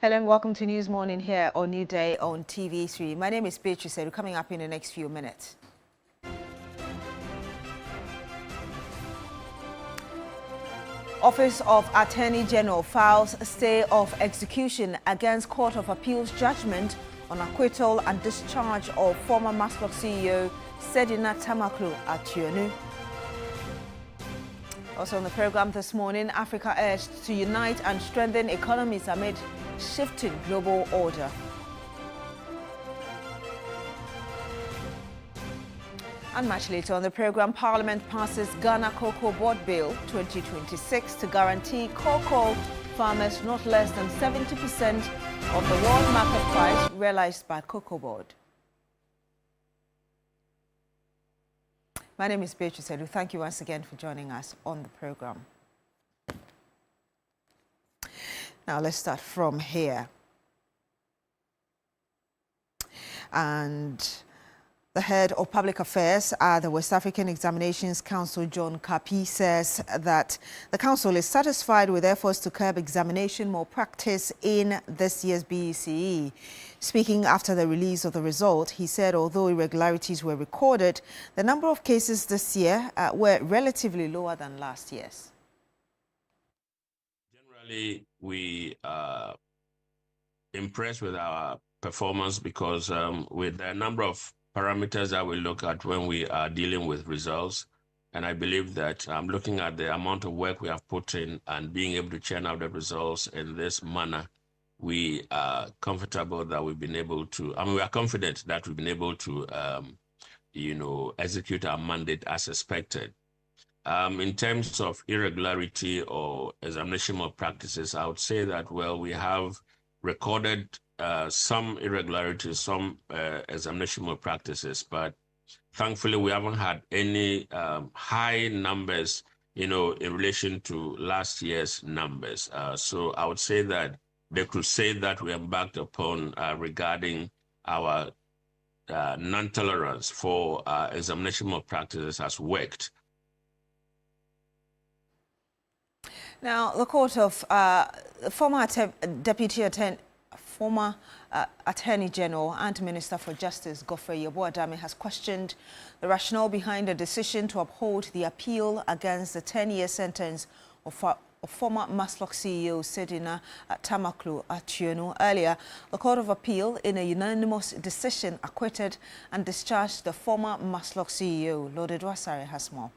Hello and welcome to News Morning here on Newday on TV3. My name is Beatrice, coming up in the next few minutes. Office of Attorney General files a stay of execution against Court of Appeals judgment on acquittal and discharge of former Maslock CEO Sedina Tamaklo Atuonu. Also on the program this morning, Africa urged to unite and strengthen economies amid shifting global order. And much later on the program, Parliament passes Ghana Cocoa Board Bill 2026 to guarantee cocoa farmers not less than 70% of the world market price realized by Cocoa Board. My name is Beatrice. Thank you once again for joining us on the program. Now let's start from here. And the head of public affairs at the West African Examinations Council, John Kapi, says that the council is satisfied with efforts to curb examination malpractice in this year's BECE. Speaking after the release of the result, he said although irregularities were recorded, the number of cases this year were relatively lower than last year's. Generally, we are impressed with our performance because with the number of parameters that we look at when we are dealing with results, and I believe that looking at the amount of work we have put in and being able to churn out the results in this manner, we are comfortable that we've been able to, we are confident that we've been able to, execute our mandate as expected. In terms of irregularity or examination malpractices, I would say that, well, we have recorded some irregularities, some examination malpractices, but thankfully we haven't had any high numbers, in relation to last year's numbers. So I would say that the crusade that we embarked upon regarding our non-tolerance for examination malpractices has worked. Now, the court of former Attorney General and Minister for Justice Godfrey Yeboah-Dame has questioned the rationale behind the decision to uphold the appeal against the 10-year sentence of former Maslock CEO Sedina Tamaklo Atuonu. Earlier, the Court of Appeal, in a unanimous decision, acquitted and discharged the former Maslock CEO. Lord Edwasare has more.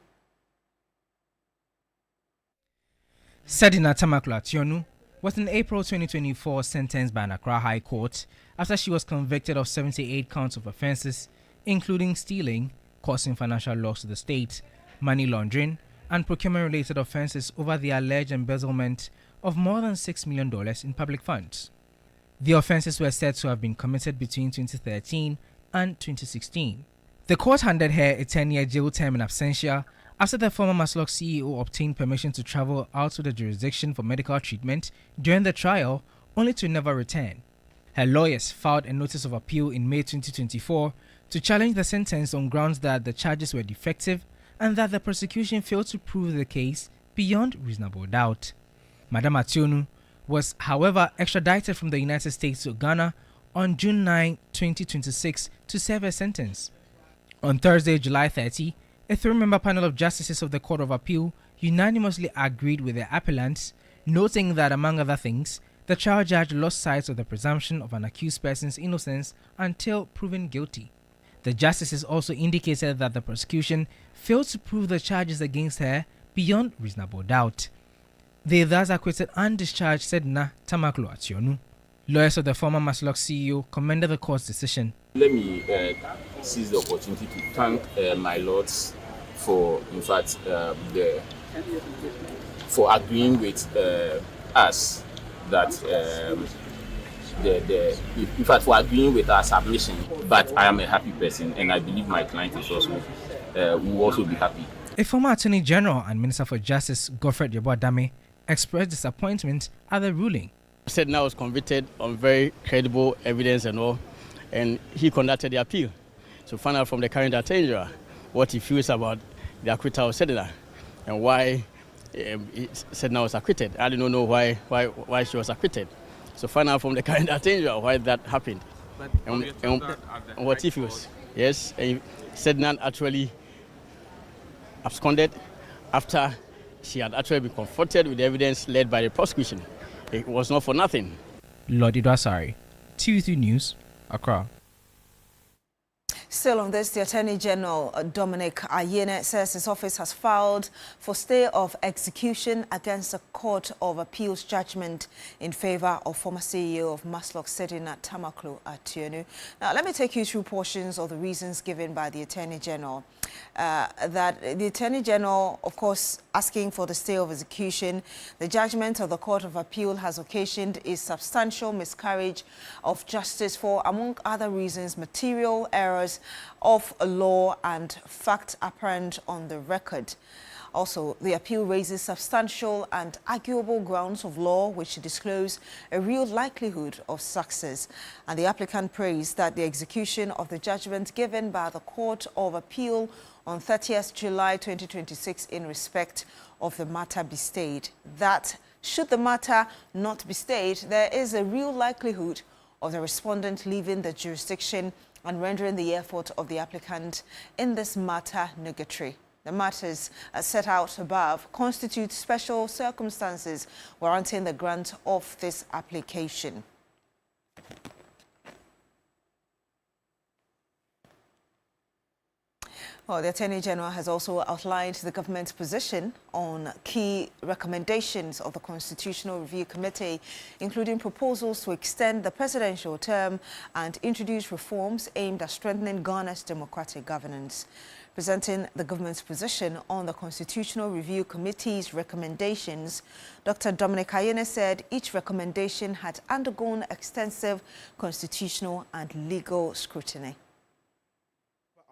Sedina Tamaklo Atuonu was in April 2024 sentenced by an Accra High Court after she was convicted of 78 counts of offences, including stealing, causing financial loss to the state, money laundering, and procurement-related offences over the alleged embezzlement of more than $6 million in public funds. The offences were said to have been committed between 2013 and 2016. The court handed her a 10-year jail term in absentia after the former Maslock CEO obtained permission to travel out to the jurisdiction for medical treatment during the trial, only to never return. Her lawyers filed a notice of appeal in May 2024 to challenge the sentence on grounds that the charges were defective and that the prosecution failed to prove the case beyond reasonable doubt. Madam Atuonu was, however, extradited from the United States to Ghana on June 9, 2026 to serve a sentence. On Thursday, July 30, a three-member panel of justices of the Court of Appeal unanimously agreed with the appellants, noting that, among other things, the trial judge lost sight of the presumption of an accused person's innocence until proven guilty. The justices also indicated that the prosecution failed to prove the charges against her beyond reasonable doubt. They thus acquitted and discharged Sedina Tamaklo Atuonu. Lawyers of the former Maslock CEO commended the court's decision. Let me seize the opportunity to thank my lords for, in fact, for agreeing with us that, in fact, for agreeing with our submission. But I am a happy person, and I believe my client is also will also be happy. A former Attorney General and Minister for Justice Godfrey Yeboah-Dame expressed disappointment at the ruling. Sedina was convicted on very credible evidence and all, and he conducted the appeal to find out from the current Attorney General what he feels about the acquittal of Sedina and why Sedina was acquitted. I don't know why she was acquitted. So find out from the current attorney general why that happened. But And what if he was? Yes, and Sednan actually absconded after she had actually been confronted with evidence led by the prosecution. It was not for nothing. Lord Idwasari, TV3 News, Accra. Still on this, the Attorney General Dominic Ayine says his office has filed for stay of execution against the Court of Appeals judgment in favor of former CEO of Maslok Sedina Tamaklo Ationu. Now, let me take you through portions of the reasons given by the Attorney General. That the Attorney General, of course, asking for the stay of execution. The judgment of the Court of Appeal has occasioned a substantial miscarriage of justice for, among other reasons, material errors of law and fact apparent on the record. Also, the appeal raises substantial and arguable grounds of law which disclose a real likelihood of success. And the applicant praised that the execution of the judgment given by the Court of Appeal on 30th July 2026 in respect of the matter be stayed. That should the matter not be stayed, there is a real likelihood of the respondent leaving the jurisdiction and rendering the effort of the applicant in this matter nugatory. The matters set out above constitute special circumstances warranting the grant of this application. Well, the Attorney General has also outlined the government's position on key recommendations of the Constitutional Review Committee, including proposals to extend the presidential term and introduce reforms aimed at strengthening Ghana's democratic governance. Presenting the government's position on the Constitutional Review Committee's recommendations, Dr. Dominic Ayine said each recommendation had undergone extensive constitutional and legal scrutiny.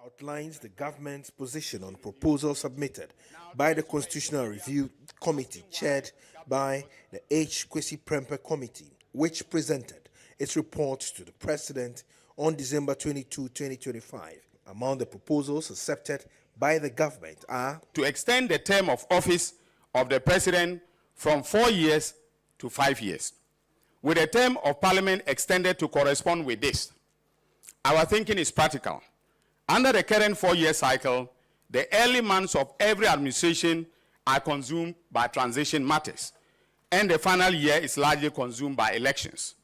Outlines the government's position on proposals submitted by the Constitutional Review Committee chaired by the H. Kwesi Prempeh Committee, which presented its report to the President on December 22, 2025. Among the proposals accepted by the government are to extend the term of office of the President from 4 years to 5 years, with the term of Parliament extended to correspond with this. Our thinking is practical. Under the current 4-year cycle, the early months of every administration are consumed by transition matters, and the final year is largely consumed by elections.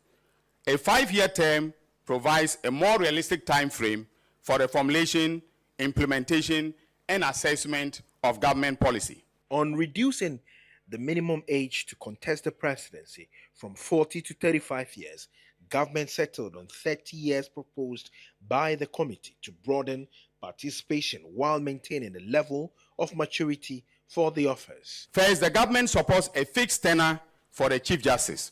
A 5-year term provides a more realistic time frame for the formulation, implementation, and assessment of government policy. On reducing the minimum age to contest the presidency from 40 to 35 years, government settled on 30 years proposed by the committee to broaden participation while maintaining a level of maturity for the office. First, the government supports a fixed tenure for the Chief Justice.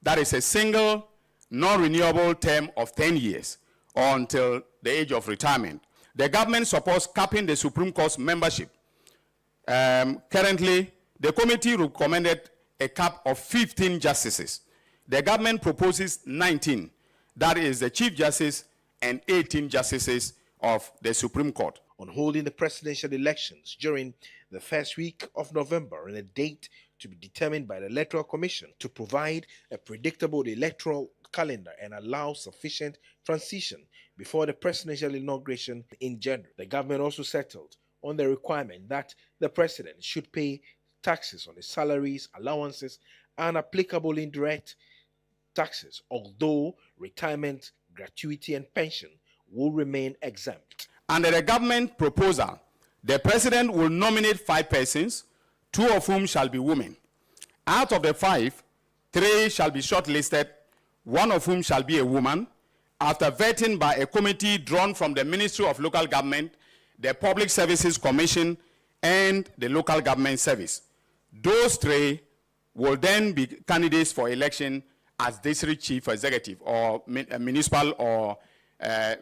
That is a single, non-renewable term of 10 years or until the age of retirement. The government supports capping the Supreme Court's membership. Currently, the committee recommended a cap of 15 justices. The government proposes 19, that is the Chief Justice and 18 justices of the Supreme Court. On holding the presidential elections during the first week of November and a date to be determined by the Electoral Commission to provide a predictable electoral calendar and allow sufficient transition before the presidential inauguration in January. The government also settled on the requirement that the president should pay taxes on his salaries, allowances, and applicable indirect taxes, although retirement, gratuity, and pension will remain exempt. Under the government proposal, the president will nominate 5 persons, 2 of whom shall be women. Out of the 5, 3 shall be shortlisted, 1 of whom shall be a woman, after vetting by a committee drawn from the Ministry of Local Government, the Public Services Commission, and the Local Government Service. Those 3 will then be candidates for election as district chief executive or municipal or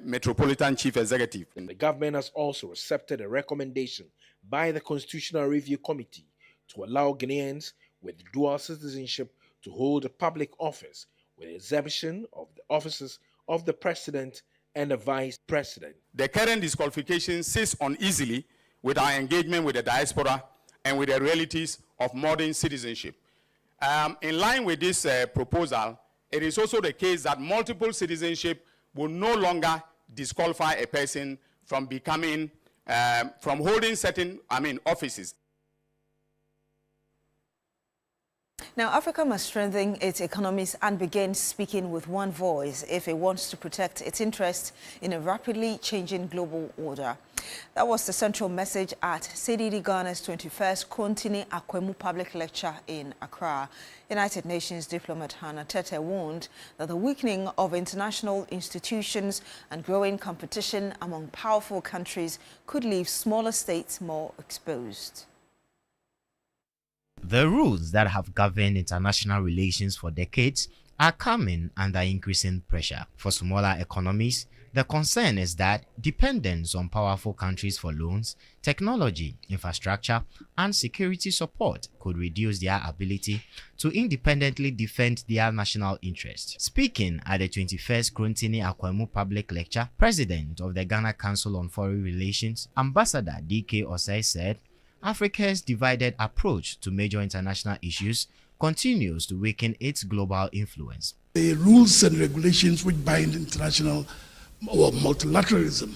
metropolitan chief executive. The government has also accepted a recommendation by the Constitutional Review Committee to allow Ghanaians with dual citizenship to hold a public office with the exemption of the offices of the president and the vice president. The current disqualification sits uneasily with our engagement with the diaspora and with the realities of modern citizenship. In line with this proposal, It is also the case that multiple citizenship will no longer disqualify a person from becoming, from holding certain, offices. Now, Africa must strengthen its economies and begin speaking with one voice if it wants to protect its interests in a rapidly changing global order. That was the central message at CDD Ghana's 21st Kontini Akwemu Public Lecture in Accra. United Nations diplomat Hannah Tete warned that the weakening of international institutions and growing competition among powerful countries could leave smaller states more exposed. The rules that have governed international relations for decades are coming under increasing pressure. For smaller economies, the concern is that dependence on powerful countries for loans, technology, infrastructure, and security support could reduce their ability to independently defend their national interests. Speaking at the 21st Kontini Akwemu Public Lecture, President of the Ghana Council on Foreign Relations, Ambassador D.K. Osei said, Africa's divided approach to major international issues continues to weaken its global influence. The rules and regulations which bind international or multilateralism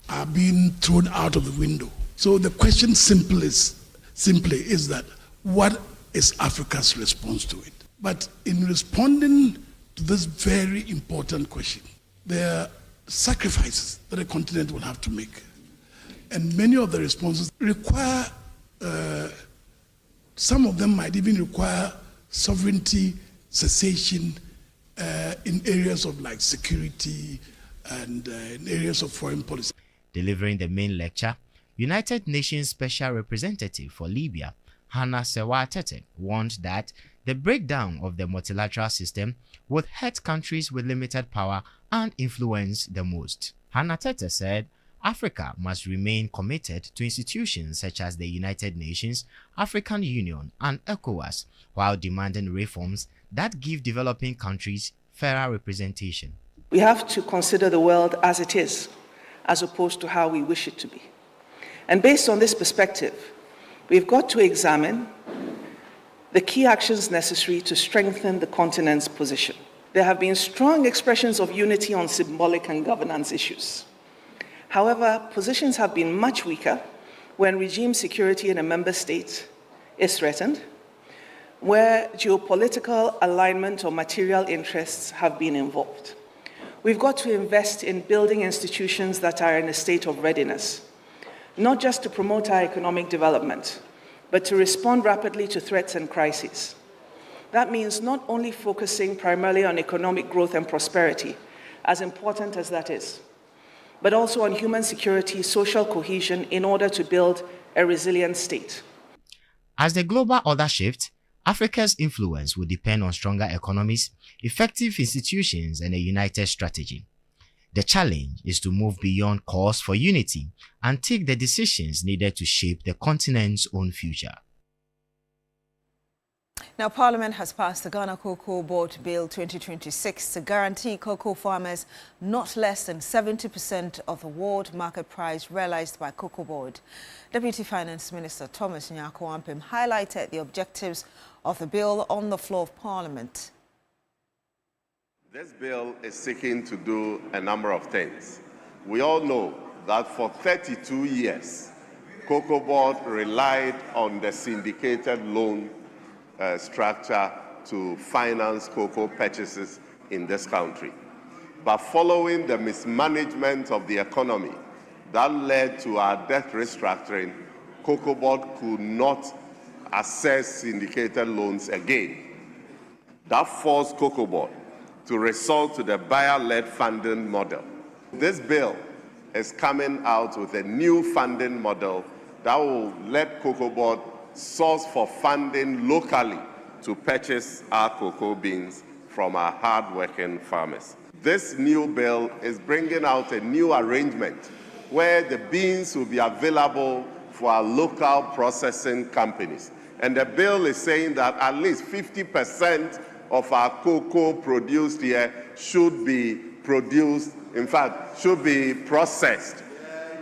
are being thrown out of the window. So the question simply is that what is Africa's response to it? But in responding to this very important question, there are sacrifices that a continent will have to make. And many of the responses require, some of them might even require sovereignty, cessation in areas of like security and in areas of foreign policy. Delivering the main lecture, United Nations Special Representative for Libya, Hannah Tete, warned that the breakdown of the multilateral system would hurt countries with limited power and influence the most. Hannah Tete said, Africa must remain committed to institutions such as the United Nations, African Union, and ECOWAS, while demanding reforms that give developing countries fairer representation. We have to consider the world as it is, as opposed to how we wish it to be. And based on this perspective, we've got to examine the key actions necessary to strengthen the continent's position. There have been strong expressions of unity on symbolic and governance issues. However, positions have been much weaker when regime security in a member state is threatened, where geopolitical alignment or material interests have been involved. We've got to invest in building institutions that are in a state of readiness, not just to promote our economic development, but to respond rapidly to threats and crises. That means not only focusing primarily on economic growth and prosperity, as important as that is, but also on human security, social cohesion in order to build a resilient state. As the global order shifts, Africa's influence will depend on stronger economies, effective institutions, and a united strategy. The challenge is to move beyond calls for unity and take the decisions needed to shape the continent's own future. Now, Parliament has passed the Ghana Cocoa Board Bill 2026 to guarantee cocoa farmers not less than 70% of the world market price realized by Cocoa Board. Deputy Finance Minister Thomas Nyako-Ampem highlighted the objectives of the bill on the floor of Parliament. This bill is seeking to do a number of things. We all know that for 32 years, Cocoa Board relied on the syndicated loan structure to finance cocoa purchases in this country. But following the mismanagement of the economy that led to our debt restructuring, Cocoa Board could not access syndicated loans again. That forced Cocoa Board to resort to the buyer-led funding model. This bill is coming out with a new funding model that will let Cocoa Board source for funding locally to purchase our cocoa beans from our hard-working farmers. This new bill is bringing out a new arrangement where the beans will be available for our local processing companies. And the bill is saying that at least 50% of our cocoa produced here should be produced, in fact, should be processed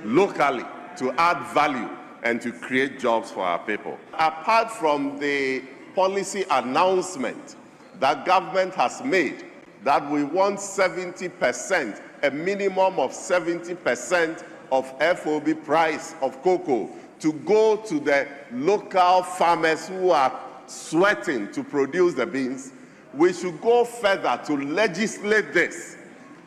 locally to add value and to create jobs for our people. Apart from the policy announcement that government has made that we want 70%, a minimum of 70% of FOB price of cocoa to go to the local farmers who are sweating to produce the beans. We should go further to legislate this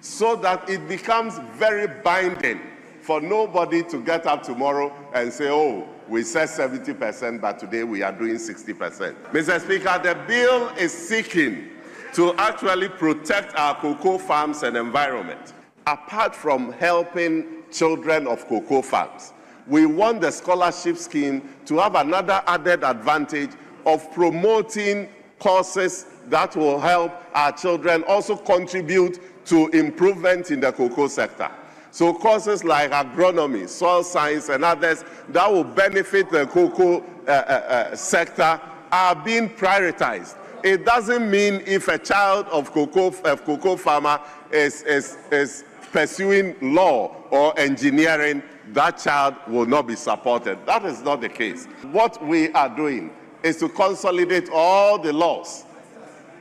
so that it becomes very binding for nobody to get up tomorrow and say, oh, we said 70%, but today we are doing 60%. Mr. Speaker, the bill is seeking to actually protect our cocoa farms and environment. Apart from helping children of cocoa farms, we want the scholarship scheme to have another added advantage of promoting courses that will help our children also contribute to improvement in the cocoa sector. So courses like agronomy, soil science, and others that will benefit the cocoa sector are being prioritized. It doesn't mean if a child of cocoa farmer is pursuing law or engineering, that child will not be supported. That is not the case. What we are doing is to consolidate all the laws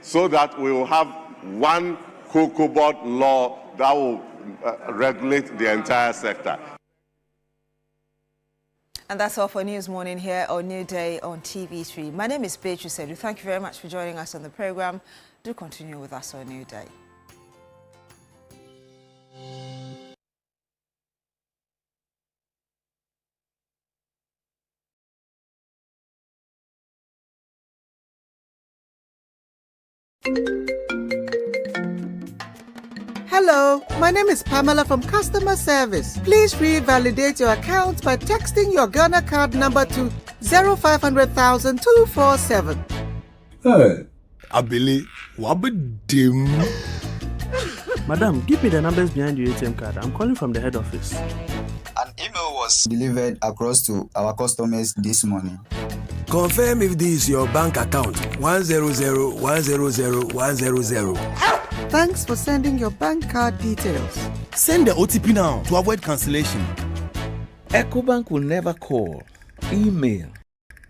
so that we will have one cocoa board law that will regulate the entire sector. And that's all for News Morning here on New Day on TV3. My name is Beatrice Edu. Thank you very much for joining us on the program. Do continue with us on New Day. Hello, my name is Pamela from Customer Service. Please revalidate your account by texting your Ghana card number to 0500,000 247. Hey, Abili, wabedim. Madam, give me the numbers behind your ATM card. I'm calling from the head office. An email was delivered across to our customers this morning. Confirm if this is your bank account. 100,100,100. Thanks for sending your bank card details. Send the OTP now to avoid cancellation. EcoBank will never call, email,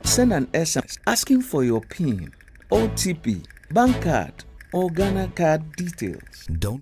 send an SMS asking for your PIN, OTP, bank card, or Ghana card details. Don't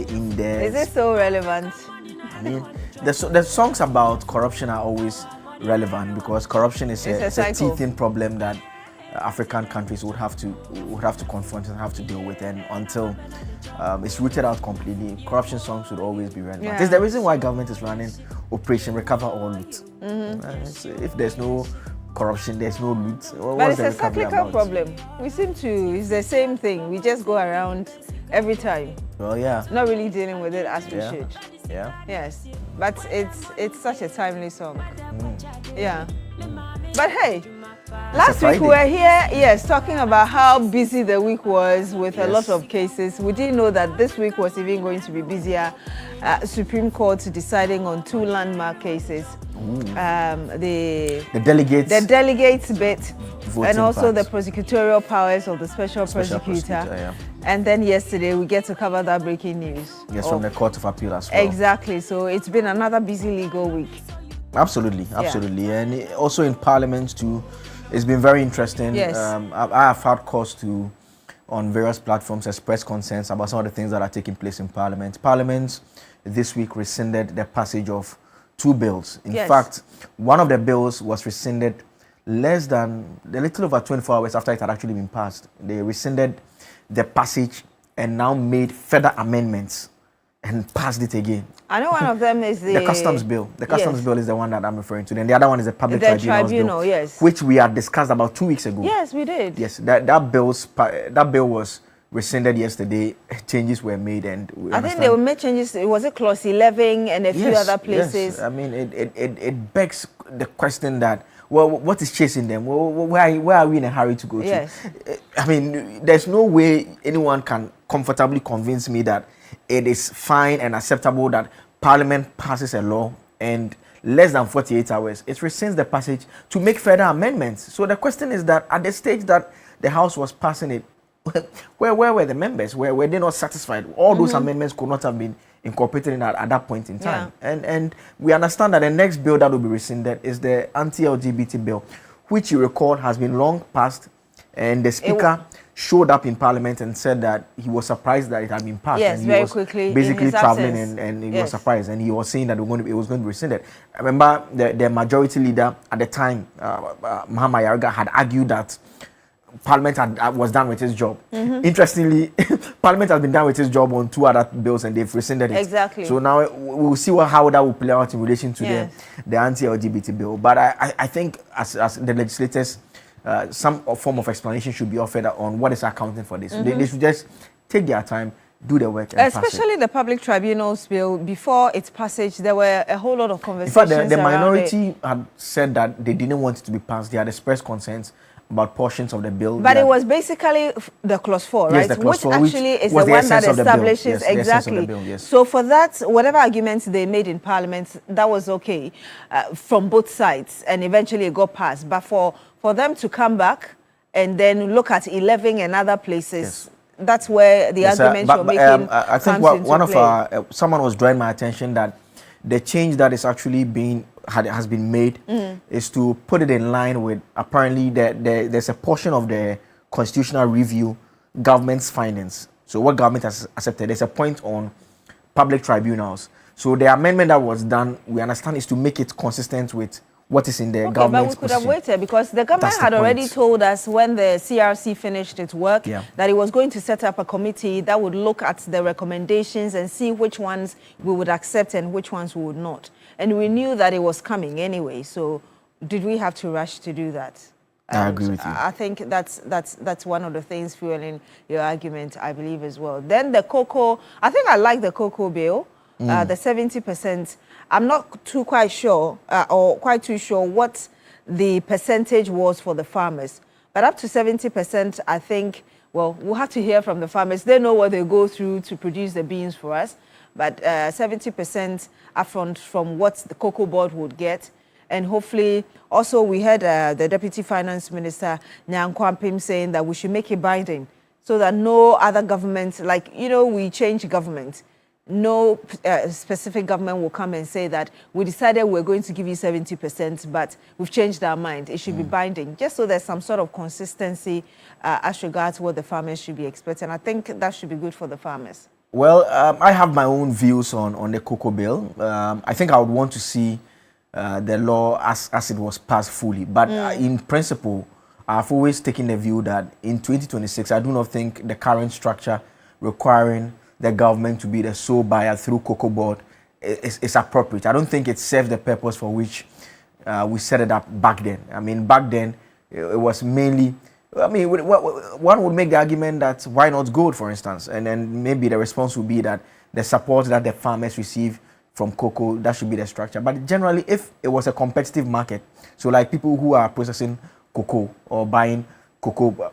in there. Is it so relevant? I mean, the songs about corruption are always relevant because corruption is a teething problem that African countries would have to confront and have to deal with, and until it's rooted out completely, corruption songs would always be relevant. Yeah. It's the reason why government is running Operation Recover or Loot. If there's no corruption, there's no loot. But it's a cyclical problem. We seem to, it's the same thing. We just go around every time. Well, yeah. Not really dealing with it as we should. Yeah. Yes. But it's such a timely song. Yeah. But hey, last week we were here, talking about how busy the week was with a lot of cases. We didn't know that this week was even going to be busier. Supreme Court deciding on 2 landmark cases. The delegates bit, voting and also the prosecutorial powers of the special prosecutor. And then yesterday we get to cover that breaking news. Yes, from the Court of Appeal as well. Exactly. So it's been another busy legal week. Absolutely. And also in Parliament too, it's been very interesting. Yes. I have had cause to, on various platforms, express concerns about some of the things that are taking place in Parliament. Parliament this week rescinded the passage of 2 bills. In fact, one of the bills was rescinded a little over 24 hours after it had actually been passed. They rescinded the passage and now made further amendments and passed it again. I know one of them is the customs bill. The customs bill is the one that I'm referring to. Then the other one is the public tribunal bill, which we had discussed about 2 weeks ago. Yes, we did. Yes, that bill was rescinded yesterday. Changes were made, and I think they will make changes. Was it clause 11 and a few other places? Yes. I mean, it begs the question that, well, what is chasing them? Well, where are we in a hurry to go to? I mean, there's no way anyone can comfortably convince me that it is fine and acceptable that Parliament passes a law and less than 48 hours, it rescinds the passage to make further amendments. So the question is that at the stage that the House was passing it, where were the members? Were they not satisfied? All those amendments could not have been incorporated at that point in time. And we understand that the next bill that will be rescinded is the anti-LGBT bill, which you recall has been long passed, and the Speaker showed up in Parliament and said that he was surprised that it had been passed. Yes, and he very was quickly. Basically traveling and he was surprised, and he was saying that it was going to be rescinded. I remember the majority leader at the time, Mahama Yarga, had argued that Parliament was done with its job. Interestingly, Parliament has been done with its job on 2 other bills and they've rescinded it. Exactly. So now we'll see how that will play out in relation to the anti-LGBT bill. But I think as the legislators, some form of explanation should be offered on what is accounting for this. They should just take their time, do the work, and especially the public tribunals bill. Before its passage, there were a whole lot of conversations. In fact, the minority had said that they didn't want it to be passed. They had expressed concerns about portions of the bill. But it was basically the clause 4, right? Yes, the clause 4, which actually is the one that establishes exactly. So for that, whatever arguments they made in Parliament, that was okay from both sides, and eventually it got passed. But for them to come back and then look at 11 and other places, that's where the arguments you're making I think someone was drawing my attention that the change that is actually has been made is to put it in line with, apparently there's a portion of the constitutional review government's findings. So what government has accepted, there's a point on public tribunals. So the amendment that was done, we understand, is to make it consistent with what is in the government's but we could have waited, because the government had already told us when the CRC finished its work that it was going to set up a committee that would look at the recommendations and see which ones we would accept and which ones we would not. And we knew that it was coming anyway, so did we have to rush to do that? I agree with you. I think that's one of the things fueling your argument, I believe, as well. Then the cocoa, I think I like the cocoa bill, the 70%. I'm not quite sure what the percentage was for the farmers. But up to 70%, I think, well, we'll have to hear from the farmers. They know what they go through to produce the beans for us. But 70% upfront from what the cocoa board would get. And hopefully, also we heard the Deputy Finance Minister, Nyan Kwampim, saying that we should make it binding so that no other government, like, we change government. No specific government will come and say that we decided we're going to give you 70%, but we've changed our mind. It should be binding, just so there's some sort of consistency as regards what the farmers should be expecting. I think that should be good for the farmers. Well, I have my own views on the cocoa bill. I think I would want to see the law as it was passed fully. But in principle, I've always taken the view that in 2026, I do not think the current structure requiring the government to be the sole buyer through cocoa board is appropriate. I don't think it serves the purpose for which we set it up back then. I mean, back then, it was mainly, I mean, one would make the argument that why not gold, for instance? And then maybe the response would be that the support that the farmers receive from cocoa, that should be the structure. But generally, if it was a competitive market, so like people who are processing cocoa or buying cocoa,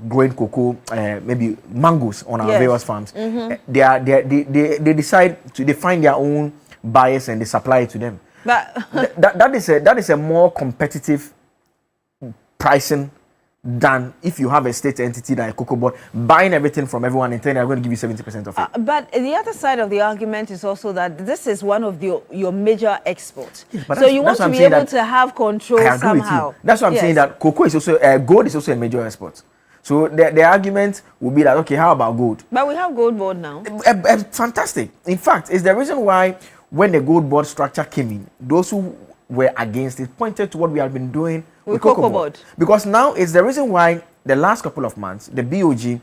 growing cocoa, maybe mangoes on our various farms, they decide to find their own buyers and they supply it to them. But that is a more competitive pricing than if you have a state entity like cocoa board buying everything from everyone and then they're going to give you 70% of it. But the other side of the argument is also that this is one of your major exports. Yes, so you want to be able to have control somehow. That's why I'm saying that cocoa is also gold is also a major export. So the argument would be that, okay, how about gold? But we have gold board now. Fantastic. In fact, it's the reason why when the gold board structure came in, those who were against it pointed to what we have been doing with cocoa board. Because now it's the reason why the last couple of months, the BOG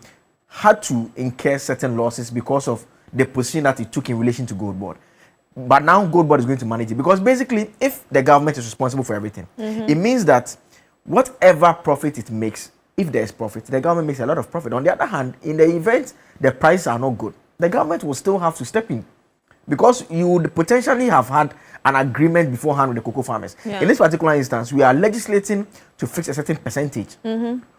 had to incur certain losses because of the position that it took in relation to gold board. But now gold board is going to manage it. Because basically, if the government is responsible for everything, it means that whatever profit it makes, if there is profit, the government makes a lot of profit. On the other hand, in the event the prices are not good, the government will still have to step in. Because you would potentially have had an agreement beforehand with the cocoa farmers. In this particular instance, we are legislating to fix a certain percentage,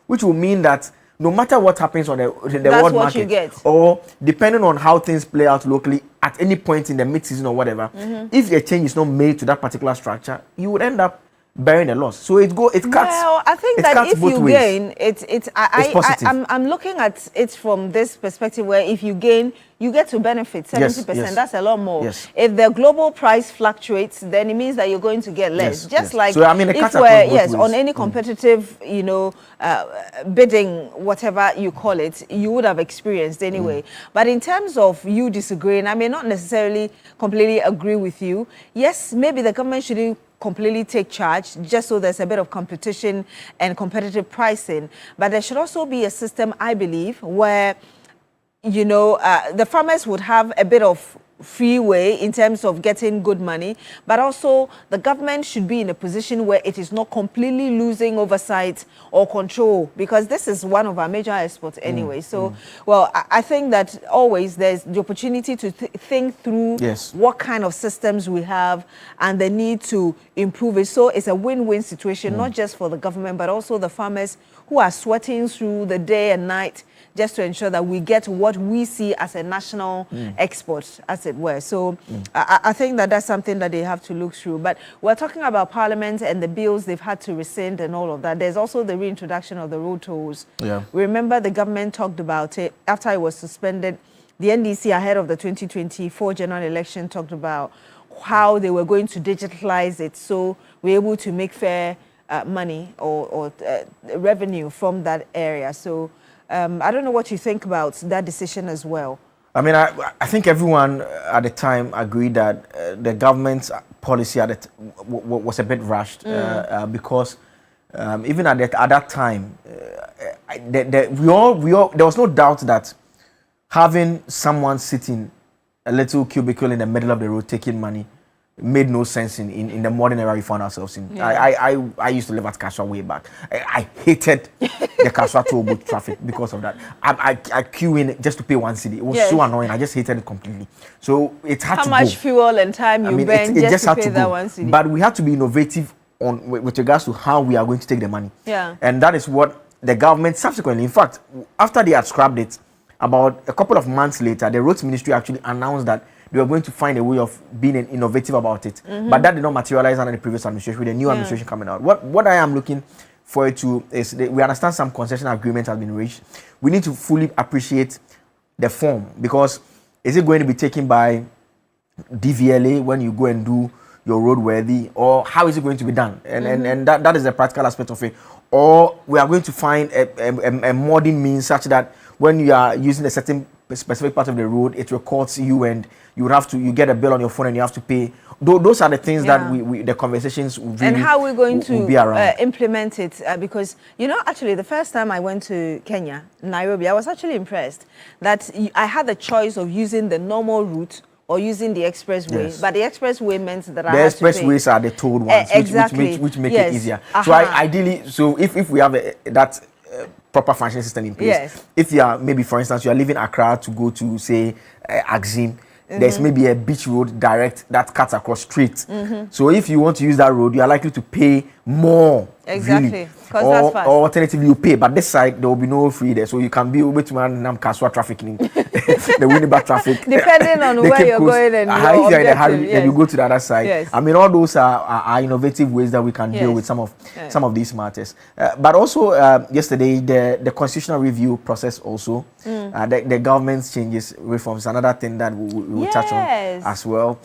which will mean that no matter what happens on the world market, or depending on how things play out locally at any point in the mid-season or whatever, if a change is not made to that particular structure, you would end up bearing a loss. So it cuts. Well, I think that if you gain, it's positive. I'm looking at it from this perspective where if you gain, you get to benefit 70%. Yes. That's a lot more. Yes. If the global price fluctuates, then it means that you're going to get less. Just like so, I mean, if we're on any competitive, bidding, whatever you call it, you would have experienced anyway. But in terms of you disagreeing, I may not necessarily completely agree with you. Yes, maybe the government shouldn't completely take charge, just so there's a bit of competition and competitive pricing. But there should also be a system, I believe, where the farmers would have a bit of freeway in terms of getting good money, but also the government should be in a position where it is not completely losing oversight or control, because this is one of our major exports anyway. Well, I think that always there's the opportunity to think through what kind of systems we have and the need to improve it. So it's a win-win situation, not just for the government, but also the farmers who are sweating through the day and night just to ensure that we get what we see as a national export, as it were. So I think that that's something that they have to look through. But we're talking about Parliament and the bills they've had to rescind and all of that. There's also the reintroduction of the road tolls. We remember the government talked about it after it was suspended. The NDC, ahead of the 2024 general election, talked about how they were going to digitalize it so we're able to make fair money or revenue from that area. So I don't know what you think about that decision as well. I mean, I think everyone at the time agreed that the government's policy was a bit rushed because even at that time, there was no doubt that having someone sitting a little cubicle in the middle of the road taking money made no sense in the modern era we found ourselves in. I used to live at Kaswa way back. I hated the Kaswa toll booth traffic because of that. I queue in just to pay 1 cedi. It was so annoying. I just hated it completely. So it had to go. How much fuel and time you burn just to pay that 1 cedi? But we had to be innovative with regards to how we are going to take the money. And that is what the government subsequently, in fact, after they had scrapped it, about a couple of months later, the Roads Ministry actually announced that they were going to find a way of being innovative about it. But that did not materialize under the previous administration, with the new administration coming out. What I am looking forward to is we understand some concession agreement has been reached. We need to fully appreciate the form, because is it going to be taken by DVLA when you go and do your roadworthy, or how is it going to be done? And that is the practical aspect of it. Or we are going to find a modern means such that when you are using a certain a specific part of the road, it records you, and you get a bill on your phone and you have to pay. Those are the things that the conversations really and how we're going to implement it, because actually the first time I went to Kenya, Nairobi, I was actually impressed that I had the choice of using the normal route or using the expressway, but the expressway meant that I had to pay. The expressways are the tolled ones, which make it easier. So ideally, if we have that proper functioning system in place, if you are maybe, for instance, you are leaving Accra to go to say Axim, there's maybe a beach road direct that cuts across straight. So if you want to use that road, you are likely to pay more. Exactly. Or alternatively, you pay, but this side there will be no free there, so you can be able to manage Kaswa traffic, the Winneba traffic, depending on where you're going and your if you're in a hurry, then you go to the other side. I mean, all those are innovative ways that we can deal with some of these matters. But also, yesterday the constitutional review process also, the government's changes, reforms, another thing that we will touch on as well.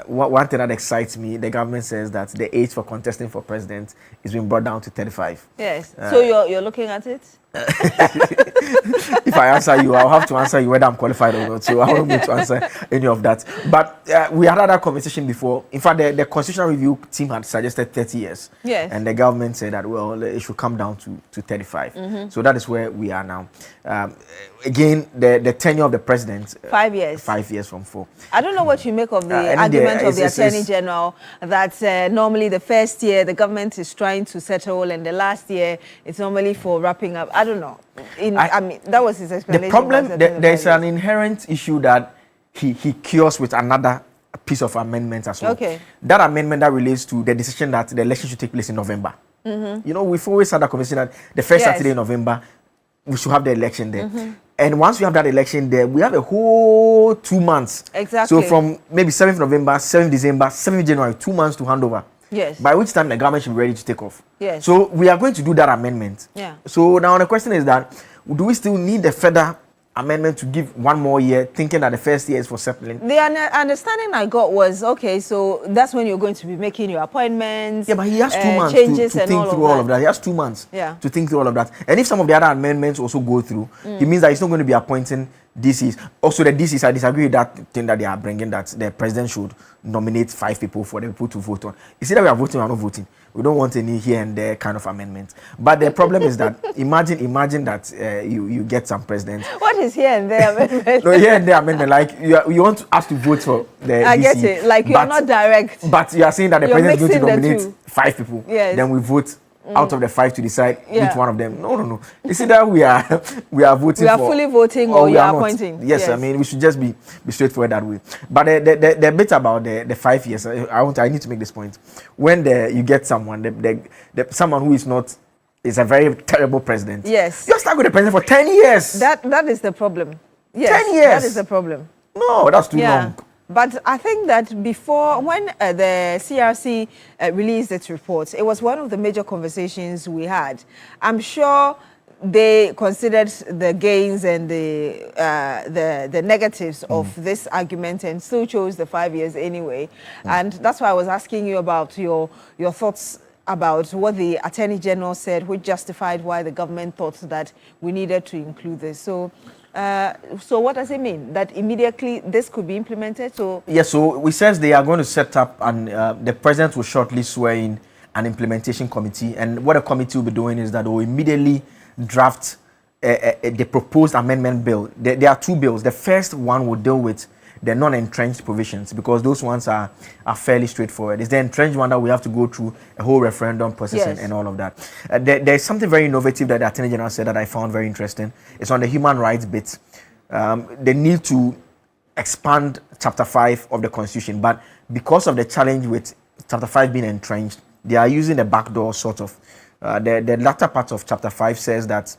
One thing that excites me, the government says that the age for contesting for president is being brought down to 35. Yes. So you're looking at it? If I answer you, I'll have to answer you whether I'm qualified or not. So I won't be able to answer any of that. But we had that conversation before. In fact, the constitutional review team had suggested 30 years. Yes. And the government said that, well, it should come down to 35. So that is where we are now. Again, the tenure of the president. 5 years. 5 years from 4. I don't know what you make of the argument of the Attorney General that normally the first year the government is trying to settle and the last year it's normally for wrapping up. I don't know. I mean, that was his explanation. The problem, there's an inherent issue that he cures with another piece of amendment as well. Okay. That amendment that relates to the decision that the election should take place in November. We've always had that conversation that the first Saturday in November, we should have the election there. And once we have that election there, we have a whole 2 months. Exactly. So from maybe 7th November, 7th December, 7th January, 2 months to hand over. Yes. By which time the government should be ready to take off. Yes. So we are going to do that amendment. Yeah. So now the question is that, do we still need the further amendment to give 1 more year, thinking that the first year is for settling? The understanding I got was, okay, so that's when you're going to be making your appointments. Yeah, but he has 2 months to think through all of that. He has 2 months to think through all of that. And if some of the other amendments also go through, it means that he's not going to be appointing DCs. Also, the DCs, I disagree with that thing that they are bringing, that the president should nominate 5 people for the people to vote on. You see that we are voting or not voting. We don't want any here and there kind of amendments. But the problem is that imagine that you get some president. What is here and there amendment? No, here and there amendment. Like you want us to vote for the DC. I get it. Like you are not direct. But you are saying that the president is going to nominate 5 people. Yes. Then we vote out of the 5 to decide which one of them. No. You see that we are voting. We are fully voting or you are appointing. Yes, I mean we should just be straightforward that way. But the bit about the 5 years, I need to make this point. When you get someone, someone who is a very terrible president. Yes. You're stuck with the president for 10 years. That is the problem. Yes. 10 years. That is the problem. No, that's too long. But I think that before, when the CRC released its report, it was one of the major conversations we had. I'm sure they considered the gains and the negatives of this argument and still chose the 5 years anyway. And that's why I was asking you about your thoughts about what the Attorney General said, which justified why the government thought that we needed to include this. So what does it mean? That immediately this could be implemented? Yes, so we says they are going to set up, and the president will shortly swear in an implementation committee. And what the committee will be doing is that they will immediately draft the proposed amendment bill. There are 2 bills. The first one will deal with the non-entrenched provisions, because those ones are fairly straightforward. It's the entrenched one that we have to go through a whole referendum process and all of that. There's something very innovative that the Attorney General said that I found very interesting. It's on the human rights bit. They need to expand Chapter 5 of the Constitution, but because of the challenge with Chapter 5 being entrenched, they are using the backdoor sort of. The latter part of Chapter 5 says that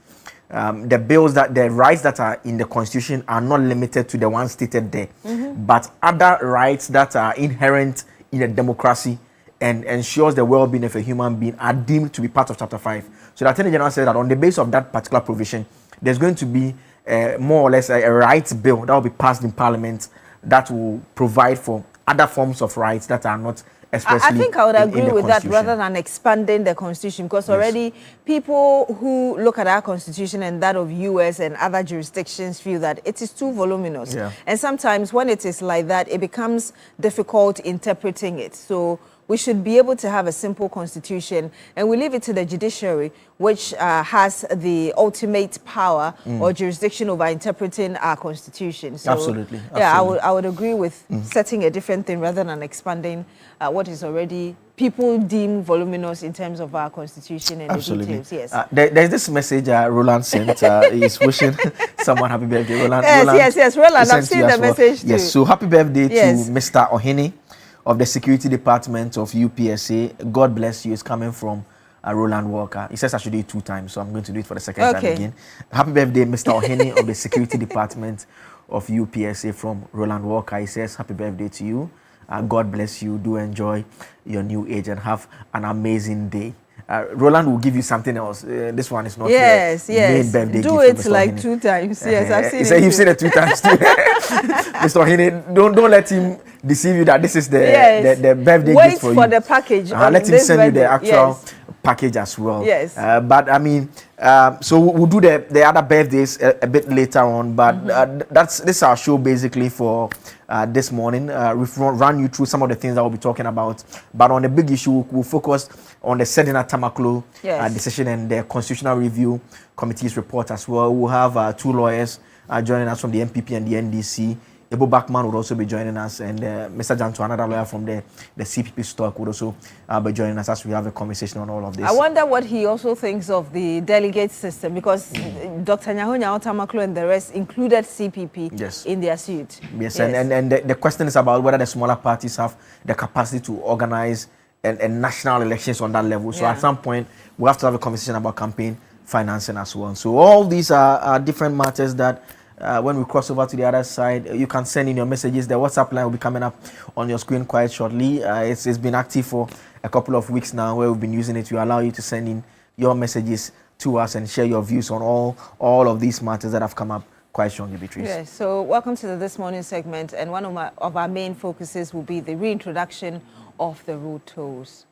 the rights that are in the Constitution are not limited to the ones stated there, but other rights that are inherent in a democracy and ensures the well-being of a human being are deemed to be part of Chapter 5. So the Attorney General said that on the basis of that particular provision, there's going to be more or less a rights bill that will be passed in Parliament that will provide for other forms of rights that are not I think I would agree with that rather than expanding the constitution, because already people who look at our constitution and that of US and other jurisdictions feel that it is too voluminous. Yeah. And sometimes when it is like that, it becomes difficult interpreting it. So we should be able to have a simple constitution, and we leave it to the judiciary, which has the ultimate power or jurisdiction over interpreting our constitution. So, Absolutely. Yeah, I would agree with setting a different thing rather than expanding what is already people deem voluminous in terms of our constitution and Absolutely. the details. Yes. There's this message Roland sent. He's wishing someone happy birthday. Roland, yes. Roland, I've seen the message too. Yes, so happy birthday to Mr. Ohene of the Security Department of UPSA. God bless you. It's coming from Roland Walker. He says I should do it 2 times, so I'm going to do it for the second time again. Happy birthday, Mr. Ohene of the Security Department of UPSA from Roland Walker. He says happy birthday to you. God bless you. Do enjoy your new age and have an amazing day. Roland will give you something else. This one is not main birthday do gift it like 2 times. Yes, I've seen it. He said you've seen it 2 times too. Mr. Ohene, don't let him deceive you that this is the birthday gift for you. Wait for the package. Let him send you the actual package as well. Yes. But I mean, so we'll do the other birthdays a bit later on. But this is our show basically for this morning. We've run you through some of the things that we'll be talking about. But on the big issue, we'll focus on the Sedina Tamaklo decision and the Constitutional Review Committee's report as well. We'll have 2 lawyers joining us from the MPP and the NDC. Ebo Backman would also be joining us, and Mr. Janto, another lawyer from the CPP stock, would also be joining us as we have a conversation on all of this. I wonder what he also thinks of the delegate system, because Dr. Nyahonya Otamaklo and the rest included CPP in their suit. Yes. And the question is about whether the smaller parties have the capacity to organize and national elections on that level. So at some point, we have to have a conversation about campaign financing as well. So all these are different matters that when we cross over to the other side, you can send in your messages. The WhatsApp line will be coming up on your screen quite shortly. It's been active for a couple of weeks now, where we've been using it to allow you to send in your messages to us and share your views on all of these matters that have come up quite strongly, Beatrice. Yes, so welcome to This Morning segment, and one of our main focuses will be the reintroduction of the road tolls.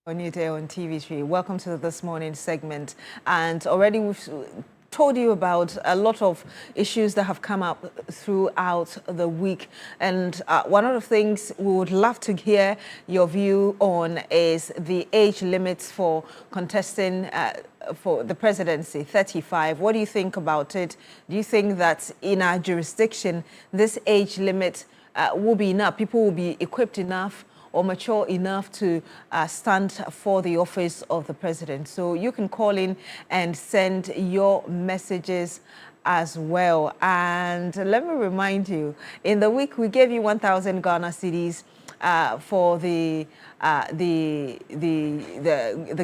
Newday on TV3. Welcome to This Morning segment. And already we've told you about a lot of issues that have come up throughout the week. And one of the things we would love to hear your view on is the age limits for contesting for the presidency, 35. What do you think about it? Do you think that in our jurisdiction, this age limit will be enough? People will be equipped enough or mature enough to stand for the office of the president? So you can call in and send your messages as well. And let me remind you, in the week we gave you 1,000 Ghana cedis for the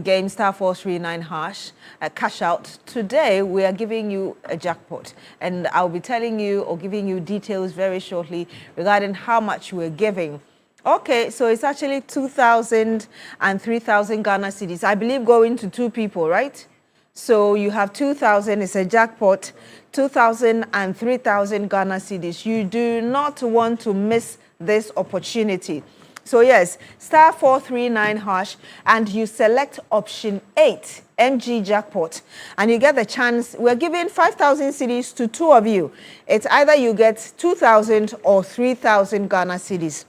game star 439 hash cash out. Today we are giving you a jackpot, and I'll be telling you or giving you details very shortly regarding how much we're giving. Okay, so it's actually 2,000 and 3,000 Ghana cedis. I believe going to 2 people, right? So you have 2,000, it's a jackpot, 2,000 and 3,000 Ghana cedis. You do not want to miss this opportunity. So yes, star 439 hash, and you select option 8, MG jackpot, and you get the chance. We're giving 5,000 cedis to 2 of you. It's either you get 2,000 or 3,000 Ghana cedis.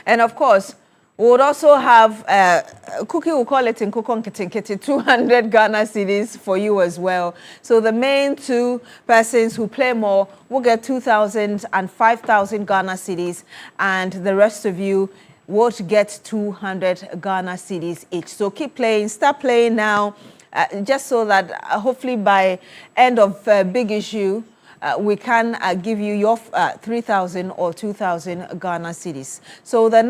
And of course, We would also have Cookie will call it in Kukon Kitinkiti 200 Ghana cedis for you as well. So the main two persons who play more will get 2,000 and 5,000 Ghana cedis, and the rest of you would get 200 Ghana cedis each. So keep playing, start playing now, just so that hopefully by end of Big Issue, we can give you your 3,000 or 2,000 Ghana cedis. So the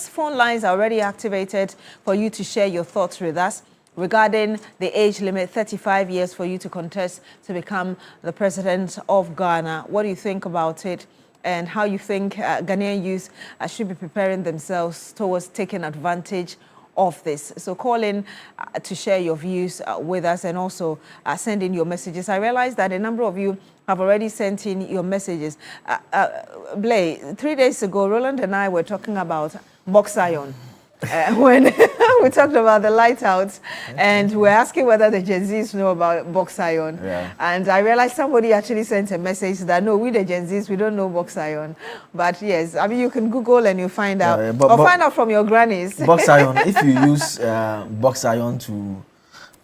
phone lines are already activated for you to share your thoughts with us regarding the age limit, 35 years for you to contest to become the president of Ghana. What do you think about it? And how you think Ghanaian youth should be preparing themselves towards taking advantage of this. So call in to share your views with us, and also send in your messages. I realize that a number of you have already sent in your messages. Blay, 3 days ago, Roland and I were talking about box iron. When we talked about the lightouts, and we're asking whether the Gen Zs know about box iron. Yeah. And I realized somebody actually sent a message that, no, we the Gen Zs, we don't know box iron. But yes, I mean, you can Google and you find out. Or find out from your grannies. Box iron, if you use box iron to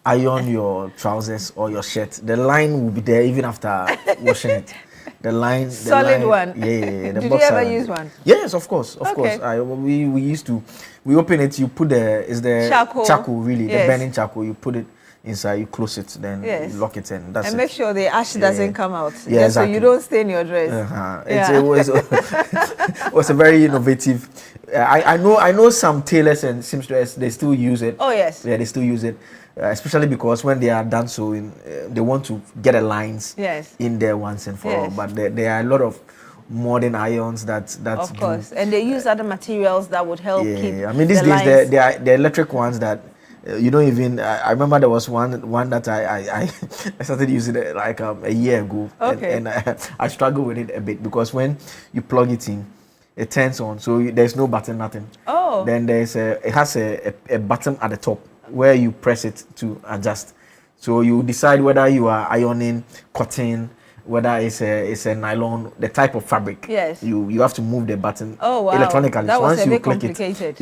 iron your trousers or your shirt, the line will be there even after washing it. The line, solid one. Yeah. Did you ever use one? Yes, of course. We used to. We open it. You put the charcoal really, yes. the burning charcoal. You put it inside. You close it. Then yes. you lock it in. That's and it. make sure the ash doesn't come out. Yeah, just exactly. So you don't stain your dress. It was a very innovative. I know some tailors and seamstresses, they still use it. Oh yes. Yeah, they still use it. Especially because when they are done sewing, they want to get the lines in there once and for all. But there are a lot of modern irons that of course, and they use other materials that would help keep. I mean, these days there are the electric ones that you don't even. I remember there was one that I started using it like a year ago, and I struggle with it a bit because when you plug it in, it turns on, so there's no button, nothing. Oh. Then it has a button at the top where you press it to adjust. So you decide whether you are ironing cotton, whether it's a nylon, the type of fabric. Yes. You have to move the button That electronically. So was once a bit you click complicated.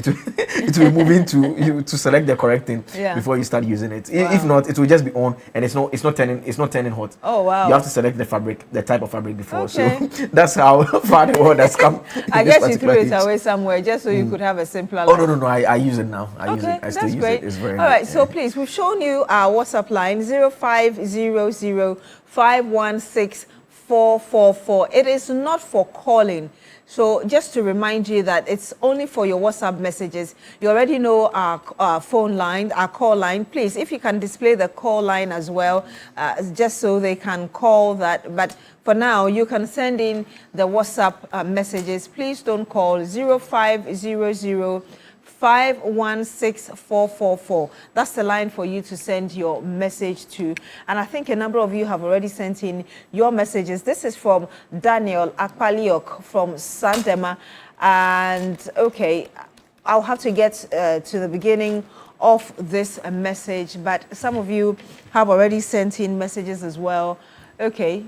it will move into you to select the correct thing before you start using it. Wow. If not, it will just be on and it's not turning hot. Oh wow. You have to select the fabric, the type of fabric before. Okay. So that's how far the world has come. I guess you threw it away somewhere just so you could have a simpler life. Oh no, I use it now. I use it. I still use it. It's very all right, so please, we've shown you our WhatsApp line 0500 516 444. It is not for calling. So just to remind you that it's only for your WhatsApp messages. You already know our phone line, our call line. Please, if you can display the call line as well, just so they can call that. But for now, you can send in the WhatsApp messages. Please don't call 0500 516 444. That's the line for you to send your message to. And I think a number of you have already sent in your messages. This is from Daniel Akpaliok from Sandema. And okay, I'll have to get to the beginning of this message, but some of you have already sent in messages as well. Okay.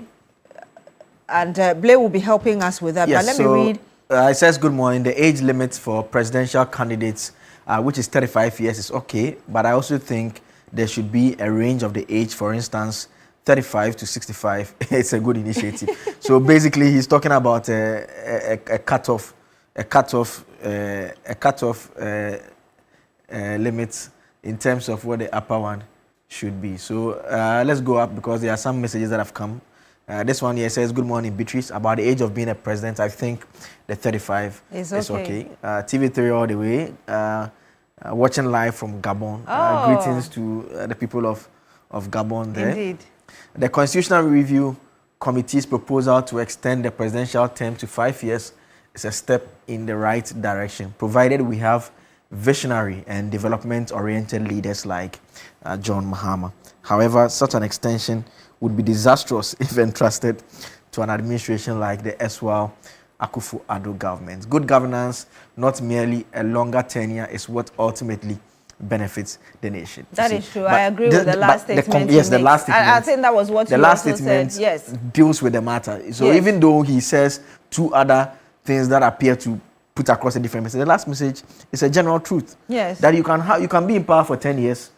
And Blair will be helping us with that. Yes, but let me read. It says, good morning. The age limit for presidential candidates, which is 35 years, is okay. But I also think there should be a range of the age. For instance, 35 to 65. It's a good initiative. So basically, he's talking about a cutoff limit in terms of what the upper one should be. So let's go up because there are some messages that have come. This one here says, good morning, Beatrice. About the age of being a president, I think the 35 is okay. TV3 all the way. Watching live from Gabon. Greetings to the people of Gabon there. Indeed. The Constitutional Review Committee's proposal to extend the presidential term to 5 years is a step in the right direction, provided we have visionary and development-oriented leaders like John Mahama. However, such an extension would be disastrous if entrusted to an administration like the erstwhile Akufo-Addo government. Good governance, not merely a longer tenure, is what ultimately benefits the nation. That is true. I agree with the last statement. Yes, the last statement. I think that was what the you last also statement said. Yes. deals with the matter. So even though he says two other things that appear to put across a different message. The last message is a general truth. Yes. That you can be in power for 10 years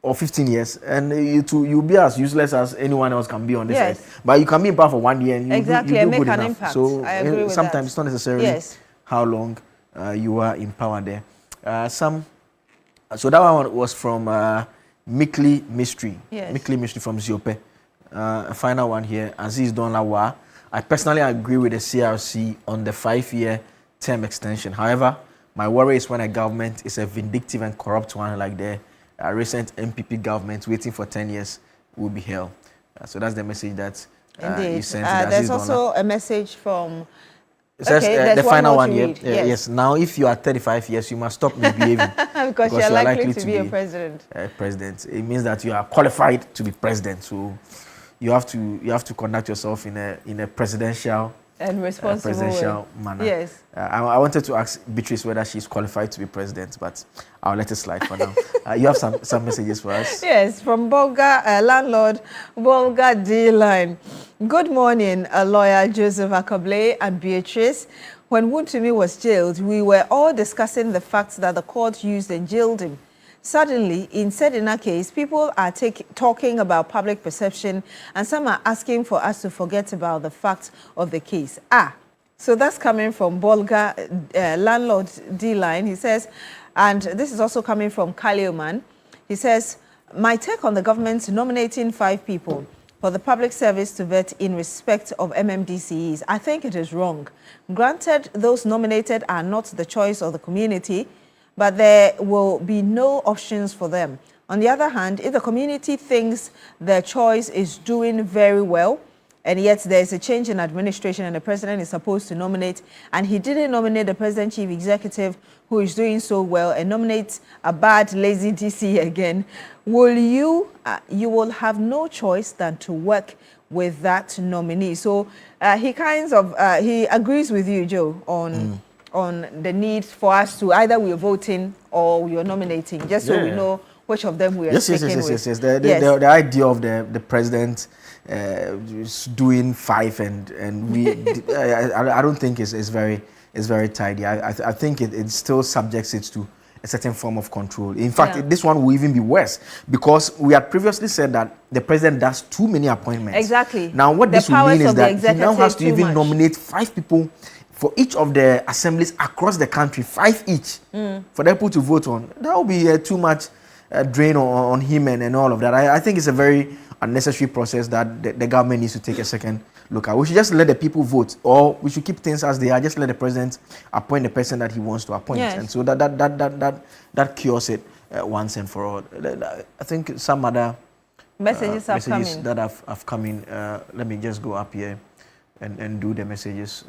or 15 years, and you'll be as useless as anyone else can be on this earth. But you can be in power for 1 year and you do make good an enough. impact. So I agree with sometimes that. it's not necessarily how long you are in power there. So that one was from Mikli Mystery. Yes. Mikli Mystery from Ziope. A final one here, Aziz Donlawa. I personally agree with the CRC on the 5-year term extension. However, my worry is when a government is a vindictive and corrupt one like the recent MPP government waiting for 10 years will be hell. So that's the message that you sent to There's also a message from... It says, the final one here. Yes. Now, if you are 35 years, you must stop misbehaving. because you're likely to be a president. President. It means that you are qualified to be president. So you have to conduct yourself in a presidential and responsible manner. Yes. I wanted to ask Beatrice whether she's qualified to be president, but I'll let it slide for now. You have some messages for us? Yes, from Bolga, landlord Bolga D-Line. Good morning, lawyer Joseph Akable and Beatrice. When Wontumi was jailed, we were all discussing the fact that the court used and jailed him. Suddenly, in Sedina case, people are talking about public perception, and some are asking for us to forget about the fact of the case. So that's coming from Bolga, landlord D-Line. He says, and this is also coming from Kalioman. He says, my take on the government nominating 5 people for the public service to vet in respect of MMDCEs, I think it is wrong. Granted, those nominated are not the choice of the community, but there will be no options for them. On the other hand, if the community thinks their choice is doing very well, and yet there is a change in administration and the president is supposed to nominate, and he didn't nominate the president chief executive who is doing so well and nominate a bad, lazy DC again, will you will have no choice than to work with that nominee. So he kind of, he agrees with you, Joe, on the need for us to either we're voting or we're nominating, just so we know which of them we are sticking with. Yes. The idea of the president doing 5 and we, I don't think is very tidy. I think it still subjects it to a certain form of control. In fact, this one will even be worse because we had previously said that the president does too many appointments. Exactly. Now, what this will mean is that he now has to even nominate 5 people for each of the assemblies across the country, 5 each, for the people to vote on. That will be too much drain on him and all of that. I think it's a very unnecessary process that the government needs to take a second look at. We should just let the people vote, or we should keep things as they are. Just let the president appoint the person that he wants to appoint, and so that cures it once and for all. I think some other messages that have come in. Let me just go up here and do the messages.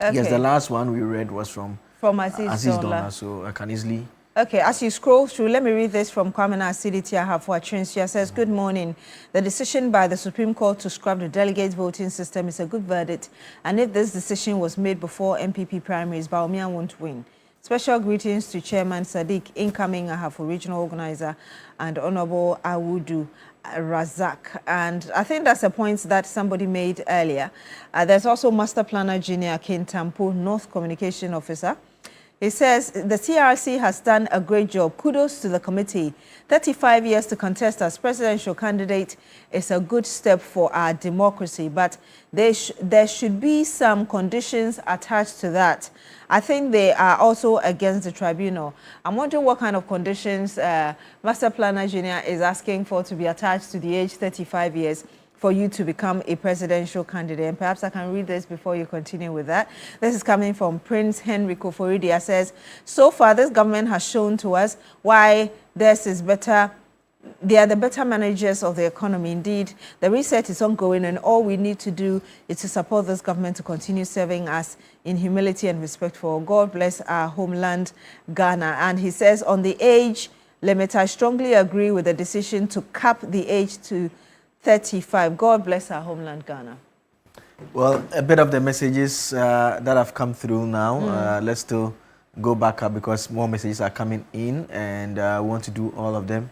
Okay. Yes, the last one we read was from Aziz Donna, so I can easily... Okay, as you scroll through, let me read this from Kwamena Siditi Ahafua Trincia. Says, good morning. The decision by the Supreme Court to scrap the delegate voting system is a good verdict. And if this decision was made before MPP primaries, Baumia won't win. Special greetings to Chairman Sadiq, incoming Ahafua regional organizer, and Honorable Awudu Razak. And I think that's a point that somebody made earlier. There's also Master Planner Junior Kintampo, North Communication Officer. He says the CRC has done a great job. Kudos to the committee. 35 years to contest as presidential candidate is a good step for our democracy, but there should be some conditions attached to that. I think they are also against the tribunal. I'm wondering what kind of conditions Master Planner Junior is asking for to be attached to the age 35 years for you to become a presidential candidate. And perhaps I can read this before you continue with that. This is coming from Prince Henry Koforidia. Says, so far this government has shown to us why this is better. They are the better managers of the economy. Indeed, the reset is ongoing, and all we need to do is to support this government to continue serving us in humility and respect for all. God bless our homeland, Ghana. And he says, on the age limit, I strongly agree with the decision to cap the age to 35. God bless our homeland, Ghana. Well, a bit of the messages that have come through now. Let's still go back up because more messages are coming in, and I want to do all of them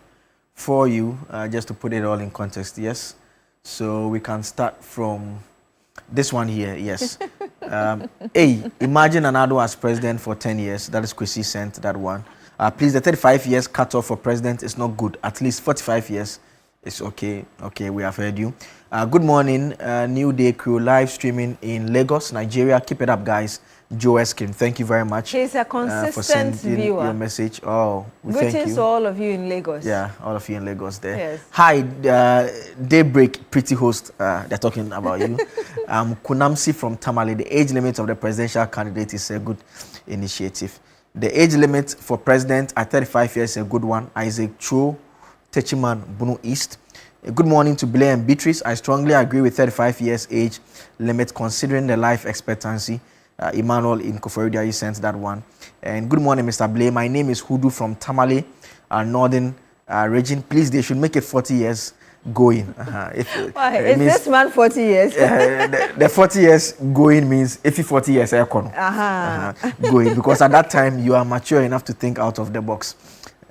for you, just to put it all in context. Yes. So we can start from this one here. Yes. Imagine Anado as president for 10 years. That is Kwesi sent that one. Please, the 35 years cutoff for president is not good. At least 45 years is okay. Okay, we have heard you. Good morning, New Day crew, live streaming in Lagos, Nigeria. Keep it up, guys. Joe Eskin, thank you very much. He's a consistent for sending viewer. Your message. Oh, greetings to all of you in Lagos. Yeah, all of you in Lagos there. Yes. Hi, Daybreak pretty host. They're talking about you. Kunamsi from Tamale. The age limit of the presidential candidate is a good initiative. The age limit for president at 35 years is a good one. Isaac Cho, Techiman, Bunu East. Good morning to Blair and Beatrice. I strongly agree with 35 years age limit considering the life expectancy. Emmanuel in Koforidua, you sent that one. And good morning, Mr. Blair. My name is Hudu from Tamale, Northern region. Please, they should make it 40 years going. Why? Is this man 40 years? The 40 years going means if you 40 years going, because at that time you are mature enough to think out of the box.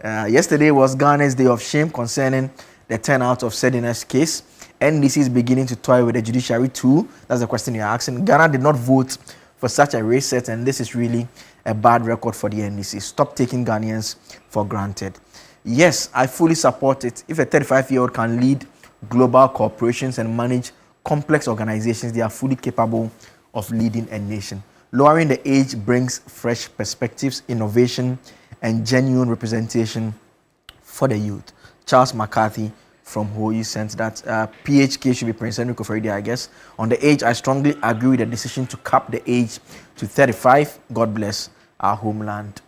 Yesterday was Ghana's day of shame concerning the turnout of Sedina's case. NDC is beginning to toy with the judiciary too. That's the question you're asking. Ghana did not vote for such a reset, and this is really a bad record for the NDC. Stop taking Ghanaians for granted. Yes, I fully support it. If a 35-year-old can lead global corporations and manage complex organizations, they are fully capable of leading a nation. Lowering the age brings fresh perspectives, innovation, and genuine representation for the youth. Charles McCarthy from who you sent that PHK should be Prince Henry Koforidua, I guess. On the age, I strongly agree with the decision to cap the age to 35. God bless our homeland,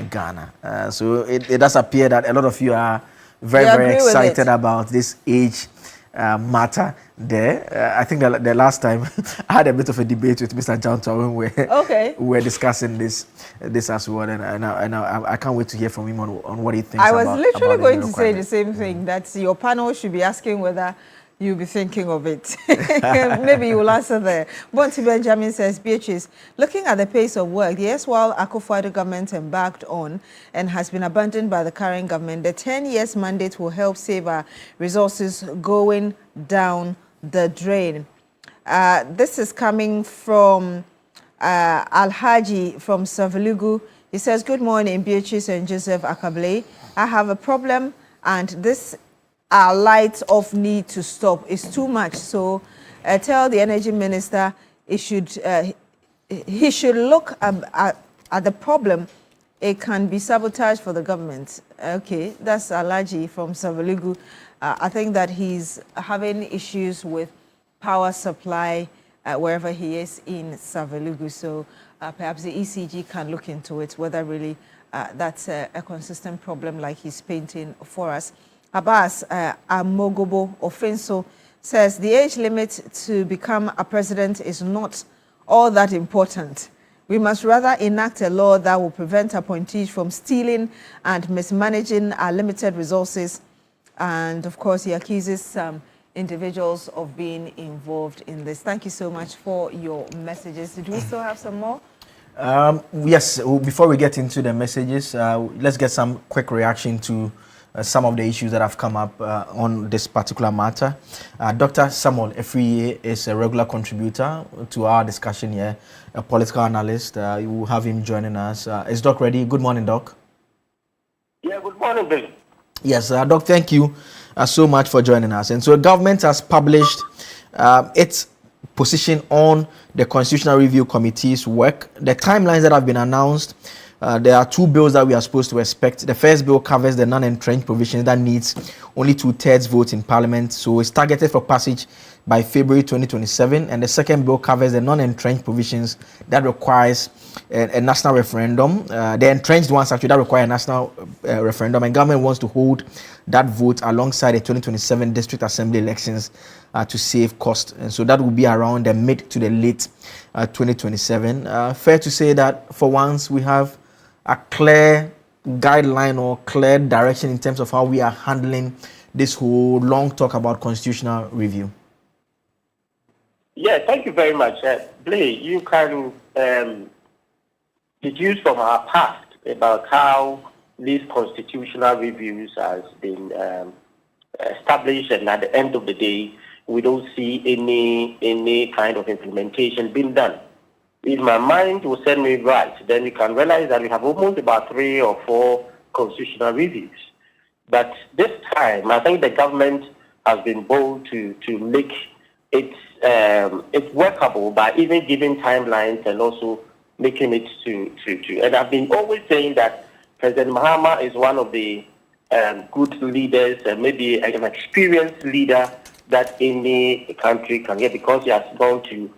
Ghana. So it does appear that a lot of you are very excited about this age matter there. I think the last time I had a bit of a debate with Mr. Janta when we were discussing this as well, and I can't wait to hear from him on what he thinks. I was literally going to say the same thing, that your panel should be asking whether you'll be thinking of it. Maybe you will answer there. Bonti Benjamin says, Beatrice, looking at the pace of work, yes, while Akufo-Addo government embarked on and has been abandoned by the current government, the 10 years mandate will help save our resources going down the drain. This is coming from Alhaji from Savelugu. He says, good morning, Beatrice and Joseph Akable. I have a problem, and this our lights off need to stop. It's too much. So tell the energy minister he should look at the problem. It can be sabotage for the government. Okay, that's Alaji from Savelugu. I think that he's having issues with power supply wherever he is in Savelugu. So perhaps the ECG can look into it, whether really that's a consistent problem like he's painting for us. Abbas Amogobo Offenso says the age limit to become a president is not all that important. We must rather enact a law that will prevent appointees from stealing and mismanaging our limited resources. And of course, he accuses some individuals of being involved in this. Thank you so much for your messages. Did we still have some more? Yes, before we get into the messages, let's get some quick reaction to some of the issues that have come up on this particular matter. Dr. Samuel Efriye is a regular contributor to our discussion here, a political analyst. You will have him joining us. Is Doc ready? Good morning, Doc. Yeah, good morning, Bill. Yes, Doc, thank you so much for joining us. And so the government has published its position on the Constitutional Review Committee's work. The timelines that have been announced, there are two bills that we are supposed to expect. The first bill covers the non-entrenched provisions that needs only 2/3 vote in Parliament, so it's targeted for passage by February 2027. And the second bill covers the non-entrenched provisions that requires a national referendum. The entrenched ones actually that require a national referendum, and government wants to hold that vote alongside the 2027 District Assembly elections to save cost. And so that will be around the mid to the late 2027. Fair to say that for once we have a clear guideline or clear direction in terms of how we are handling this whole long talk about constitutional review. Yeah, thank you very much. Blay, you can deduce from our past about how these constitutional reviews has been established, and at the end of the day, we don't see any kind of implementation being done. if my mind will send me right, then we can realize that we have almost about 3 or 4 constitutional reviews. But this time, I think the government has been bold to make it workable by even giving timelines and also making it to. And I've been always saying that President Mahama is one of the good leaders and maybe an experienced leader that any country can get, because he has gone to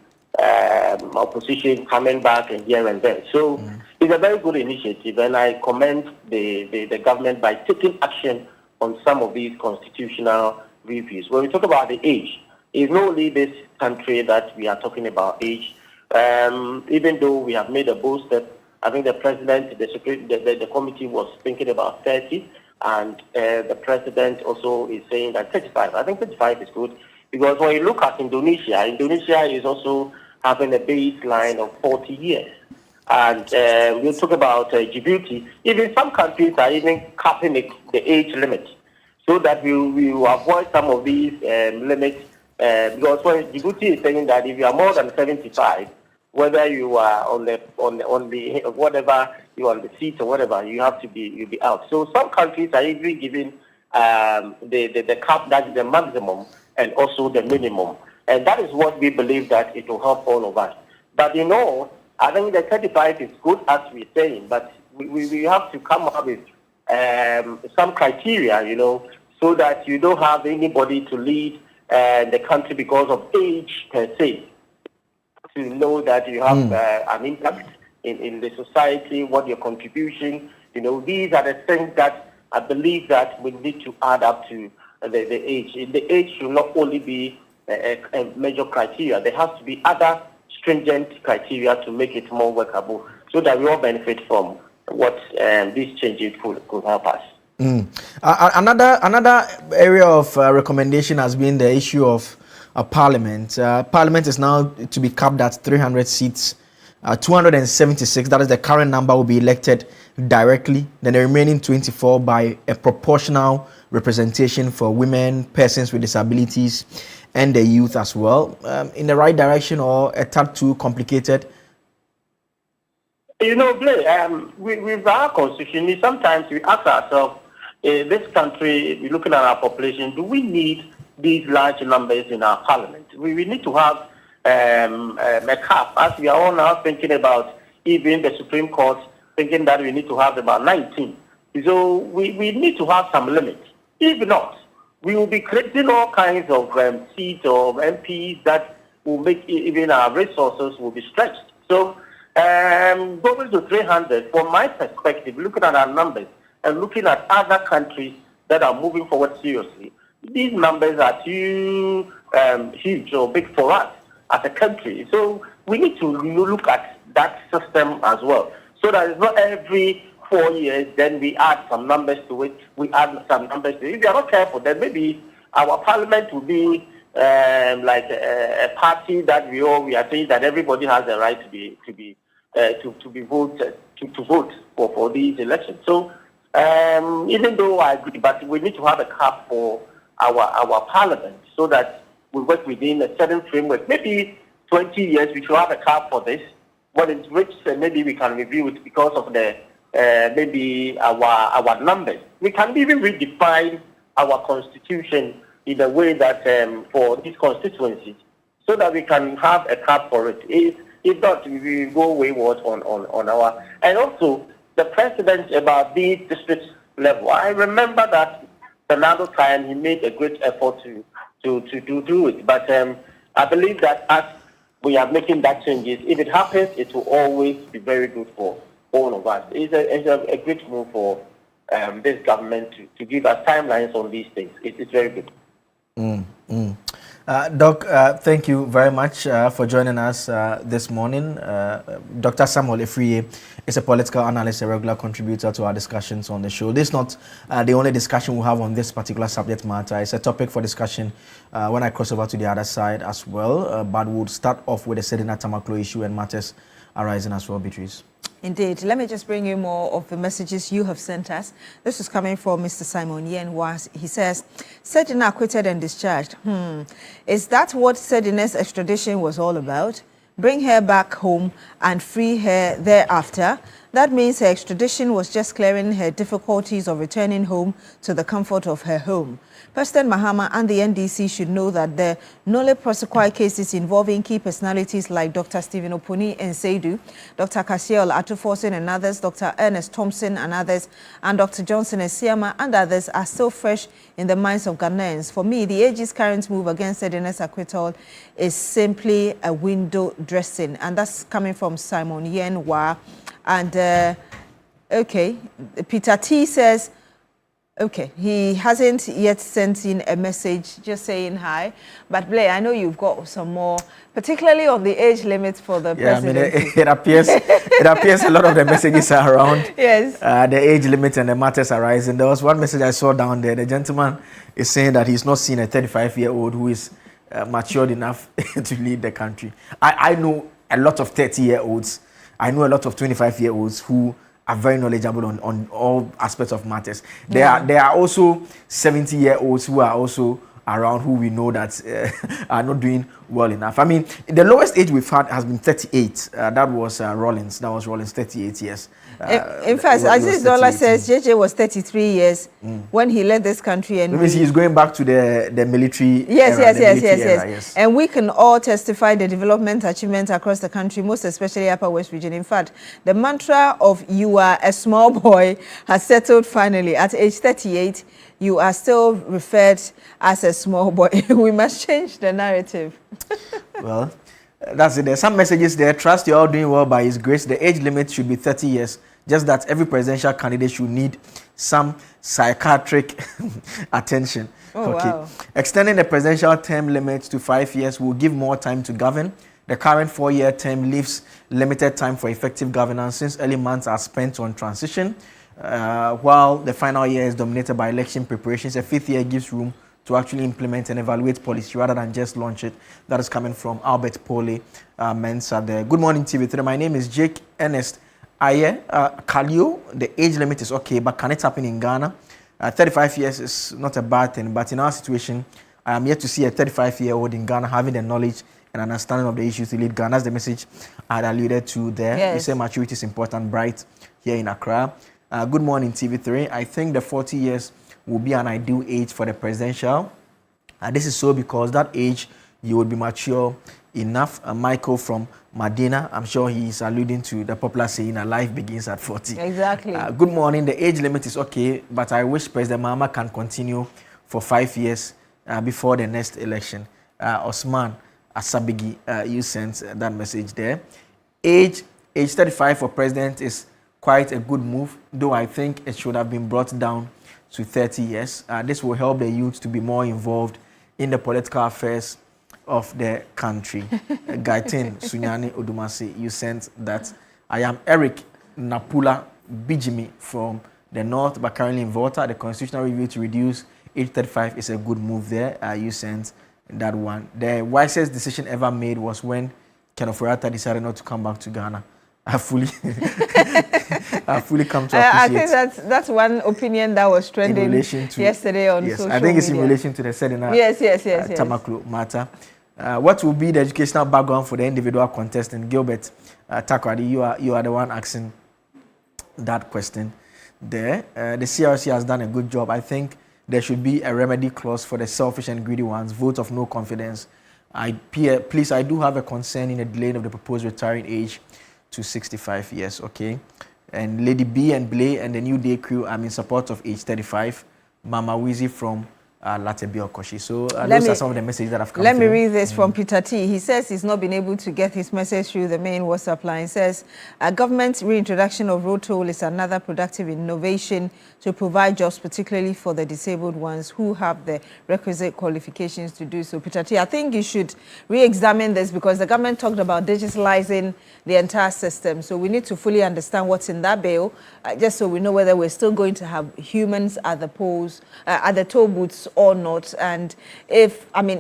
opposition, coming back and here and there. So it's a very good initiative, and I commend the government by taking action on some of these constitutional reviews. When we talk about the age, it's not only this country that we are talking about age. Even though we have made a bold step, I think the president, the committee was thinking about 30, and the president also is saying that 35. I think 35 is good, because when you look at Indonesia is also having a baseline of 40 years. And we'll talk about Djibouti. Even some countries are even capping the age limit, so that we will avoid some of these limits. Because when Djibouti is saying that if you are more than 75, whether you are on the whatever you are on the seat or whatever, you'll be out. So some countries are even giving the cap, that is the maximum, and also the minimum. And that is what we believe that it will help all of us. But I think the 35 is good, as we're saying, but we have to come up with some criteria, so that you don't have anybody to lead the country because of age per se. To know that you have an impact in the society, what your contribution, these are the things that I believe that we need to add up to the age. The age should not only be a major criteria. There has to be other stringent criteria to make it more workable, so that we all benefit from what these changes could help us. Another area of recommendation has been the issue of Parliament. Parliament is now to be capped at 300 seats. 276, that is the current number, will be elected directly. Then the remaining 24 by a proportional representation for women, persons with disabilities, and the youth as well. In the right direction, or a tad too complicated? Blair, with our constitution, sometimes we ask ourselves, this country, we're looking at our population, do we need these large numbers in our parliament? We need to have a cap, as we are all now thinking about even the Supreme Court, thinking that we need to have about 19. So we need to have some limit. If not, we will be creating all kinds of seats or MPs that will make even our resources will be stretched. So going to 300, from my perspective, looking at our numbers and looking at other countries that are moving forward seriously, these numbers are too huge or big for us as a country. So we need to look at that system as well. So that it's not every 4 years, then we add some numbers to it. If we are not careful, then maybe our parliament will be like a party that we are saying that everybody has the right to vote for these elections. So even though I agree, but we need to have a cap for our parliament, so that we work within a certain framework. Maybe 20 years we should have a cap for this. When it's reached, maybe we can review it because of the maybe our numbers. We can even redefine our constitution in a way that for these constituencies, so that we can have a cap for it. If not, we go wayward on our. And also the precedent about the district level. I remember that another time he made a great effort to do it. But I believe that as we are making that changes, if it happens, it will always be very good for all of us. It's a great move for this government to give us timelines on these things. It's very good. Doc, thank you very much for joining us this morning. Dr. Samuel Efriye is a political analyst, a regular contributor to our discussions on the show. This is not the only discussion we'll have on this particular subject matter. It's a topic for discussion when I cross over to the other side as well. But we'll start off with the Sedina Tamaklo issue and matters arising as well, Beatrice. Indeed. Let me just bring you more of the messages you have sent us. This is coming from Mr. Simon Yen. He says, Sedina acquitted and discharged. Is that what Sedina's extradition was all about? bring her back home and free her thereafter. That means her extradition was just clearing her difficulties of returning home to the comfort of her home. President Mahama and the NDC should know that the nolle prosequi cases involving key personalities like Dr. Stephen Oponi Nseidu, Dr. Kasiel Atuforsen and others, Dr. Ernest Thompson and others, and Dr. Johnson Esiama and others are still fresh in the minds of Ghanaians. For me, the AG's current move against Edina's acquittal is simply a window dressing. And that's coming from Simon Yenwa. And, okay, Peter T says, okay, he hasn't yet sent in a message just saying hi. But Blair, I know you've got some more, particularly on the age limit for the presidency. I mean, it appears a lot of the messages are around yes. The age limit and the matters arising. There was one message I saw down there. The gentleman is saying that he's not seen a 35-year-old who is matured enough to lead the country. I know a lot of 30-year-olds. I know a lot of 25-year-olds who are very knowledgeable on all aspects of matters. There are also 70-year-olds who are also around who we know that are not doing well enough. I mean, the lowest age we've had has been 38. That was Rollins. That was Rollins, 38 years. In fact, Aziz Dollar says JJ was 33 years when he led this country. And he's going back to the military Yes. And we can all testify the development achievements across the country, most especially Upper West Region. In fact, the mantra of "you are a small boy" has settled finally. At age 38, you are still referred as a small boy. We must change the narrative. Well, that's it. There's some messages there. Trust you're all doing well by His grace. The age limit should be 30 years. Just that every presidential candidate should need some psychiatric attention. Oh, okay. Wow. Extending the presidential term limit to 5 years will give more time to govern. The current 4-year term leaves limited time for effective governance since early months are spent on transition. While the final year is dominated by election preparations, a 5th year gives room to actually implement and evaluate policy rather than just launch it. That is coming from Albert Pole Mensa there. Good morning, TV3. My name is Jake Ernest Aye. Kalio, the age limit is okay, but can it happen in Ghana? 35 years is not a bad thing, but in our situation, I am yet to see a 35-year-old in Ghana having the knowledge and understanding of the issues to lead Ghana. That's the message I had alluded to there. Yes. You say maturity is important, bright here in Accra. Good morning, TV3. I think the 40 years will be an ideal age for the presidential. This is so because that age you will be mature enough. Michael from Medina, I'm sure he's alluding to the popular saying that life begins at 40. Exactly. Good morning. The age limit is okay, but I wish President Mahama can continue for 5 years before the next election. Osman Asabigi, you sent that message there. Age 35 for president is quite a good move, though I think it should have been brought down to 30 years. This will help the youth to be more involved in the political affairs of the country. Gaitin Sunyani Odumasi, you sent that. I am Eric Napula Bijimi from the north, but currently in Volta. The constitutional review to reduce age 35 is a good move there. You sent that one. The wisest decision ever made was when Ken Ofori-Atta decided not to come back to Ghana. I fully come to appreciate. I think that's one opinion that was trending yesterday on social media. I think it's in relation to the Sedina Tamaklo matter. What will be the educational background for the individual contestant? Gilbert Takradi, you are the one asking that question there. The CRC has done a good job. I think there should be a remedy clause for the selfish and greedy ones. Vote of no confidence. Please, I do have a concern in the delay of the proposed retiring age to 65 years, okay? And Lady B and Blay and the New Day crew, I'm in support of age 35. Mama Wizi from Latebia Okoshi. So those are some of the messages that have come Let through. me read this from Peter T. He says he's not been able to get his message through the main WhatsApp line. He says, government reintroduction of road toll is another productive innovation to provide jobs, particularly for the disabled ones who have the requisite qualifications to do so. Peter T, I think you should re-examine this because the government talked about digitalizing the entire system. So we need to fully understand what's in that bill, just so we know whether we're still going to have humans at the polls, at the toll booths or not, and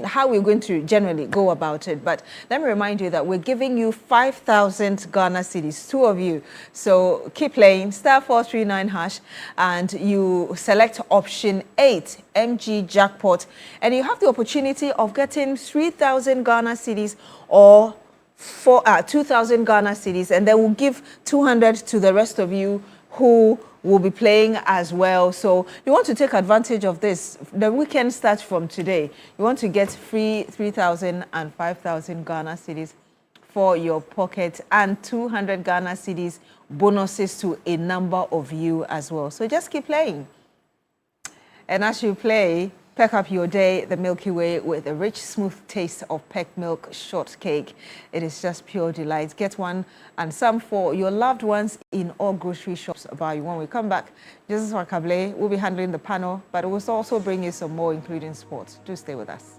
how we're going to generally go about it. But let me remind you that we're giving you 5,000 Ghana cedis, 2 of you. So keep playing, *439#, and you select option 8, MG Jackpot, and you have the opportunity of getting 3,000 Ghana cedis or 2,000 Ghana cedis, and then we'll give 200 to the rest of you who will be playing as well. So you want to take advantage of this. The weekend starts from today. You want to get free 3,000 and 5,000 Ghana cedis for your pocket, and 200 Ghana cedis bonuses to a number of you as well. So just keep playing. And as you play, pack up your day the Milky Way with a rich, smooth taste of peck milk shortcake. It is just pure delight. Get one and some for your loved ones in all grocery shops about you. When we come back, Jesus Wakable will be handling the panel, but we'll also bring you some more, including sports. Do stay with us.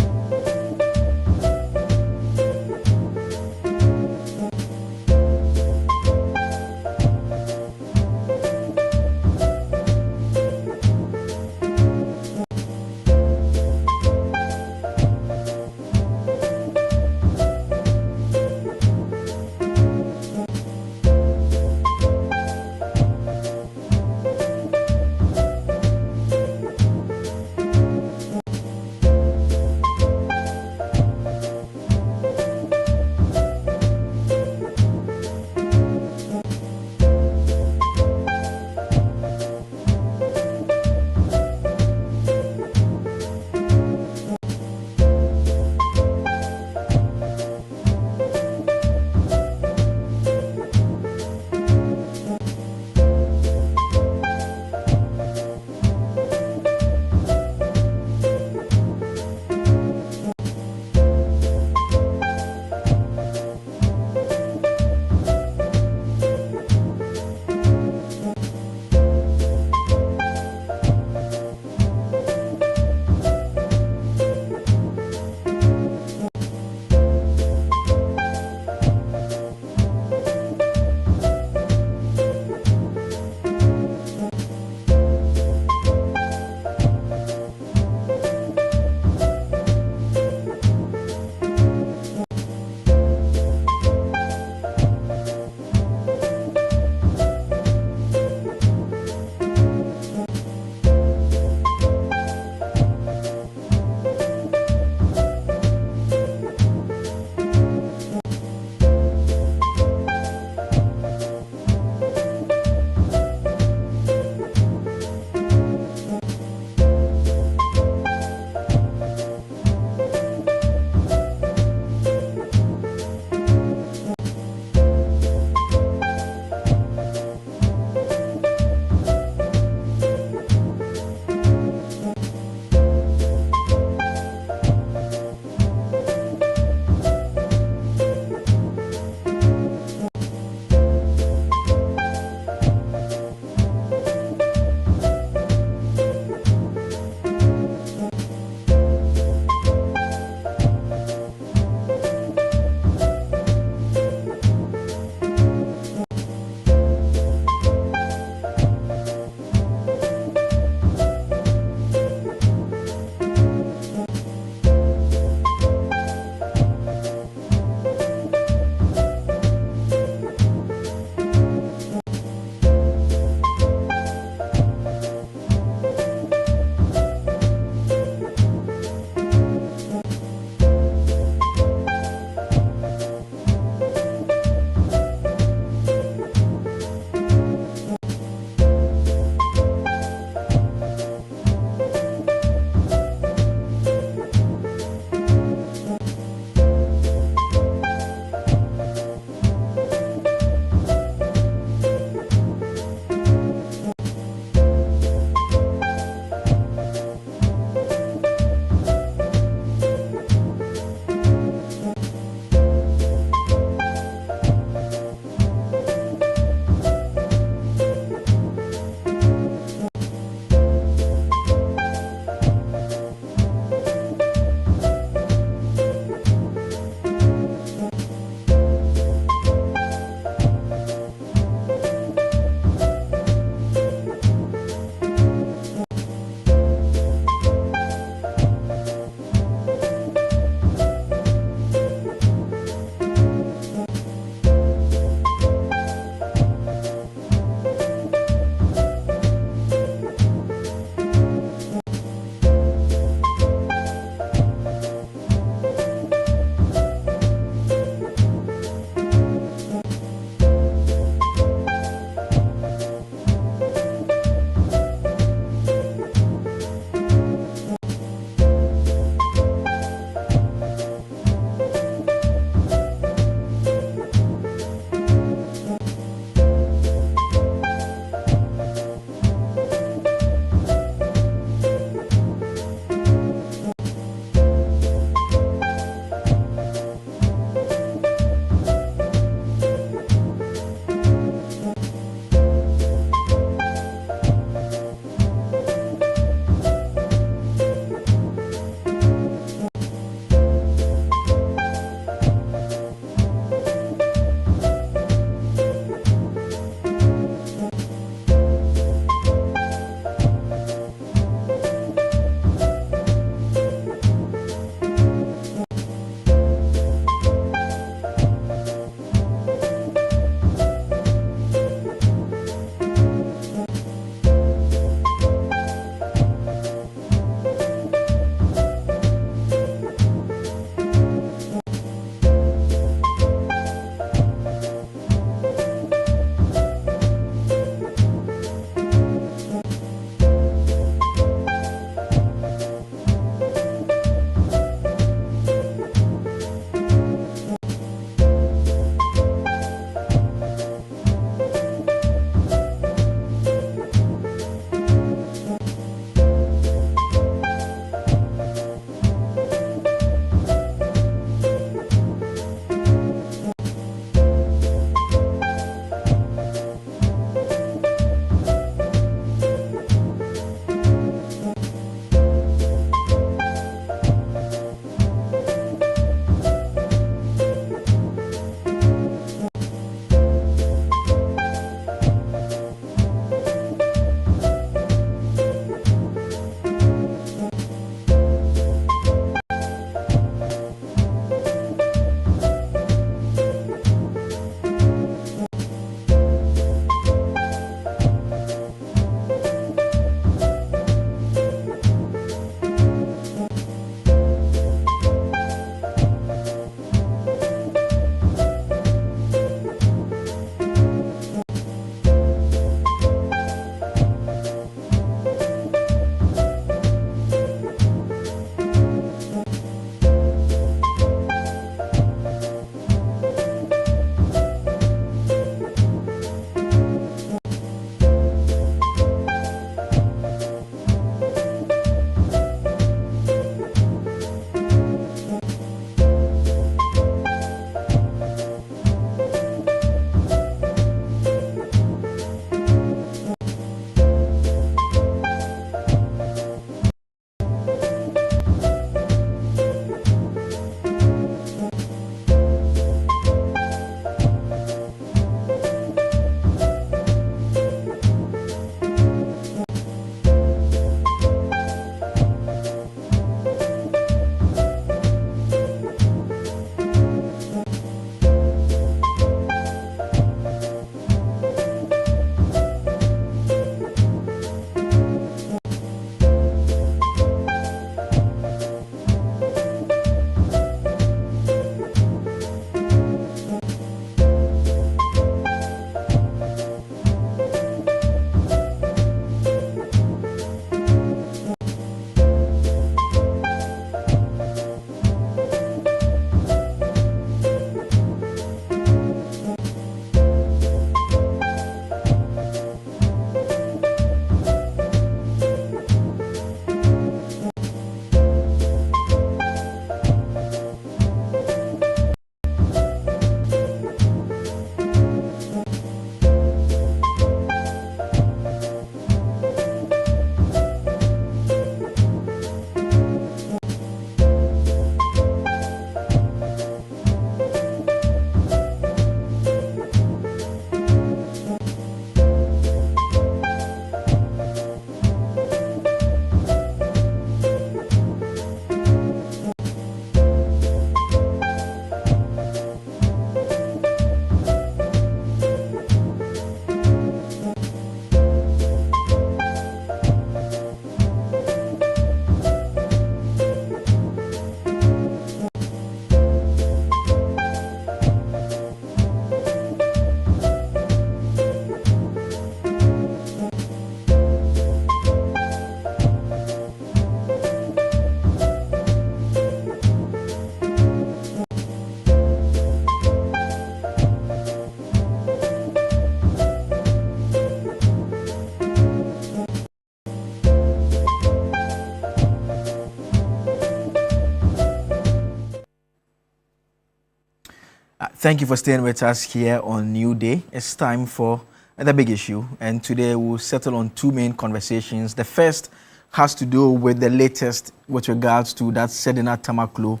Thank you for staying with us here on New Day. It's time for the big issue, and today we'll settle on two main conversations. The first has to do with the latest with regards to that Sedina Tamaklo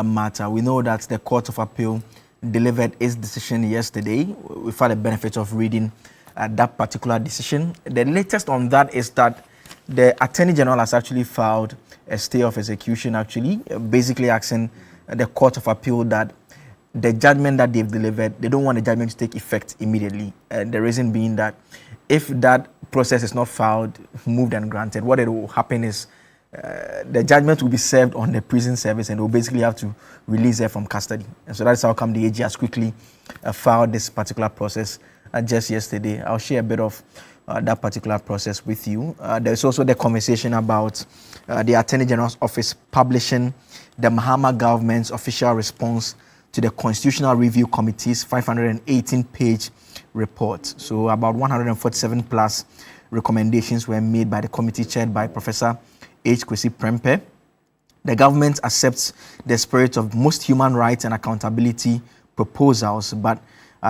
matter. We know that the Court of Appeal delivered its decision yesterday. We've had the benefit of reading that particular decision. The latest on that is that the Attorney General has actually filed a stay of execution, basically asking the Court of Appeal that the judgment that they've delivered, they don't want the judgment to take effect immediately. The reason being that if that process is not filed, moved and granted, what it will happen is the judgment will be served on the prison service and they will basically have to release her from custody. And so that's how come the AG has quickly filed this particular process just yesterday. I'll share a bit of that particular process with you. There's also the conversation about the Attorney General's office publishing the Mahama government's official response to the Constitutional Review Committee's 518-page report. So about 147 plus recommendations were made by the committee chaired by Professor H. Kwesi Prempeh. The government accepts the spirit of most human rights and accountability proposals, but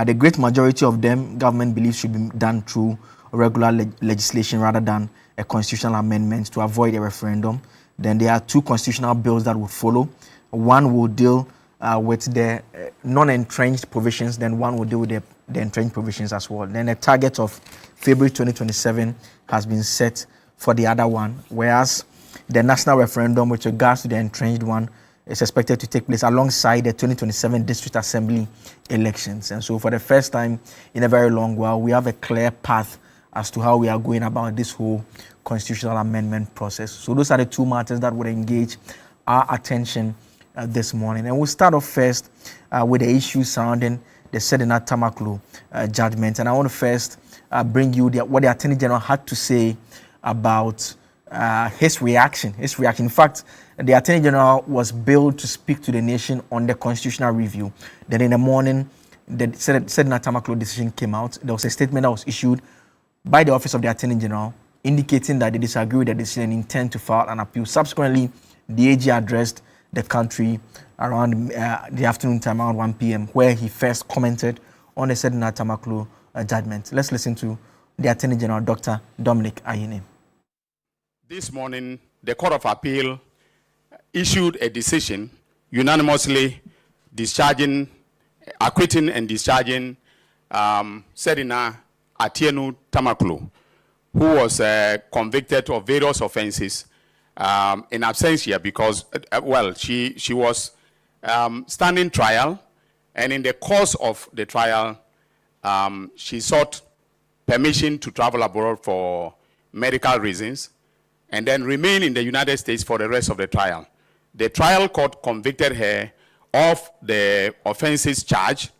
the great majority of them, government believes, should be done through regular legislation rather than a constitutional amendment to avoid a referendum. Then there are two constitutional bills that will follow. One will deal with the non-entrenched provisions, then one will deal with the entrenched provisions as well. Then a target of February 2027 has been set for the other one, whereas the national referendum with regards to the entrenched one is expected to take place alongside the 2027 District Assembly elections. And so for the first time in a very long while, we have a clear path as to how we are going about this whole constitutional amendment process. So those are the two matters that would engage our attention this morning. And we'll start off first with the issues surrounding the Sedina Tamaklo judgment. And I want to first bring you what the Attorney General had to say about his reaction. In fact, the Attorney General was billed to speak to the nation on the constitutional review. Then in the morning, the Sedina Tamaklo decision came out. There was a statement that was issued by the Office of the Attorney General indicating that they disagree with the decision and intend to file an appeal. Subsequently, the AG addressed the country around the afternoon time, around 1 p.m., where he first commented on the Sedina Tamaklo judgment. Let's listen to the Attorney General, Dr. Dominic Ayine. This morning, the Court of Appeal issued a decision unanimously acquitting and discharging Sedina Atienu Tamaklo, who was convicted of various offenses in absentia because, she was standing trial, and in the course of the trial, she sought permission to travel abroad for medical reasons and then remain in the United States for the rest of the trial. The trial court convicted her of the offenses charged,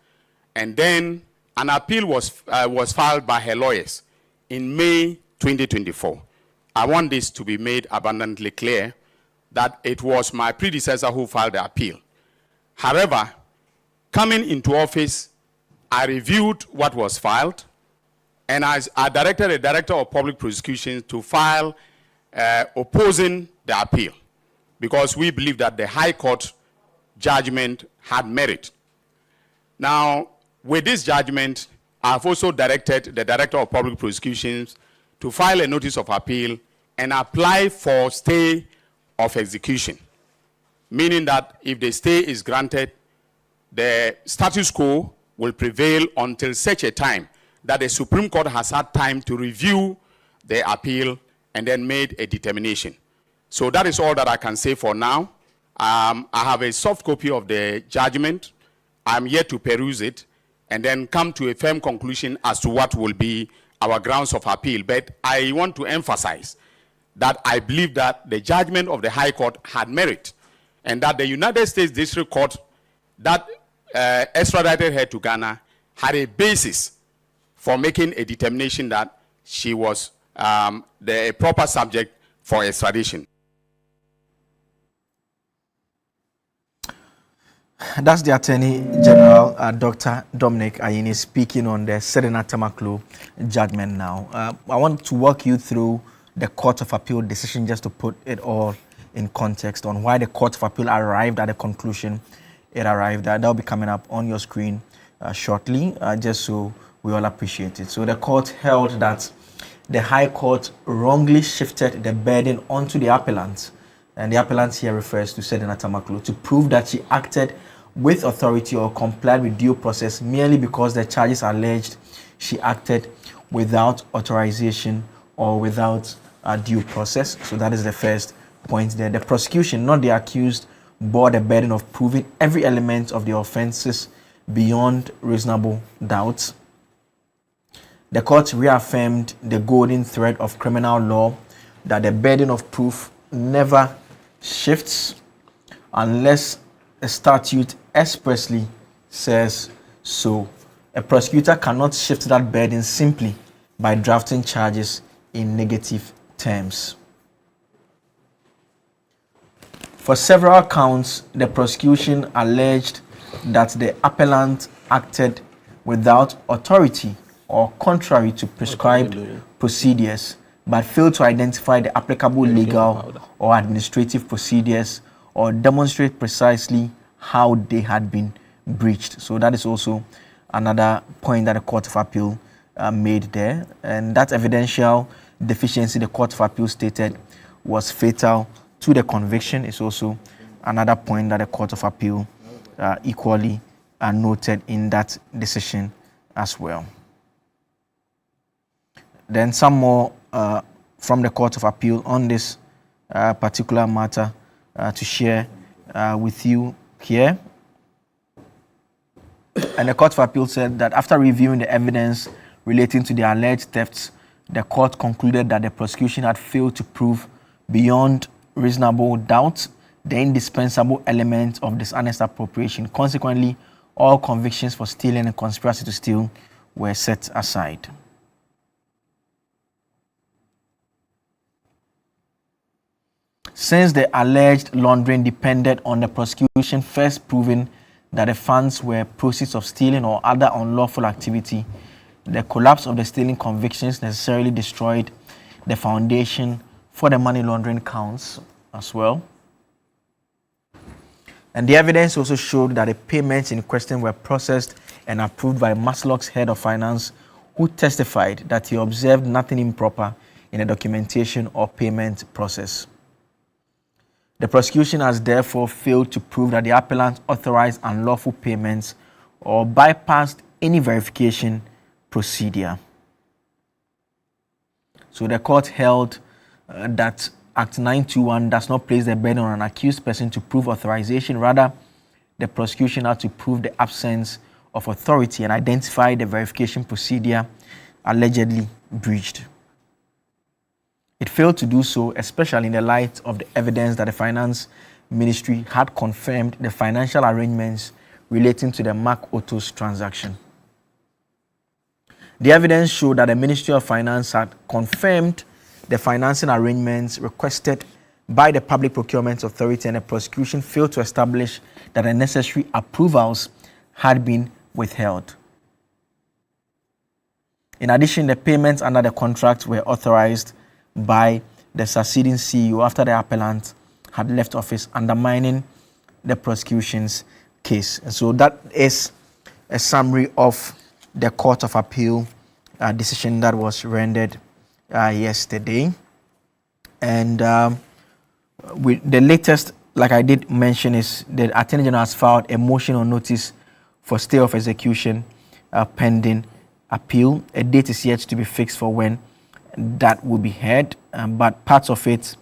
and then an appeal was filed by her lawyers in May 2024. I want this to be made abundantly clear that it was my predecessor who filed the appeal. However, coming into office, I reviewed what was filed, and I directed the Director of Public Prosecutions to file opposing the appeal because we believe that the High Court judgment had merit. Now, with this judgment, I've also directed the Director of Public Prosecutions to file a notice of appeal and apply for stay of execution, meaning that if the stay is granted, the status quo will prevail until such a time that the Supreme Court has had time to review the appeal and then made a determination. So that is all that I can say for now. I have a soft copy of the judgment. I'm yet to peruse it and then come to a firm conclusion as to what will be our grounds of appeal. But I want to emphasize that I believe that the judgment of the High Court had merit and that the United States District Court that extradited her to Ghana had a basis for making a determination that she was the proper subject for extradition. That's the Attorney General, Dr. Dominic Ayine, speaking on the Sedina Tamaklo judgment now. I want to walk you through the Court of Appeal decision just to put it all in context on why the Court of Appeal arrived at a conclusion it arrived at. That'll be coming up on your screen shortly, just so we all appreciate it. So the court held that the High Court wrongly shifted the burden onto the appellant, and the appellant here refers to Sedina Tamaklo, to prove that she acted with authority or complied with due process merely because the charges alleged she acted without authorization or without due process. So that is the first point there. The prosecution, not the accused, bore the burden of proving every element of the offenses beyond reasonable doubt. The court reaffirmed the golden thread of criminal law that the burden of proof never shifts unless a statute expressly says so. A prosecutor cannot shift that burden simply by drafting charges in negative terms. For several counts, the prosecution alleged that the appellant acted without authority or contrary to prescribed procedures, but failed to identify the applicable legal or administrative procedures or demonstrate precisely how they had been breached. So that is also another point that the Court of Appeal made there. And that evidential deficiency, the Court of Appeal stated, was fatal to the conviction. Is also another point that the Court of Appeal equally noted in that decision as well. Then some more from the Court of Appeal on this particular matter to share with you here. And the Court of Appeal said that after reviewing the evidence relating to the alleged thefts, the court concluded that the prosecution had failed to prove beyond reasonable doubt the indispensable element of dishonest appropriation. Consequently, all convictions for stealing and conspiracy to steal were set aside. Since the alleged laundering depended on the prosecution first proving that the funds were proceeds of stealing or other unlawful activity, the collapse of the stealing convictions necessarily destroyed the foundation for the money laundering counts as well. And the evidence also showed that the payments in question were processed and approved by Maslock's head of finance, who testified that he observed nothing improper in the documentation or payment process. The prosecution has therefore failed to prove that the appellant authorized unlawful payments or bypassed any verification procedure. So the court held that Act 921 does not place the burden on an accused person to prove authorization. Rather, the prosecution had to prove the absence of authority and identify the verification procedure allegedly breached. It failed to do so, especially in the light of the evidence that the Finance Ministry had confirmed the financial arrangements relating to the Mark Otto's transaction. The evidence showed that the Ministry of Finance had confirmed the financing arrangements requested by the Public Procurement Authority, and the prosecution failed to establish that the necessary approvals had been withheld. In addition, the payments under the contract were authorized by the succeeding CEO after the appellant had left office, undermining the prosecution's case. And so that is a summary of the Court of Appeal decision that was rendered yesterday. And with the latest, like I did mention, is the Attorney General has filed a motion on notice for stay of execution pending appeal. A date is yet to be fixed for when that will be heard, but parts of it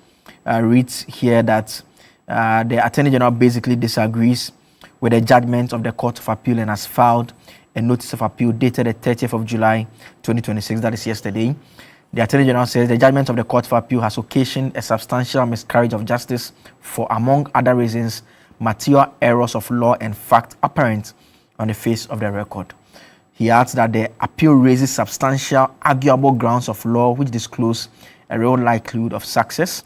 reads here that the Attorney General basically disagrees with the judgment of the Court of Appeal and has filed a notice of appeal dated the 30th of July 2026, that is yesterday. The Attorney General says the judgment of the Court of Appeal has occasioned a substantial miscarriage of justice for, among other reasons, material errors of law and fact apparent on the face of the record. He adds that the appeal raises substantial arguable grounds of law which disclose a real likelihood of success.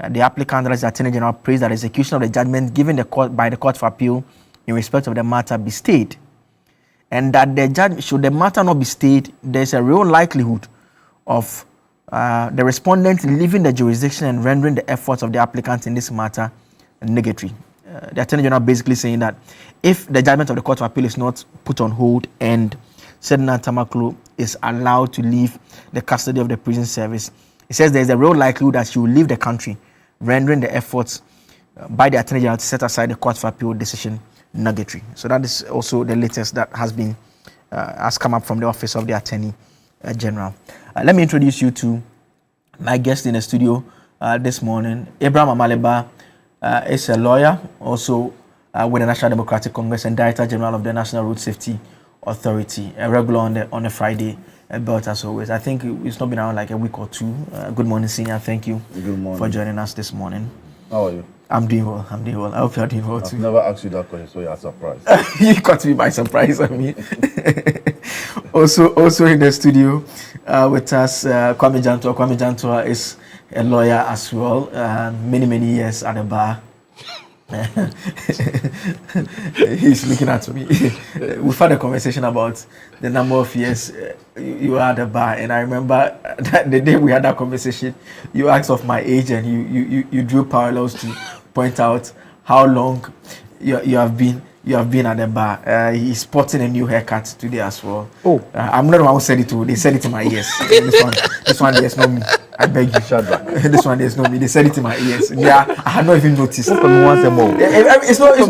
The applicant, that is the Attorney General, prays that execution of the judgment given by the Court of Appeal in respect of the matter be stayed, and that the judge, should the matter not be stayed, there is a real likelihood of the respondent leaving the jurisdiction and rendering the efforts of the applicant in this matter negatory. the Attorney General basically saying that if the judgment of the Court of Appeal is not put on hold and Sedna Tamaklo is allowed to leave the custody of the prison service, it says there's a real likelihood that she will leave the country, rendering the efforts by the Attorney General to set aside the Court of Appeal decision nugatory. So that is also the latest that has come up from the Office of the Attorney General. Let me introduce you to my guest in the studio this morning. Abraham Amaleba is a lawyer, also with the National Democratic Congress and Director General of the National Road Safety Authority, a regular on a Friday belt as always. I think it's not been around like a week or two. Good morning, Senior. Thank you for joining us this morning. How are you? I'm doing well. I hope you're doing well too. I've never asked you that question, so you're surprised. You caught me by surprise, I mean. Also in the studio with us, Kwame Jantua. Kwame Jantua is a lawyer as well, many years at the bar. He's looking at me. We've had a conversation about the number of years you were at the bar, and I remember that the day we had that conversation, you asked of my age, and you drew parallels to point out how long you have been at the bar. He's sporting a new haircut today as well. I'm not the one who said it to. They said it in my ears. This one, there's no me. I beg you, shut back. This one, there's no me. They said it in my ears. Yeah, I had not even noticed. It's not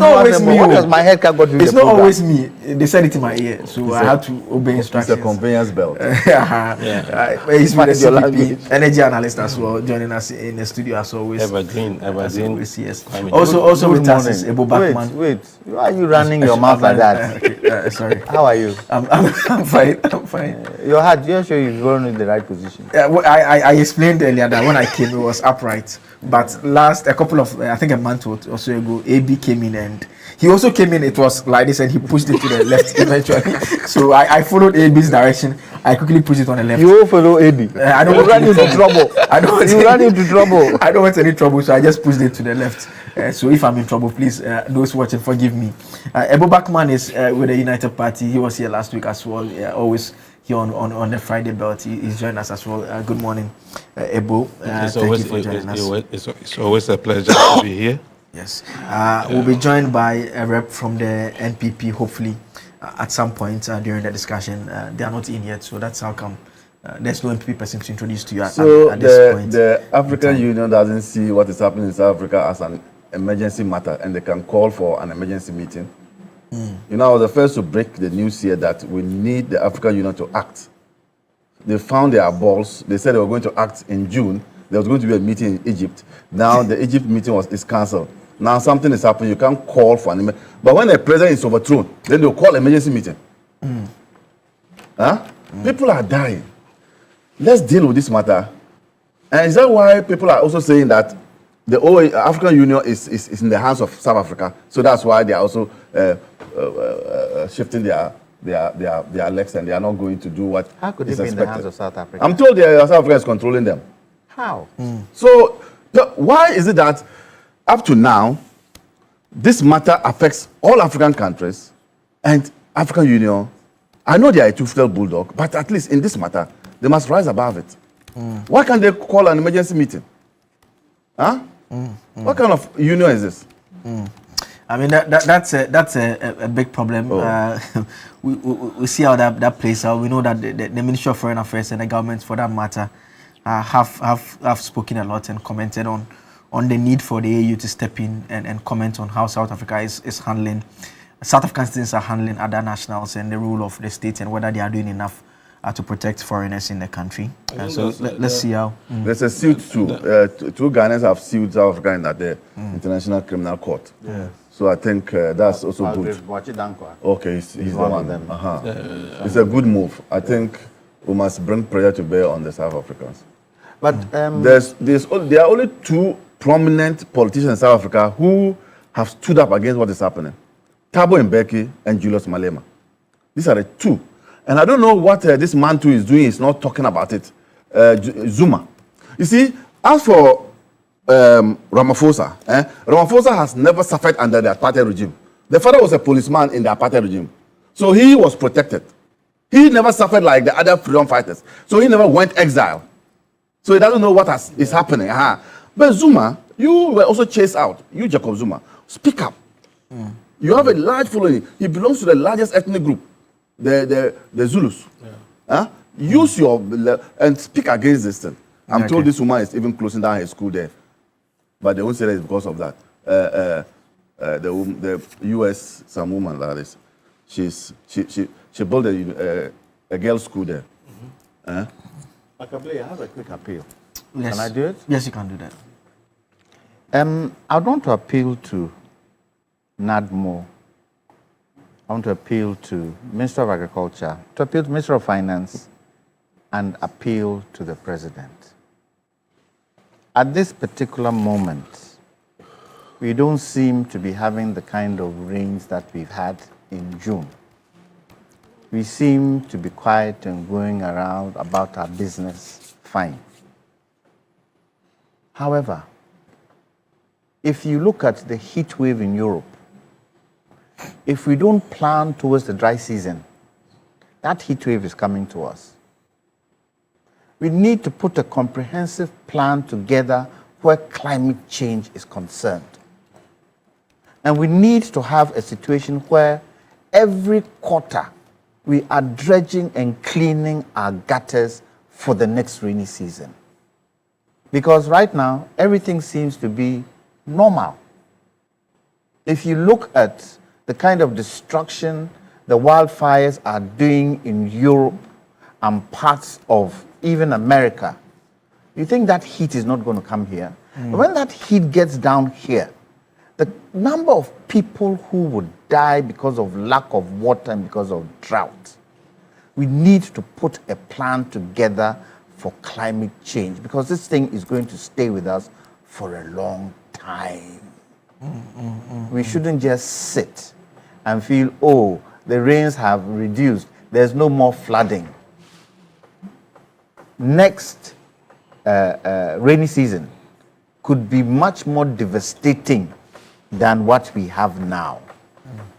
always me. What does my haircut got to do? It's not always me. They said it in my ear, so I had to obey instructions. It's a conveyance belt. He's with the CPP, energy analyst as well, joining us in the studio as always. Evergreen. Yes. Also with us is Ebo Bachman. Wait. Why are you running your mouth like that? Sorry. How are you? I'm fine. Your heart, you're sure you're going in the right position. I explained earlier that when I came, it was upright. But I think a month or so ago, AB came in and he also came in. It was like this, and he pushed it to the left eventually. So I followed AB's direction. I quickly pushed it on the left. You will follow AB. I don't want run into trouble. I don't want you run into trouble. I don't want any trouble, so I just pushed it to the left. So if I'm in trouble, please, those watching, forgive me. Ebo Bachman is with the United Party. He was here last week as well. Always here on the Friday belt. He's joined us as well. Good morning, Ebo. Thank you for joining us. It's always a pleasure to be here. Yes. We'll be joined by a rep from the NPP, hopefully, at some point during the discussion. They are not in yet, so that's how come there's no NPP person to introduce to you at this point. The African Union doesn't see what is happening in South Africa as an emergency matter, and they can call for an emergency meeting. You know, I was the first to break the news here that we need the African Union to act. They found their balls. They said they were going to act in June. There was going to be a meeting in Egypt. Now the Egypt meeting is cancelled. Now something is happening. You can't call for an emergency. But when the president is overthrown, then they'll call emergency meeting. People are dying. Let's deal with this matter. And is that why people are also saying that the African Union is in the hands of South Africa? So that's why they are also shifting their legs, and they are not going to do what How could is it be in the expected. hands of South Africa? I'm told South Africa is controlling them. How? So why is it that up to now, this matter affects all African countries and African Union? I know they are a two-footed bulldog, but at least in this matter, they must rise above it. Why can't they call an emergency meeting? What kind of union is this? I mean, that's a big problem. We see how that plays out. We know that the Ministry of Foreign Affairs and the government, for that matter, have spoken a lot and commented on the need for the AU to step in and comment on how South Africa is handling, South African citizens are handling other nationals and the rule of the state and whether they are doing enough to protect foreigners in the country. So let's see how. There's a suit too. Two Ghanaians have sued South Africa in the International Criminal Court. Yeah. So I think that's also good. Okay, he's the one of them. It's a good move. I think we must bring pressure to bear on the South Africans. But there are only two prominent politicians in South Africa who have stood up against what is happening: Thabo Mbeki and Julius Malema. These are the two. And I don't know what this man too is doing. He's not talking about it. Zuma. You see, as for Ramaphosa, Ramaphosa has never suffered under the apartheid regime. The father was a policeman in the apartheid regime. So he was protected. He never suffered like the other freedom fighters. So he never went exile. So he doesn't know what is happening. But Zuma, You were also chased out. You, Jacob Zuma, speak up. You have a large following. He belongs to the largest ethnic group, the Zulus. Use your and speak against this thing. I'm told this woman is even closing down her school there, but they won't say that it's because of that. The U.S. some woman like this, she built a girls' school there. I have a quick appeal. Yes. Can I do it? Yes, you can do that. I want to appeal to NADMO. I want to appeal to Minister of Agriculture, to appeal to Minister of Finance, and appeal to the President. At this particular moment, we don't seem to be having the kind of rains that we've had in June. We seem to be quiet and going around about our business fine. However, if you look at the heat wave in Europe, if we don't plan towards the dry season, that heat wave is coming to us. We need to put a comprehensive plan together where climate change is concerned. And we need to have a situation where every quarter we are dredging and cleaning our gutters for the next rainy season. Because right now, everything seems to be normal. If you look at the kind of destruction the wildfires are doing in Europe and parts of even America, you think that heat is not going to come here. But when that heat gets down here, the number of people who would die because of lack of water and because of drought, we need to put a plan together for climate change, because this thing is going to stay with us for a long time. We shouldn't just sit and feel, oh, the rains have reduced, there's no more flooding. Next rainy season could be much more devastating than what we have now.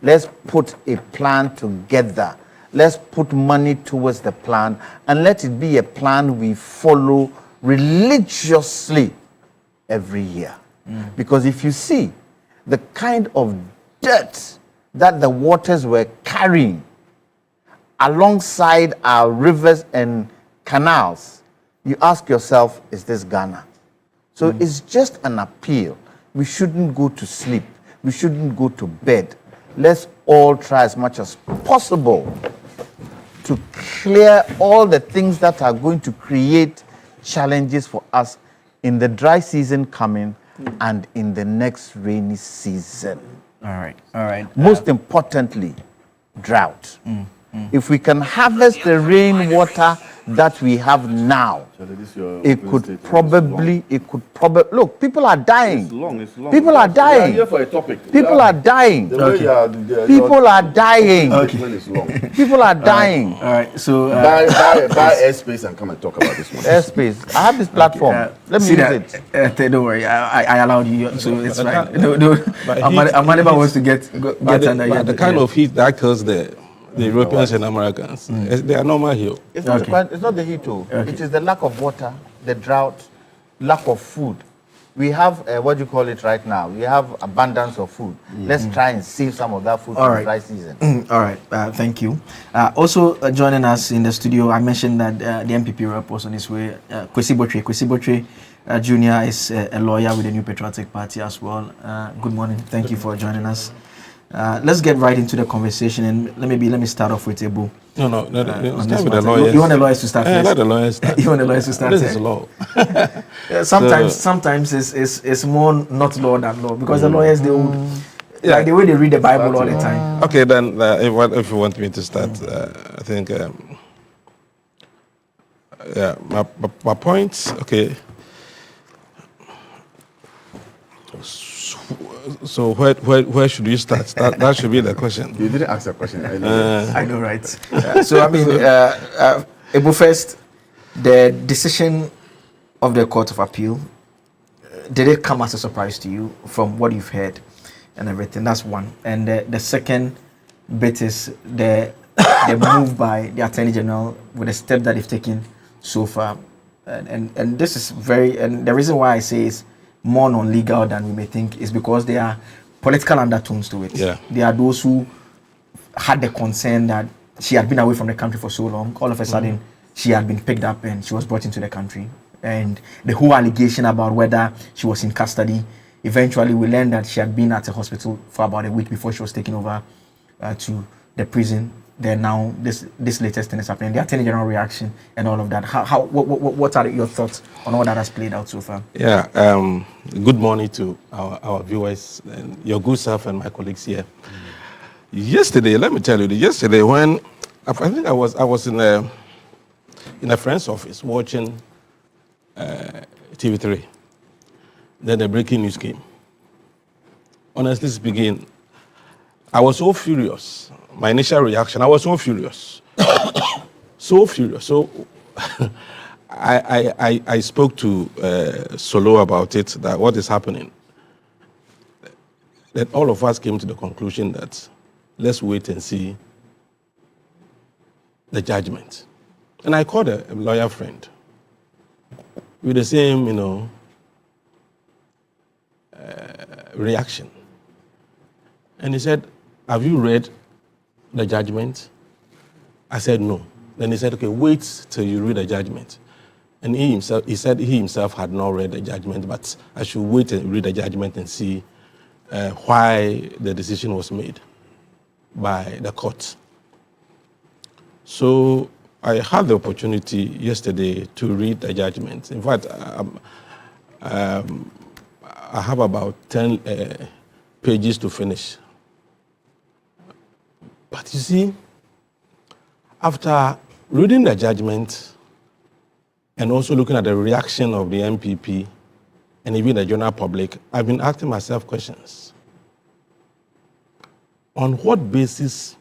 Let's put a plan together. Let's put money towards the plan, and let it be a plan we follow religiously every year. Because if you see the kind of dirt that the waters were carrying alongside our rivers and canals, you ask yourself, is this Ghana? So it's just an appeal. We shouldn't go to sleep. We shouldn't go to bed. Let's all try as much as possible to clear all the things that are going to create challenges for us in the dry season coming and in the next rainy season. All right. Most importantly, drought. If we can harvest the rainwater that we have now, it could probably, look, people are dying. People are dying. People are dying. People are dying. People are dying. All right, so buy airspace and come and talk about this one. Airspace. I have this platform. Let me use it. Don't worry, I allowed you, so it's fine. Amaniba wants to get under here. The kind of heat that kills the Europeans and Americans, they are normal here. It's not the heat, though. It is the lack of water, the drought, lack of food. We have, what do you call it right now? We have abundance of food. Let's try and save some of that food for the dry season. All right, thank you. Also joining us in the studio, I mentioned that the MPP rep was on his way. Kwesi Botwe. Kwesi Botwe Jr. is a lawyer with the New Patriotic Party as well. Good morning. Thank you for joining us. Let's get right into the conversation, and let me start off with Ebu. No, start with the lawyers. You want the lawyers to start first? Let the lawyers start. You want the lawyers to start This first? is law. Sometimes it's more not law than law, because the lawyers, they would, like the way they read the Bible all the time. Okay, then if you want me to start, I think, my points, okay. So where should we start? That should be the question. You didn't ask a question. I know, right? So I mean, Ebu, first, the decision of the Court of Appeal, did it come as a surprise to you from what you've heard and everything? That's one. And the second bit is the move by the Attorney General with the step that they've taken so far. And this is and the reason why I say is more non-legal than we may think is because there are political undertones to it. Yeah. There are those who had the concern that she had been away from the country for so long. All of a sudden, she had been picked up and she was brought into the country. And the whole allegation about whether she was in custody, eventually we learned that she had been at a hospital for about a week before she was taken over to the prison. Then now this latest thing is happening. The Attorney General reaction and all of that. What are your thoughts on all that has played out so far? Yeah. Good morning to our viewers and your good self and my colleagues here. Yesterday, let me tell you, yesterday when I think I was in a friend's office watching TV3. Then the breaking news came. Honestly speaking, I was so furious. My initial reaction, I was so furious. So furious. So I spoke to Solo about it, that what is happening. That all of us came to the conclusion that let's wait and see the judgment. And I called a lawyer friend with the same, reaction. And he said, have you read the judgment? I said, no. Then he said, okay, wait till you read the judgment. And he said he himself had not read the judgment, but I should wait and read the judgment and see why the decision was made by the court. So I had the opportunity yesterday to read the judgment. In fact, I have about 10 pages to finish. But you see, after reading the judgment and also looking at the reaction of the MPP and even the general public, I've been asking myself questions. On what basis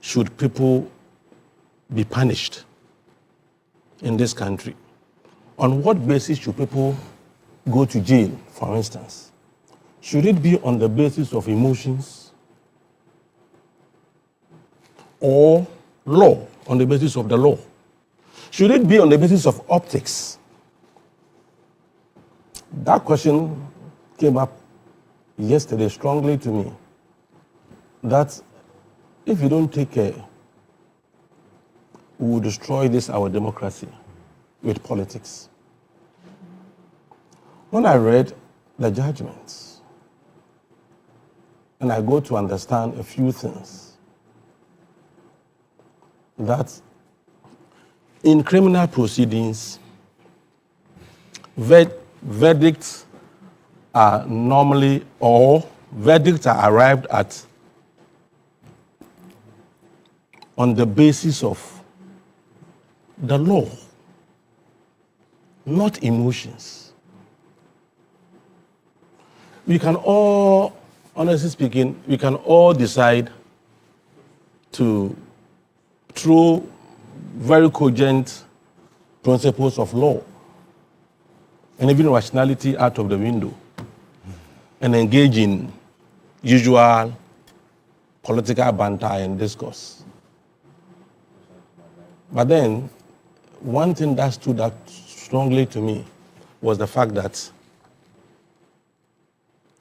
should people be punished in this country? On what basis should people go to jail, for instance? Should it be on the basis of emotions or law, on the basis of the law? Should it be on the basis of optics? That question came up yesterday strongly to me, that if you don't take care, we will destroy our democracy with politics. When I read the judgments and I go to understand a few things, that in criminal proceedings, verdicts are normally, or verdicts are arrived at on the basis of the law, not emotions. We can all, honestly speaking, we can all decide to throw very cogent principles of law and even rationality out of the window and engage in usual political banter and discourse. But then, one thing that stood out strongly to me was the fact that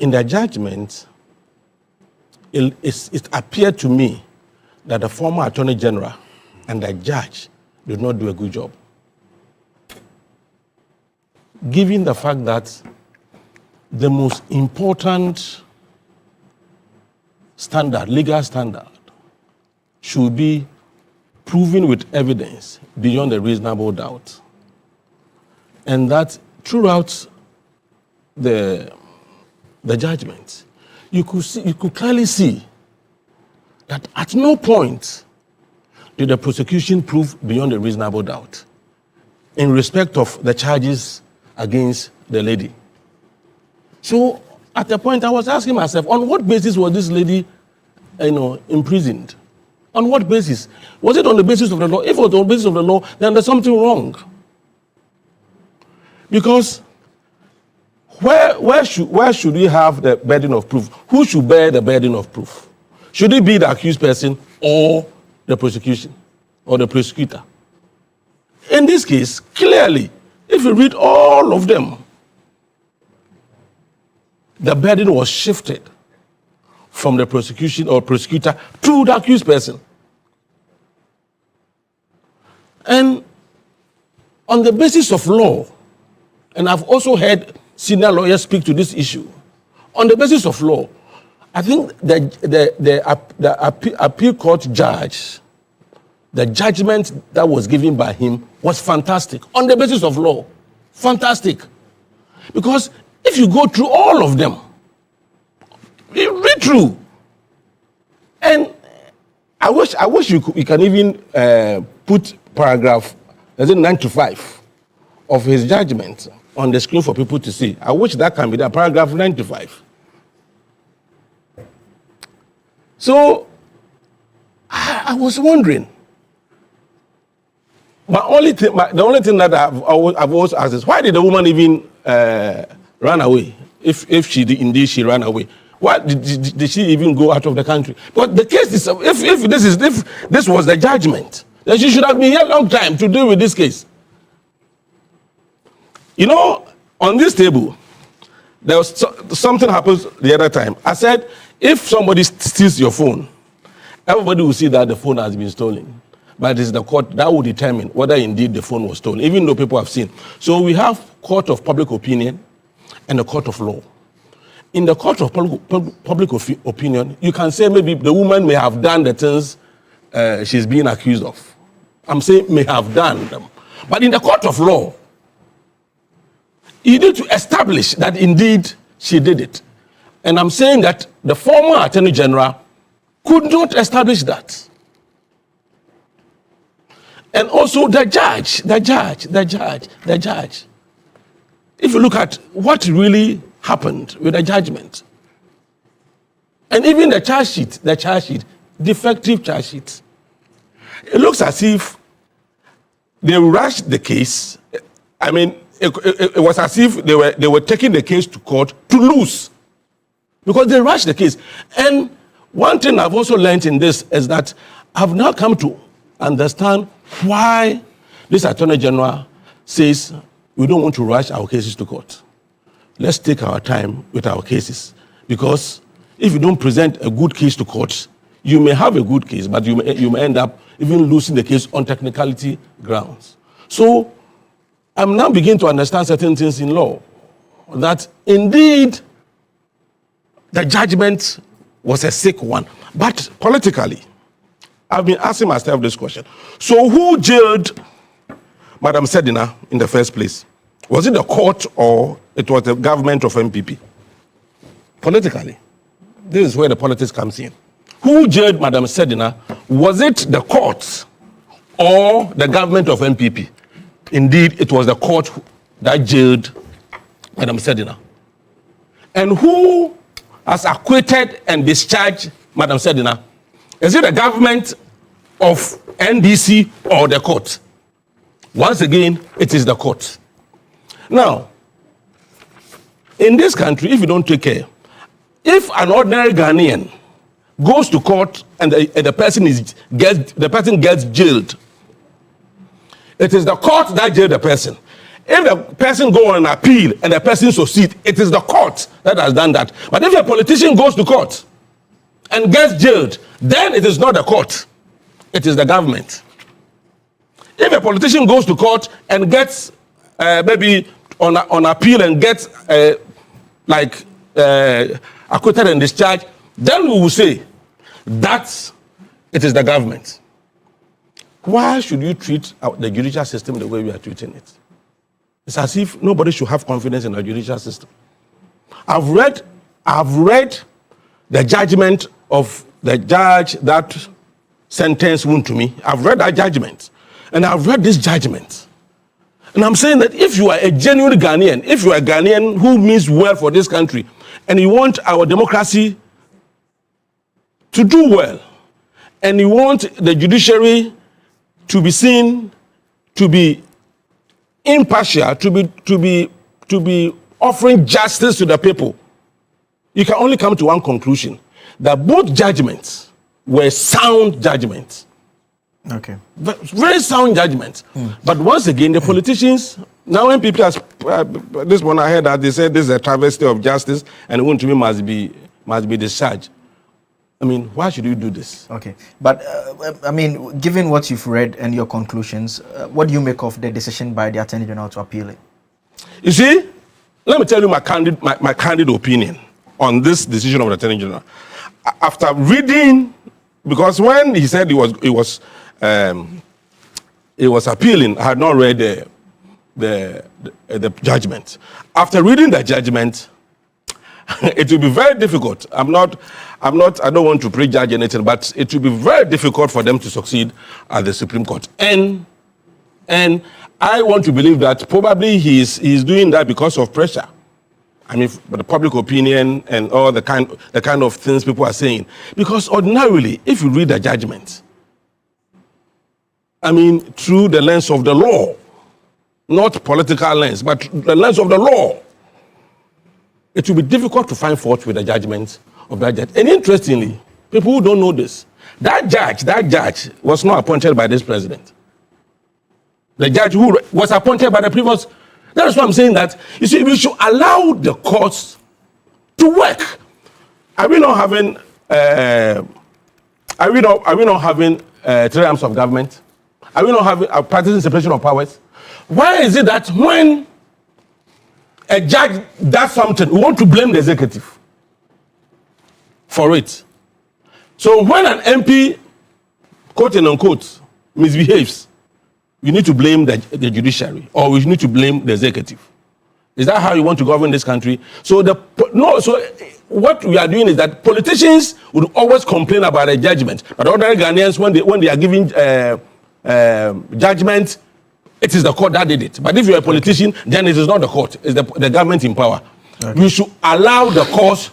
in the judgment, it appeared to me that the former Attorney General and the judge did not do a good job. Given the fact that the most important standard, legal standard, should be proven with evidence beyond a reasonable doubt. And that throughout the judgment, you could clearly see that at no point did the prosecution prove beyond a reasonable doubt in respect of the charges against the lady. So at the point I was asking myself, on what basis was this lady, imprisoned? On what basis? Was it on the basis of the law? If it was on the basis of the law, then there's something wrong. Because where should we have the burden of proof? Who should bear the burden of proof? Should it be the accused person or the prosecution or the prosecutor? In this case, clearly, if you read all of them, the burden was shifted from the prosecution or prosecutor to the accused person. And on the basis of law, and I've also heard senior lawyers speak to this issue, on the basis of law, I think the appeal court judge, the judgment that was given by him was fantastic. On the basis of law, fantastic. Because if you go through all of them, read through. And I wish you can even put paragraph 95 of his judgment on the screen for people to see. I wish that can be done, paragraph 95. So I was wondering. The only thing that I've always asked is, why did the woman even run away? If she indeed she ran away, why did she even go out of the country? But the case is, if this was the judgment, then she should have been here a long time to deal with this case. You know, on this table, there was something happens the other time. I said, if somebody steals your phone, everybody will see that the phone has been stolen. But it's the court that will determine whether indeed the phone was stolen, even though people have seen. So we have court of public opinion and the court of law. In the court of public opinion, you can say maybe the woman may have done the things she's being accused of. I'm saying may have done them. But in the court of law, you need to establish that indeed she did it. And I'm saying that the former Attorney General could not establish that. And also the judge. If you look at what really happened with the judgment, and even the charge sheet, defective charge sheet, it looks as if they rushed the case. I mean, it was as if they were taking the case to court to lose, because they rushed the case. And one thing I've also learned in this is that I've now come to understand why this Attorney General says we don't want to rush our cases to court. Let's take our time with our cases, because if you don't present a good case to court, you may have a good case, but you may end up even losing the case on technicality grounds. So I'm now beginning to understand certain things in law, that indeed the judgment was a sick one. But politically, I've been asking myself this question. So who jailed Madam Sedina in the first place? Was it the court or it was the government of MPP? Politically, this is where the politics comes in. Who jailed Madam Sedina? Was it the court or the government of MPP? Indeed, it was the court that jailed Madam Sedina. And who has acquitted and discharged Madam Sedina? Is it the government of NDC or the court? Once again, it is the court. Now, in this country, if you don't take care, if an ordinary Ghanaian goes to court and the person gets jailed, it is the court that jailed the person. If the person goes on an appeal and the person succeeds, it is the court that has done that. But if a politician goes to court and gets jailed, then it is not the court, it is the government. If a politician goes to court and gets maybe on appeal and gets acquitted and discharged, then we will say that it is the government. Why should you treat the judicial system the way we are treating it? It's as if nobody should have confidence in the judicial system. I've read the judgment of the judge that sentenced Woon to me. I've read that judgment. And I've read this judgment. And I'm saying that if you are a genuine Ghanaian, if you are a Ghanaian who means well for this country, and you want our democracy to do well, and you want the judiciary to be seen to be impartial, to be offering justice to the people, you can only come to one conclusion, that both judgments were sound judgments. Okay. Very sound judgments. But once again, the politicians Now when people this one I heard that they said this is a travesty of justice and Wontumi must be discharged. I mean, why should you do this? Okay, but I mean, given what you've read and your conclusions, what do you make of the decision by the Attorney General to appeal it? You see, let me tell you my candid opinion on this decision of the Attorney General. After reading, because when he said he was appealing, I had not read the judgment. After reading the judgment, it will be very difficult. I don't want to prejudge anything, but it will be very difficult for them to succeed at the Supreme Court. And I want to believe that probably he's doing that because of pressure. I mean, the public opinion and all the kind of things people are saying. Because ordinarily, if you read the judgment, I mean, through the lens of the law, not political lens, but the lens of the law, it will be difficult to find fault with the judgment of that judge. And interestingly, people who don't know this, that judge was not appointed by this president. The judge who was appointed by the previous. That is why I'm saying that, you see, we should allow the courts to work. Are we not having three arms of government? Are we not having practicing separation of powers? Why is it that when a judge does something, we want to blame the executive for it? So when an MP, quote and unquote, misbehaves, you need to blame the judiciary, or we need to blame the executive. Is that how you want to govern this country? So what we are doing is that politicians would always complain about a judgment, but ordinary Ghanaians, when they are giving judgment, it is the court that did it. But if you're a politician, then it is not the court, it's the government in power. Okay. We should allow the courts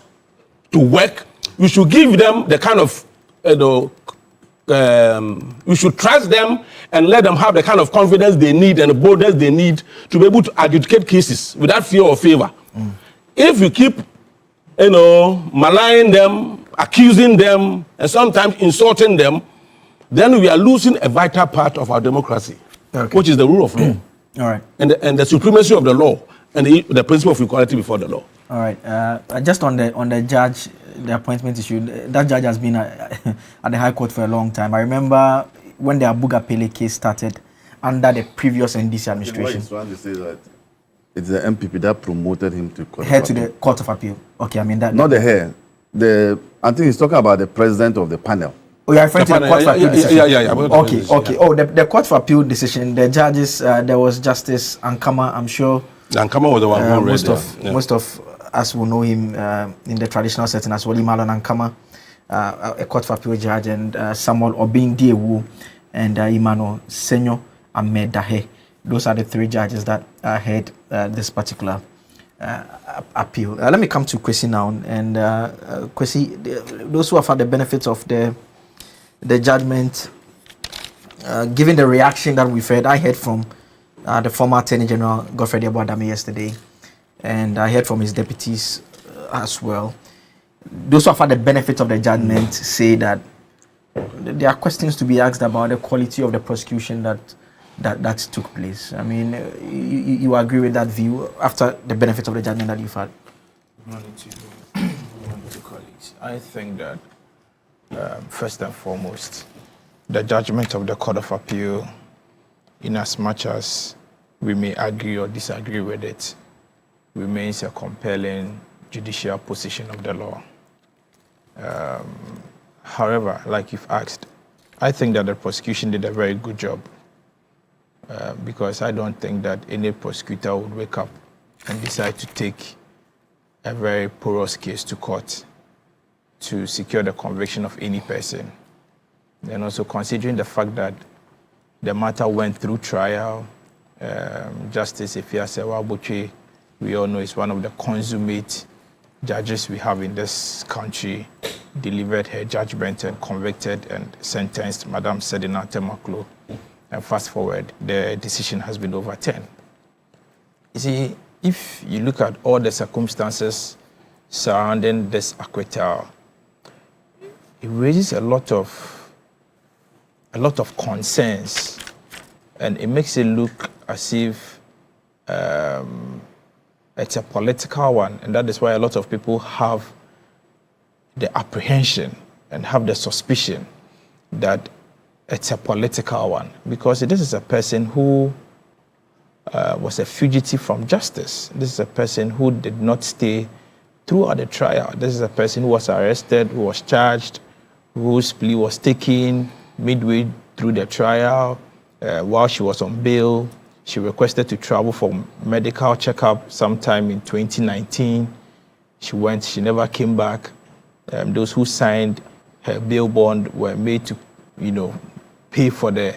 to work. We should give them the kind of, we should trust them and let them have the kind of confidence they need and the boldness they need to be able to adjudicate cases without fear or favor. If you keep, maligning them, accusing them, and sometimes insulting them, then we are losing a vital part of our democracy, which is the rule of law. All right. And the supremacy of the law and the principle of equality before the law. All right. Just on the judge, the appointment issue, that judge has been at the High Court for a long time. I remember when the Abuga Pele case started under the previous NDC administration. Trying to say that it's the MPP that promoted him to the Court of Appeal. Okay, I mean that. Not the hair. I think he's talking about the president of the panel. Oh, you're referring to the Court for Appeal decision? Yeah. Okay. Oh, the Court for Appeal decision, the judges, there was Justice Ankama, I'm sure. Ankama was the one who read most of us will know him in the traditional setting as Wally Malon Ankama, a Court for Appeal judge, and Samuel Obing Diewu and Emmanuel Senyo Ahmed Dahe. Those are the three judges that heard this particular appeal. Let me come to Kwesi now. And Kwesi, those who have had the benefits of the judgment, given the reaction that we've heard, I heard from the former Attorney General Godfrey Adame yesterday, and I heard from his deputies as well. Those who have had the benefit of the judgment say that there are questions to be asked about the quality of the prosecution that took place. I mean, you agree with that view after the benefit of the judgment that you've had? Colleagues, I think that first and foremost, the judgment of the Court of Appeal, in as much as we may agree or disagree with it, remains a compelling judicial position of the law. However, like you've asked, I think that the prosecution did a very good job because I don't think that any prosecutor would wake up and decide to take a very porous case to court to secure the conviction of any person. And also considering the fact that the matter went through trial, Justice Efiasewa Abuche, we all know, is one of the consummate judges we have in this country, delivered her judgment and convicted and sentenced Madam Sedina Temaklo. And fast forward, the decision has been overturned. You see, if you look at all the circumstances surrounding this acquittal, it raises a lot of concerns, and it makes it look as if it's a political one, and that is why a lot of people have the apprehension and have the suspicion that it's a political one, because this is a person who was a fugitive from justice. This is a person who did not stay throughout the trial. This is a person who was arrested, who was charged, whose plea was taken midway through the trial. While she was on bail, she requested to travel for medical checkup sometime in 2019. She went, she never came back. Those who signed her bail bond were made to, pay for the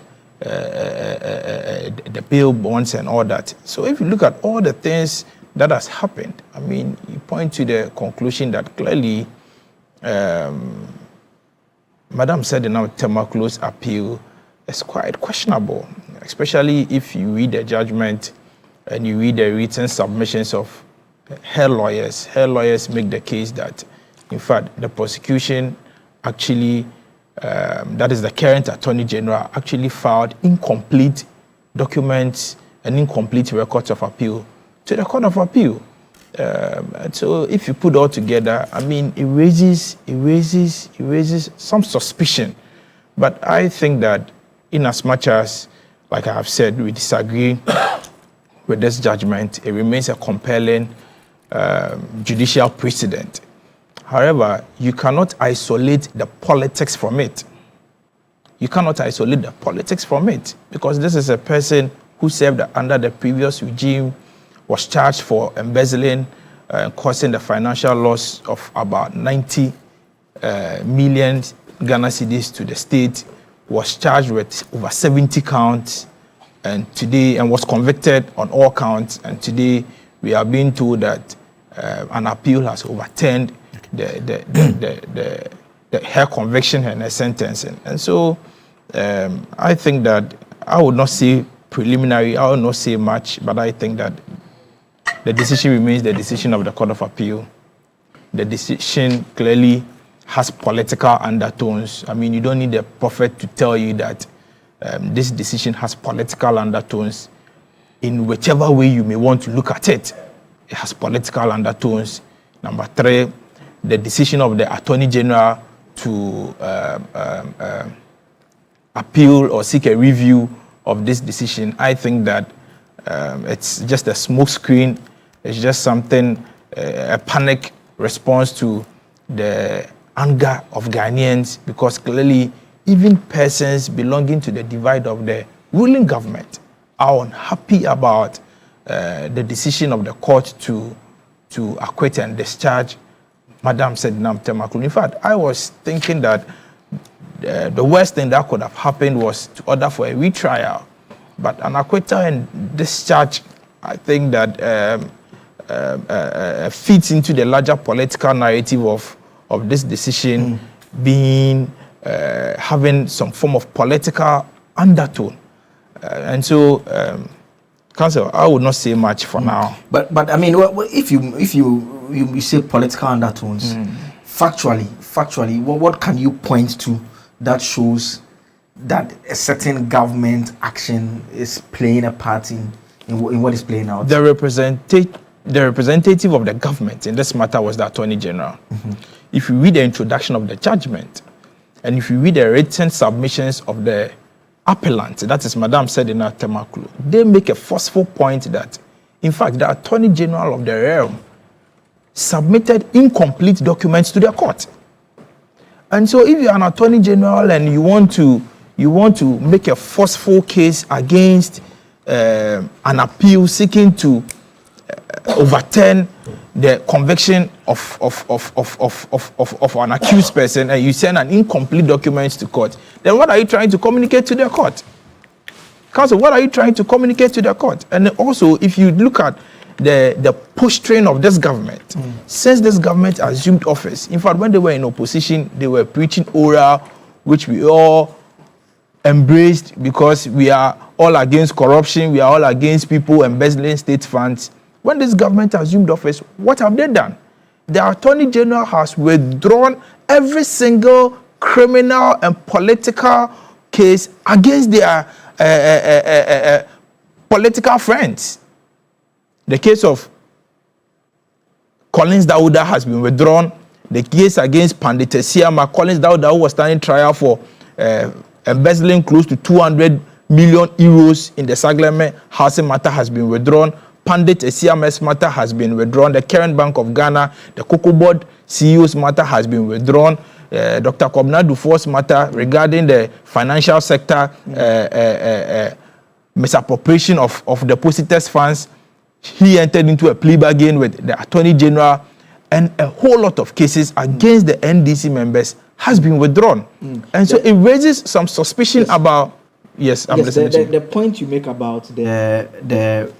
bail bonds and all that. So if you look at all the things that has happened, I mean, you point to the conclusion that clearly Madam Sedina Temakulo's appeal is quite questionable, especially if you read the judgment and you read the written submissions of her lawyers. Her lawyers make the case that, in fact, the prosecution actually, that is the current Attorney General, actually filed incomplete documents and incomplete records of appeal to the Court of Appeal. And so if you put all together, I mean, it raises some suspicion. But I think that in as much as, like I have said, we disagree with this judgment, it remains a compelling judicial precedent. However, you cannot isolate the politics from it. You cannot isolate the politics from it, because this is a person who served under the previous regime, was charged for embezzling, causing the financial loss of about 90 million Ghana cedis to the state, was charged with over 70 counts, and was convicted on all counts. And today we are being told that an appeal has overturned her conviction and her sentencing. And so I think that I would not say preliminary, I would not say much, but I think that the decision remains the decision of the Court of Appeal. The decision clearly has political undertones. I mean, you don't need a prophet to tell you that this decision has political undertones. In whichever way you may want to look at it, it has political undertones. Number 3, the decision of the Attorney General to appeal or seek a review of this decision, I think that it's just a smokescreen. It's just something, a panic response to the anger of Ghanaians, because clearly even persons belonging to the divide of the ruling government are unhappy about the decision of the court to acquit and discharge Madam Sedina Temakulo. In fact, I was thinking that the worst thing that could have happened was to order for a retrial. But an acquittal and discharge, I think that fits into the larger political narrative of this decision being having some form of political undertone. And so, Council, I would not say much for now. But I mean, if you say political undertones, factually, what can you point to that shows that a certain government action is playing a part in what is playing out? The representative of the government in this matter was the Attorney General. If you read the introduction of the judgment, and if you read the written submissions of the appellant, that is Madam Sedina Temakulo, they make a forceful point that, in fact, the Attorney General of the realm submitted incomplete documents to the court. And so if you're an Attorney General and you want to make a forceful case against an appeal seeking to overturn the conviction of an accused person, and you send an incomplete document to court, then what are you trying to communicate to the court? Counsel, what are you trying to communicate to the court? And also, if you look at the push train of this government, since this government assumed office, in fact, when they were in opposition, they were preaching oral, which we all embraced because we are all against corruption, we are all against people embezzling state funds. When this government assumed office, what have they done? The Attorney General has withdrawn every single criminal and political case against their political friends. The case of Collins Dauda has been withdrawn. The case against Pandit Esiama, Collins Dauda, who was standing trial for embezzling close to 200 million euros in the Sagleme housing matter, has been withdrawn. Pandit Esiama's matter has been withdrawn. The Current Bank of Ghana, the Cocoa Board CEO's matter has been withdrawn. Dr. Kobna Dufour's matter regarding the financial sector misappropriation of depositors' funds, he entered into a plea bargain with the Attorney General, and a whole lot of cases against the NDC members has been withdrawn. And so it raises some suspicion about... Yes, I'm listening to you. The point you make about the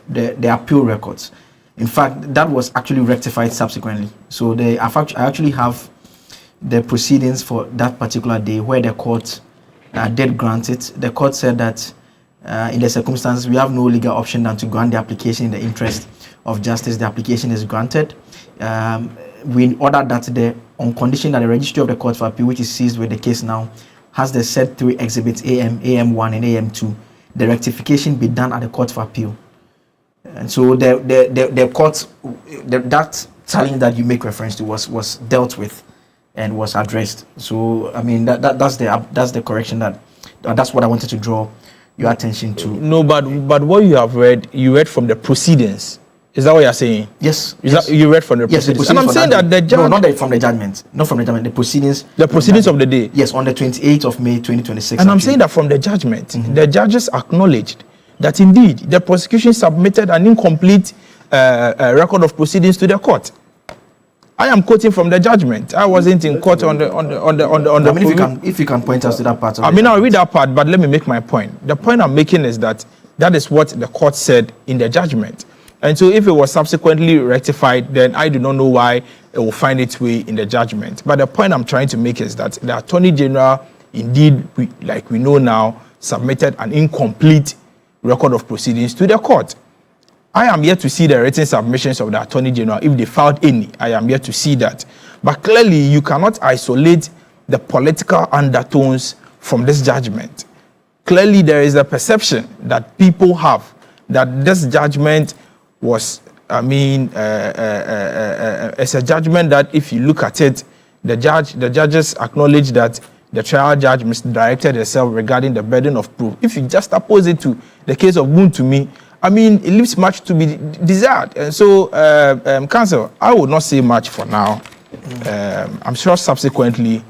appeal records, in fact, that was actually rectified subsequently. So I actually have the proceedings for that particular day where the court did grant it. The court said that in the circumstances, we have no legal option than to grant the application in the interest of justice. The application is granted. We ordered that on condition that the registry of the court for appeal, which is seized with the case now, has the said 3 exhibits, AM1 and AM2, the rectification be done at the court for appeal. And so the court, that challenge that you make reference to was dealt with and was addressed. So I mean that's the correction that's what I wanted to draw your attention to. No, but what you have read, you read from the proceedings. Is that what you're saying? Yes. You read from the proceedings? Yes, and I'm saying that the judge... No, not from the judgment. Not from the judgment. The proceedings... The proceedings of the day? Yes, on the 28th of May, 2026. And I'm saying that from the judgment, the judges acknowledged that indeed the prosecution submitted an incomplete record of proceedings to the court. I am quoting from the judgment. I wasn't in court on the... I mean, if you can point us to that part of it. I'll read that part, but let me make my point. The point I'm making is that is what the court said in the judgment. And so if it was subsequently rectified, then I do not know why it will find its way in the judgment. But the point I'm trying to make is that the Attorney General, indeed, like we know now, submitted an incomplete record of proceedings to the court. I am yet to see the written submissions of the Attorney General, if they filed any. I am yet to see that. But clearly, you cannot isolate the political undertones from this judgment. Clearly, there is a perception that people have that this judgment was, it's a judgment that if you look at it, the judges acknowledge that the trial judge misdirected herself regarding the burden of proof. If you just oppose it to the case of Moon to me, it leaves much to be desired. And so, Counsel, I would not say much for now. I'm sure subsequently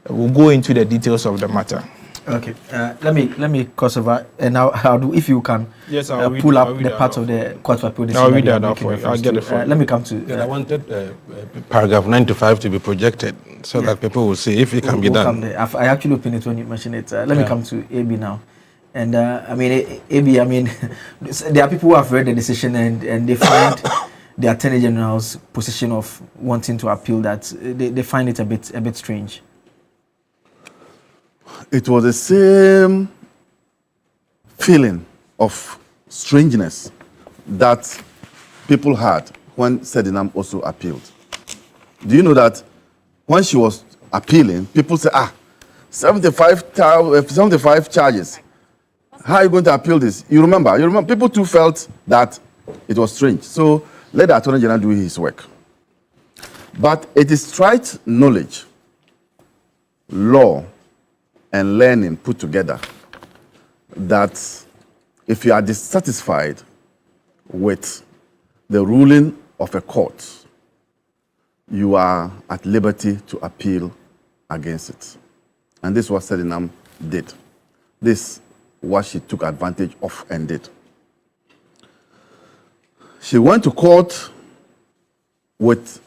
we'll go into the details of the matter. Okay, let me cross over, and now I'll do, if you can, yes, pull up the part of the court of appeal. I'll read that out for you. I'll get it for you. Let me come to... I wanted paragraph 95 to be projected so that people will see if it can be done. I actually opened it when you mentioned it. Let me come to AB now. And AB, there are people who have read the decision and they find the Attorney General's position of wanting to appeal that, they find it a bit strange. It was the same feeling of strangeness that people had when Sedinam also appealed. Do you know that when she was appealing, people said, 75 charges. How are you going to appeal this? You remember, people too felt that it was strange. So let the Attorney General do his work. But it is trite knowledge, law, and learning put together that if you are dissatisfied with the ruling of a court, you are at liberty to appeal against it. And this is what Sedinam did. This what she took advantage of and did. She went to court with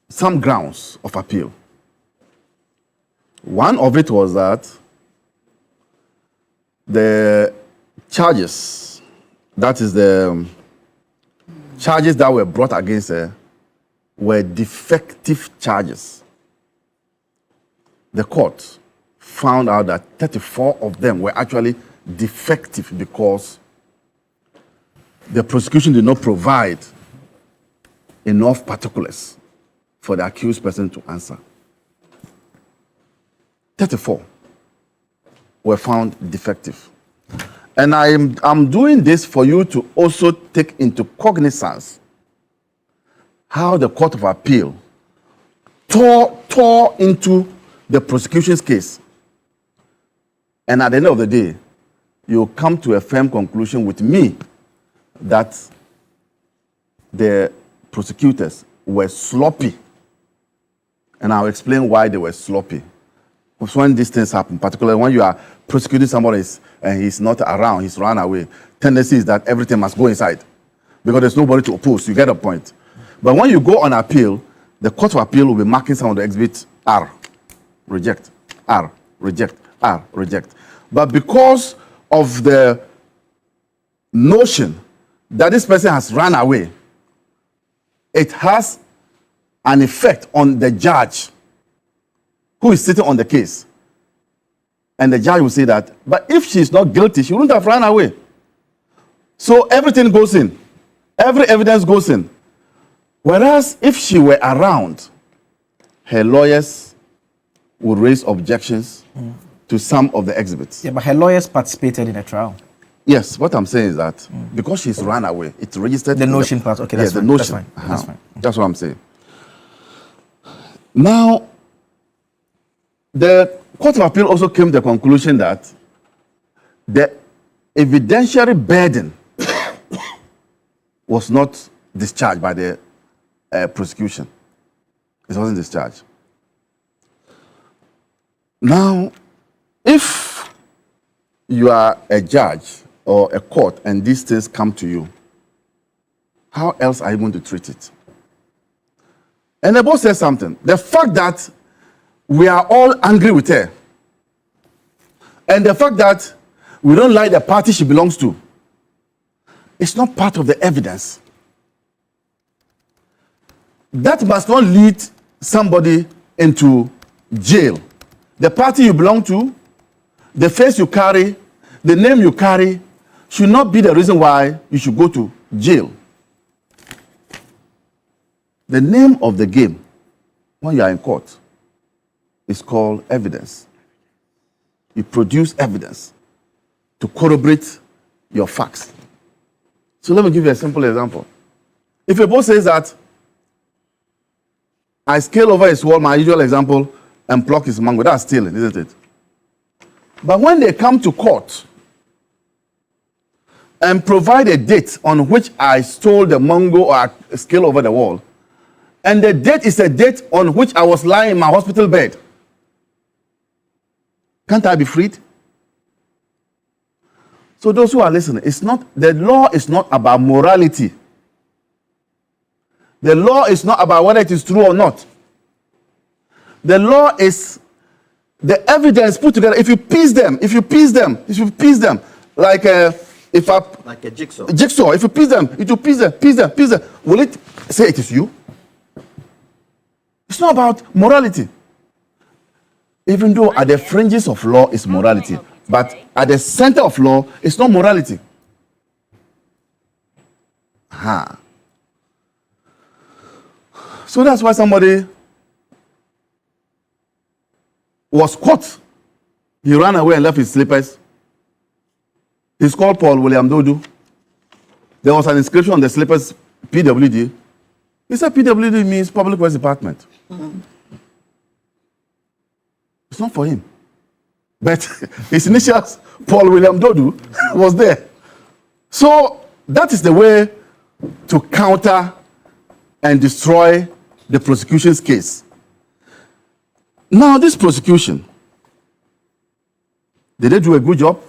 some grounds of appeal. One of it was that the charges, that is the charges that were brought against her, were defective charges. The court found out that 34 of them were actually defective because the prosecution did not provide enough particulars for the accused person to answer. 34 were found defective. And I'm doing this for you to also take into cognizance how the Court of Appeal tore into the prosecution's case. And at the end of the day, you come to a firm conclusion with me that the prosecutors were sloppy. And I'll explain why they were sloppy. Because when these things happen, particularly when you are prosecuting somebody and he's not around, he's run away, tendency is that everything must go inside because there's nobody to oppose. You get a point. But when you go on appeal, the Court of Appeal will be marking some of the exhibits R, reject, R, reject, R, reject. But because of the notion that this person has run away, it has an effect on the judge who is sitting on the case. And the judge will say that, but if she's not guilty, she wouldn't have run away. So everything goes in. Every evidence goes in. Whereas if she were around, her lawyers would raise objections to some of the exhibits. Yeah, but her lawyers participated in the trial. Yes, what I'm saying is that because she's run away, it's registered. The notion part, okay, that's fine. The notion. That's fine. That's fine. That's what I'm saying. Now, the Court of Appeal also came to the conclusion that the evidentiary burden was not discharged by the prosecution. It wasn't discharged. Now, if you are a judge or a court and these things come to you, how else are you going to treat it? And the boss says something. The fact that we are all angry with her, and the fact that we don't like the party she belongs to, it's not part of the evidence. That must not lead somebody into jail. The party you belong to, the face you carry, the name you carry, should not be the reason why you should go to jail. The name of the game when you are in court is called evidence. You produce evidence to corroborate your facts. So let me give you a simple example. If a boss says that I scale over his wall, my usual example, and pluck his mango, that's stealing, isn't it? But when they come to court and provide a date on which I stole the mango or I scale over the wall, and the date is a date on which I was lying in my hospital bed, can't I be freed? So those who are listening, the law is not about morality. The law is not about whether it is true or not. The law is the evidence put together. If you piece them, like a jigsaw. If you piece them, piece them. Will it say it is you? It's not about morality. Even though at the fringes of law is morality, but at the center of law, it's not morality. So that's why somebody was caught. He ran away and left his slippers. He's called Paul William Dodu. There was an inscription on the slippers, PWD. He said PWD means Public Works Department. It's not for him. But his initials, Paul William Dodu, was there. So that is the way to counter and destroy the prosecution's case. Now, this prosecution, did they do a good job?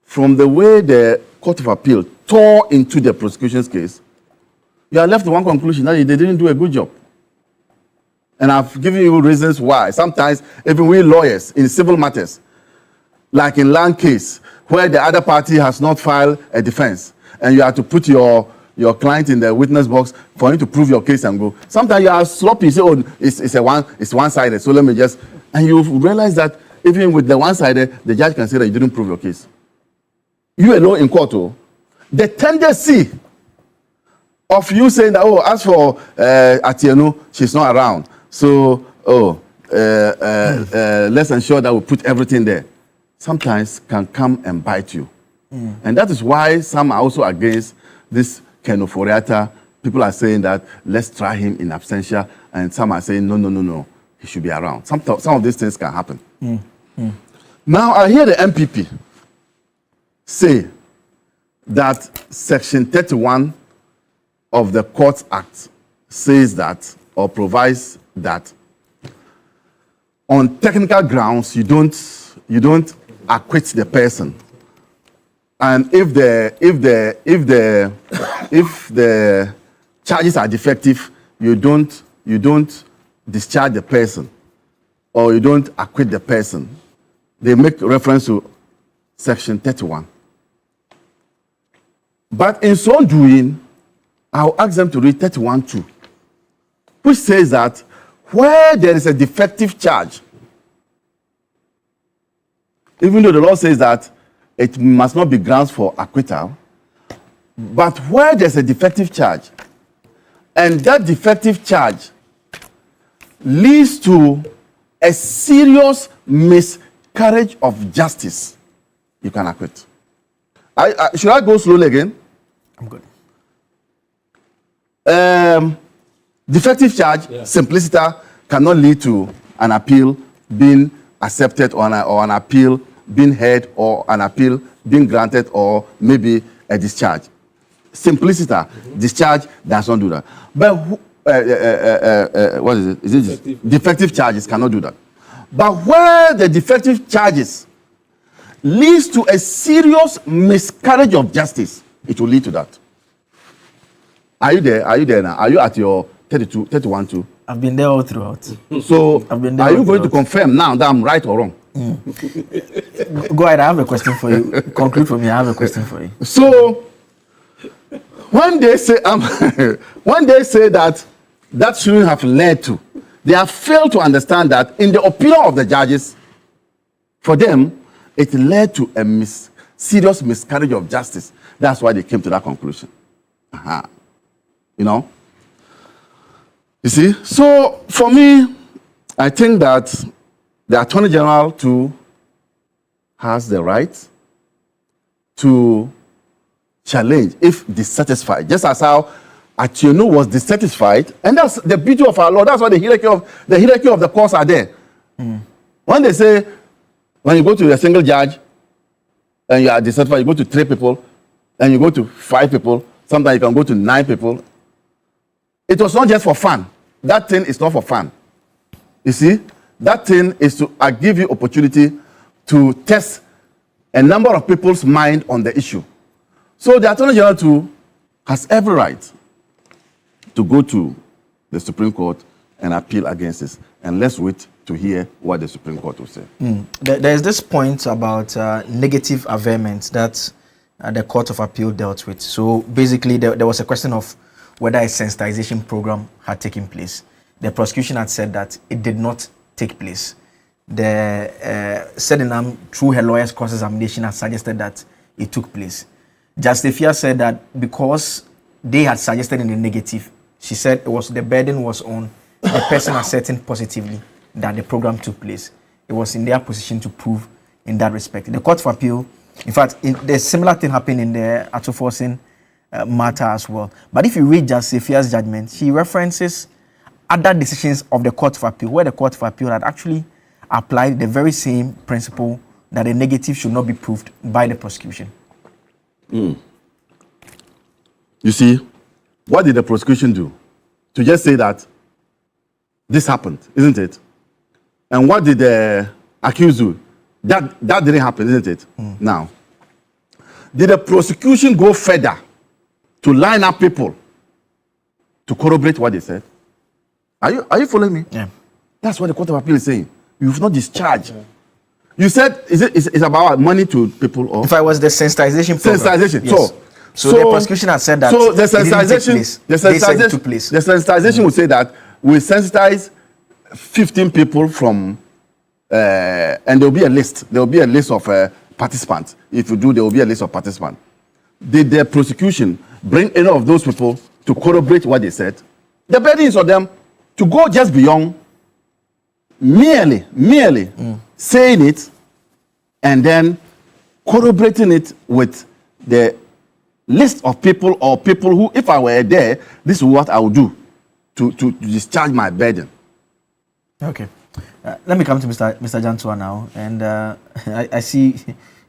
From the way the Court of Appeal tore into the prosecution's case, you are left with one conclusion, that they didn't do a good job. And I've given you reasons why. Sometimes, even we lawyers in civil matters, like in land case, where the other party has not filed a defense, and you have to put your client in the witness box for him to prove your case and go. Sometimes you are sloppy, you say, oh, it's one-sided, so let me just... And you realize that even with the one-sided, the judge can say that you didn't prove your case. You alone in court, the tendency of you saying that, oh, as for Atieno, she's not around. So, let's ensure that we put everything there. sometimes can come and bite you. And that is why some are also against this Kenoforiata. People are saying that let's try him in absentia, and some are saying no, he should be around. Some of these things can happen. Now I hear the MPP say that Section 31 of the Courts Act says that, or provides that, on technical grounds you don't acquit the person, and if the charges are defective, you don't discharge the person, or you don't acquit the person. They make reference to Section 31. But in so doing, I'll ask them to read 31(2), which says that where there is a defective charge, even though the law says that it must not be grounds for acquittal, but where there's a defective charge, and that defective charge leads to a serious miscarriage of justice, you can acquit. Should I go slowly again? I'm good. Defective charge, simpliciter, cannot lead to an appeal being accepted, or an appeal being heard, or an appeal being granted, or maybe a discharge. Simpliciter, discharge does not do that. But what is it? Is it defective charges cannot do that. But where the defective charges leads to a serious miscarriage of justice, it will lead to that. Are you there? Are you there now? Are you at your 31(2)? I've been there all throughout. So, are you going to confirm now that I'm right or wrong? Go ahead, I have a question for you. Conclude for me, I have a question for you. So, when they say that shouldn't have led to, they have failed to understand that in the opinion of the judges, for them, it led to a serious miscarriage of justice. That's why they came to that conclusion. You know? You see? So, for me, I think that the Attorney General too has the right to challenge if dissatisfied. Just as how Atieno was dissatisfied, and that's the beauty of our law. That's why the hierarchy of the courts are there. When they say, when you go to a single judge and you are dissatisfied, you go to 3 people, and you go to 5 people, sometimes you can go to 9 people. It was not just for fun. That thing is not for fun. You see, that thing is to give you opportunity to test a number of people's mind on the issue. So the Attorney General too has every right to go to the Supreme Court and appeal against this. And let's wait to hear what the Supreme Court will say. There's this point about negative averments that the Court of Appeal dealt with. So basically, there was a question of whether a sensitization program had taken place. The prosecution had said that it did not take place. The Sedinam, through her lawyer's cross-examination, had suggested that it took place. Justifia said that because they had suggested in the negative, she said the burden was on the person asserting positively that the program took place. It was in their position to prove in that respect. The Court of Appeal, in fact, the similar thing happened in the Atoforcing matter as well. But if you read Justifia's judgment, she references other decisions of the Court of Appeal, where the Court of Appeal had actually applied the very same principle that a negative should not be proved by the prosecution. You see, what did the prosecution do? To just say that this happened, isn't it? And what did the accused do? That didn't happen, isn't it? Now, did the prosecution go further to line up people to corroborate what they said? Are you following me? Yeah. That's what the Court of Appeal is saying. You've not discharged. You said it's about money to people, or if I was the sensitization program. Sensitization. Yes. So the prosecution has said that. So the sensitization took place. The sensitization would say that we sensitize 15 people from, and there will be a list. There will be a list of participants. If you do, there will be a list of participants. Did the prosecution bring any of those people to corroborate what they said? The burden is on them to go just beyond merely saying it and then corroborating it with the list of people or people who, if I were there, this is what I would do to discharge my burden. Okay. Let me come to Mr. Jantua now. And I see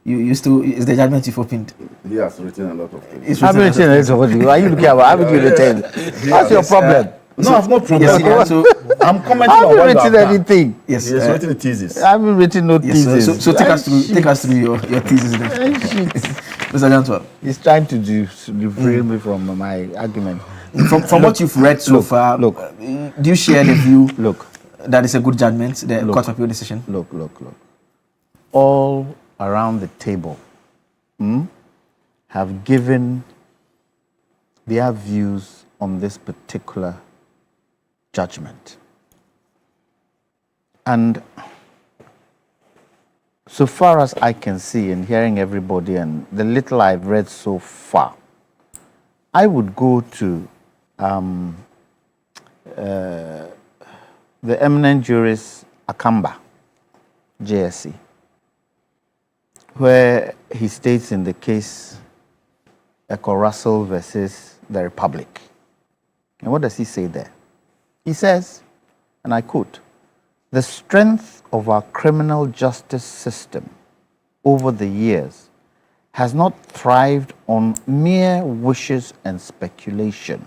you still, is the judgment you've opened? He has written a lot of things. I've written a lot of things. Why are you looking at? Haven't you written? What's your problem? No, I've no problem. Yes, so I'm commenting I on what haven't written anything. Yes, he has written a thesis. I haven't written no thesis. So take us through your thesis then. Mr. Jantua. He's trying to derail me from my argument. From what you've read so far, do you share the view that is a good judgment, the Court of Appeal decision? Look. All around the table have given their views on this particular judgment. And so far as I can see and hearing everybody and the little I've read so far, I would go to the eminent jurist Akamba, JSC, where he states in the case Echo Russell versus the Republic. And what does he say there? He says, and I quote, "The strength of our criminal justice system over the years has not thrived on mere wishes and speculation,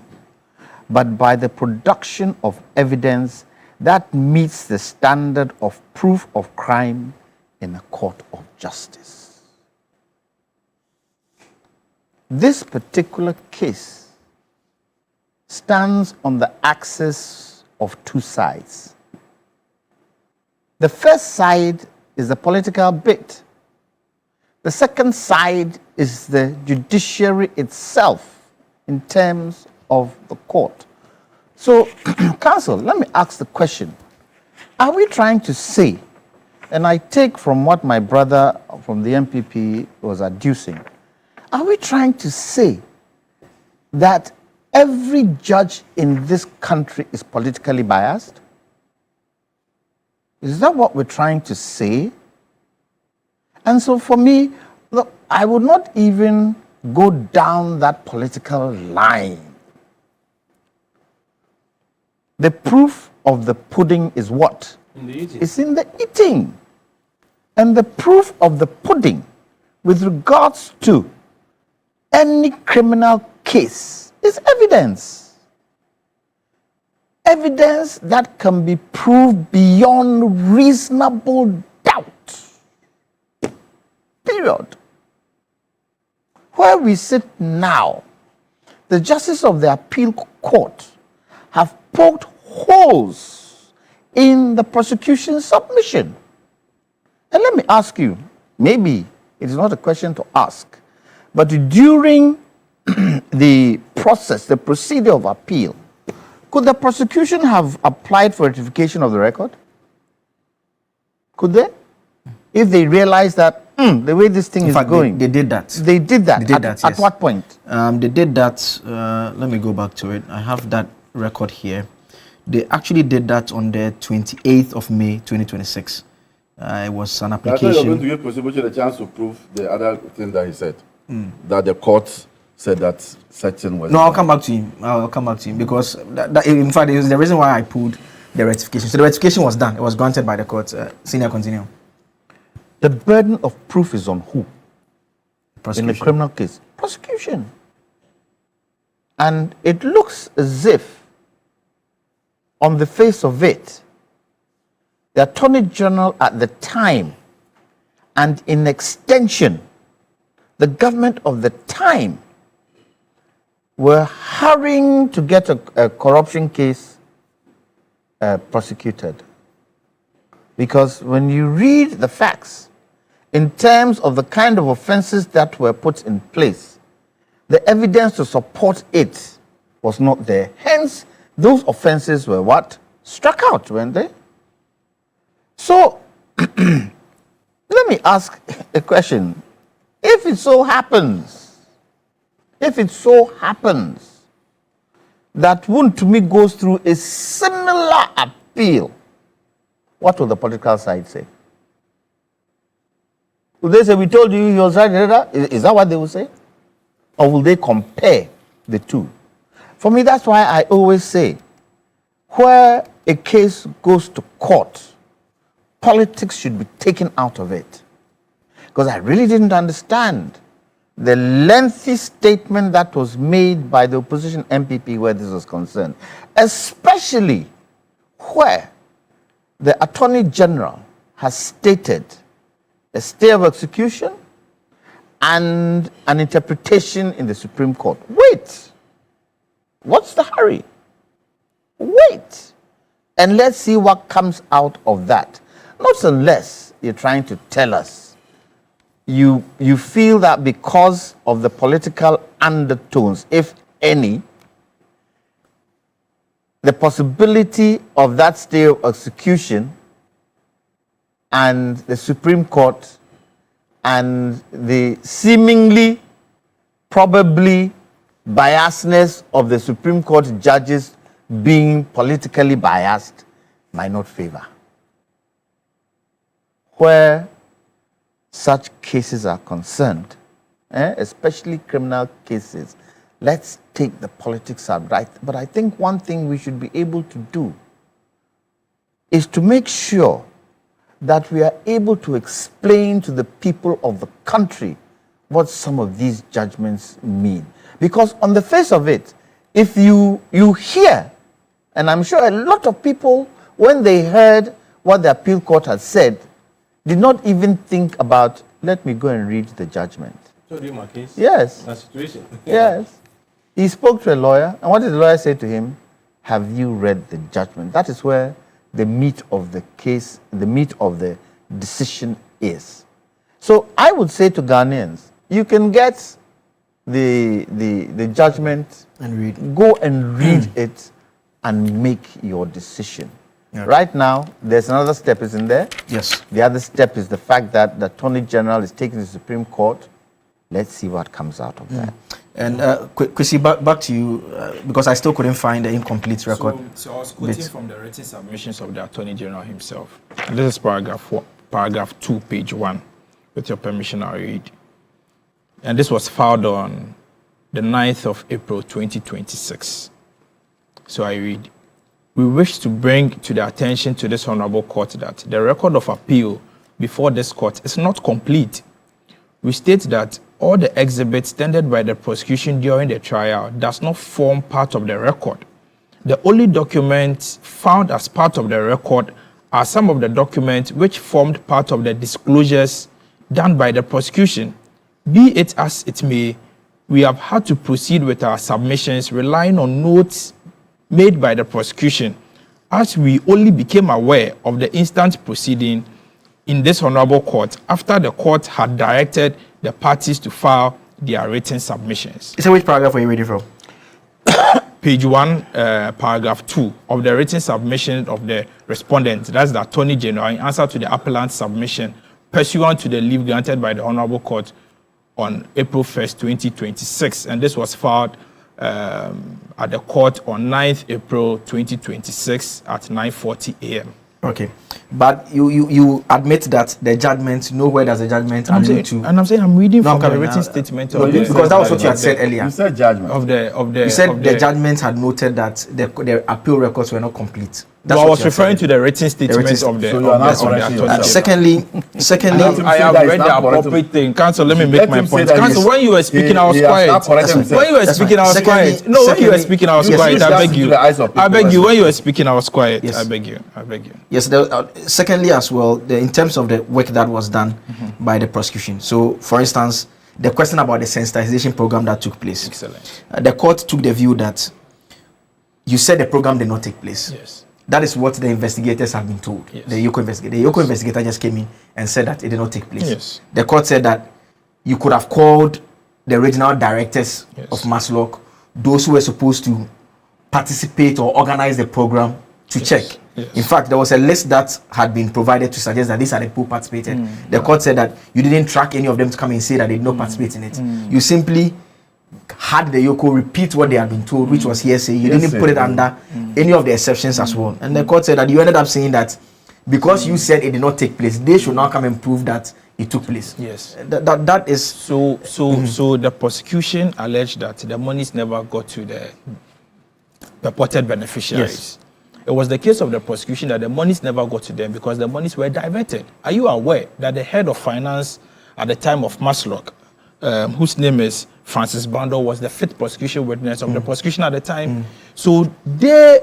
but by the production of evidence that meets the standard of proof of crime in a court of justice." This particular case stands on the axis of two sides. The first side is the political bit. The second side is the judiciary itself in terms of the court. So, counsel, let me ask the question. Are we trying to say, and I take from what my brother from the MPP was adducing, are we trying to say that every judge in this country is politically biased? Is that what we're trying to say? And so for me, look, I would not even go down that political line. The proof of the pudding is what? It's in the eating. And the proof of the pudding with regards to any criminal case is evidence. Evidence that can be proved beyond reasonable doubt. Period. Where we sit now, the justices of the appeal court have poked holes in the prosecution's submission. And let me ask you, maybe it is not a question to ask, but during the process, the procedure of appeal, could the prosecution have applied for ratification of the record? Could they? If they realize that the way this thing is going. They did that. They did that. They did that, At yes. what point? They did that. Let me go back to it. I have that record here. They actually did that on the 28th of May, 2026. It was an application. I thought you were going to give prosecution a chance to prove the other thing that he said. That the court said that section was... No, I'll come back to him. I'll come back to him because, in fact, it was the reason why I pulled the ratification. So the ratification was done. It was granted by the court. Senior continue. The burden of proof is on who? Prosecution. In a criminal case? Prosecution. And it looks as if, on the face of it, the Attorney General at the time, and in extension, the government of the time, were hurrying to get a corruption case prosecuted. Because when you read the facts, in terms of the kind of offenses that were put in place, the evidence to support it was not there. Hence, those offenses were what? Struck out, weren't they? So, let me ask a question. If it so happens that Wontumi goes through a similar appeal, what will the political side say? Will they say, we told you he was right? Is that what they will say? Or will they compare the two? For me, that's why I always say, where a case goes to court, politics should be taken out of it. Because I really didn't understand the lengthy statement that was made by the opposition MPP where this was concerned, especially where the Attorney General has stated a stay of execution and an interpretation in the Supreme Court. Wait, what's the hurry? Wait, and let's see what comes out of that. Not unless you're trying to tell us you feel that because of the political undertones, if any, the possibility of that stay of execution and the Supreme Court and the seemingly, probably biasness of the Supreme Court judges being politically biased might not favor. Where such cases are concerned, especially criminal cases, let's take the politics out, right? But I think one thing we should be able to do is to make sure that we are able to explain to the people of the country what some of these judgments mean. Because on the face of it, if you hear, and I'm sure a lot of people, when they heard what the appeal court had said, did not even think about, let me go and read the judgment. So do you my case? Yes. That situation. Yes. He spoke to a lawyer, and what did the lawyer say to him? Have you read the judgment? That is where the meat of the case, the meat of the decision is. So I would say to Ghanaians, you can get the judgment and read. Go and read it and make your decision. Yeah. Right now, there's another step, isn't there? Yes. The other step is the fact that the Attorney General is taking the Supreme Court. Let's see what comes out of that. And Kwesi, back to you, because I still couldn't find the incomplete record. So I was quoting from the written submissions of the Attorney General himself. This is paragraph 2, page 1. With your permission, I'll read. And this was filed on the 9th of April, 2026. So I read. We wish to bring to the attention to this Honorable Court that the record of appeal before this court is not complete. We state that all the exhibits tendered by the prosecution during the trial does not form part of the record. The only documents found as part of the record are some of the documents which formed part of the disclosures done by the prosecution. Be it as it may, we have had to proceed with our submissions relying on notes made by the prosecution, as we only became aware of the instant proceeding in this Honorable Court after the court had directed the parties to file their written submissions. So which paragraph are you reading from? Page 1, paragraph 2 of the written submission of the respondent, that's the Attorney General, in answer to the appellant's submission pursuant to the leave granted by the Honorable Court on April 1st, 2026. And this was filed at the court on 9th April 2026 at 9:40 a.m. Okay, but you admit that the judgment, nowhere does the judgment allude to. And I'm saying I'm reading from the written statement of the, because that was what you had said earlier. You said judgment of the. You said the judgment had noted that the appeal records were not complete. That's I was referring to the written statement of the. Secondly, I have read the appropriate thing. Counsel, let me make my point. Counsel, when you were speaking, I was quiet. When you were speaking, I was quiet. No, when you were speaking, I was quiet. I beg you. I beg you. When you were speaking, I was quiet. I beg you. I beg you. Yes. Secondly, as well, in terms of the work that was done by the prosecution. So, for instance, the question about the sensitization program that took place. Excellent. The court took the view that you said the program did not take place. Yes. That is what the investigators have been told. Yes. The Yoko investigator just came in and said that it did not take place. Yes. The court said that you could have called the original directors of Maslock, those who were supposed to participate or organize the program, to check. Yes. In fact, there was a list that had been provided to suggest that these are the people who participated. The court said that you didn't track any of them to come and say that they did not participate in it. You simply had the Yoko repeat what they had been told, which was hearsay. You didn't put it under any of the exceptions as well. And the court said that you ended up saying that because you said it did not take place, they should now come and prove that it took place. Yes. That is so the prosecution alleged that the monies never got to the purported beneficiaries. Yes. It was the case of the prosecution that the monies never got to them because the monies were diverted. Are you aware that the head of finance at the time of Maslock, whose name is Francis Bando, was the fifth prosecution witness of the prosecution at the time? So they,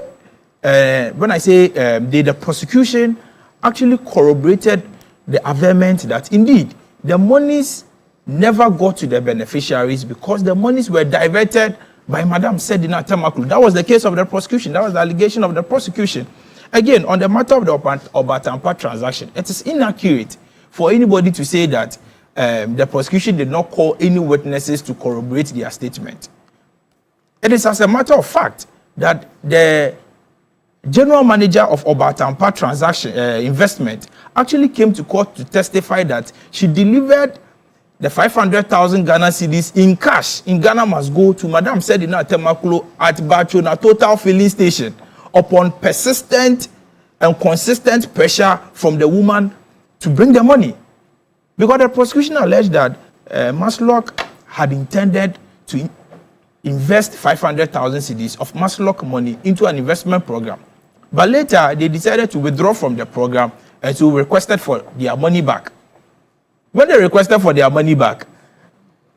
when I say the prosecution actually corroborated the averment that indeed the monies never got to the beneficiaries because the monies were diverted by Madam Sedina Tamakulu. That was the case of the prosecution. That was the allegation of the prosecution. Again, on the matter of the Obatampa transaction, it is inaccurate for anybody to say that the prosecution did not call any witnesses to corroborate their statement. It is as a matter of fact that the general manager of Obatampa transaction investment actually came to court to testify that she delivered the 500,000 Ghana cedis in cash in Ghana must go to Madam Sedina Temakulo at Bachona Total Filling Station upon persistent and consistent pressure from the woman to bring the money. Because the prosecution alleged that Maslock had intended to invest 500,000 cedis of Maslock money into an investment program. But later, they decided to withdraw from the program and so requested for their money back. When they requested for their money back,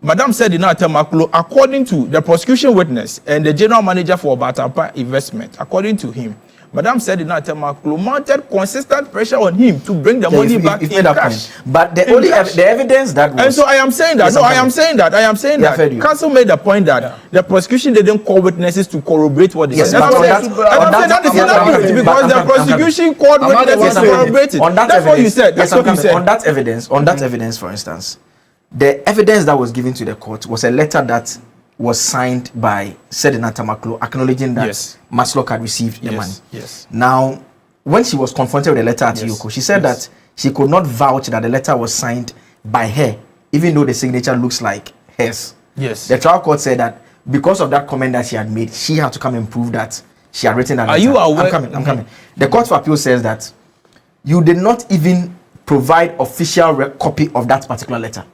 Madam Sedina Temakulo, according to the prosecution witness and the general manager for Obatampa Investment, according to him, Madam Sedina Temakulo mounted consistent pressure on him to bring the money back in cash. But the only the evidence that was... And so I am saying that, yes, no, I am saying that, Counsel made the point that the prosecution didn't call witnesses to corroborate what they said. That is inaccurate because the prosecution called witnesses to corroborate it. That's what you said. That's what you said. On that evidence, for instance, the evidence that was given to the court was a letter that was signed by Sedina Temakulo acknowledging that Maslock had received the money. Yes. Now, when she was confronted with the letter at Yoko, she said that she could not vouch that the letter was signed by her, even though the signature looks like hers. Yes. The trial court said that because of that comment that she had made, she had to come and prove that she had written that letter. Are you aware? I'm coming. The Court of Appeal says that you did not even provide official copy of that particular letter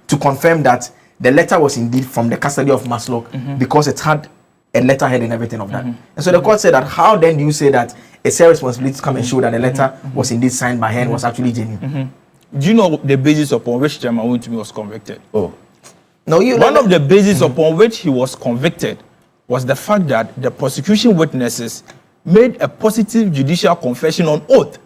to confirm that the letter was indeed from the custody of Maslock because it had a letterhead and everything of that. And so the court said that how then do you say that it's her responsibility to come and show that the letter was indeed signed by her and was actually genuine? Do you know the basis upon which Chairman Wontumi was convicted? No, one of the bases upon which he was convicted was the fact that the prosecution witnesses made a positive judicial confession on oath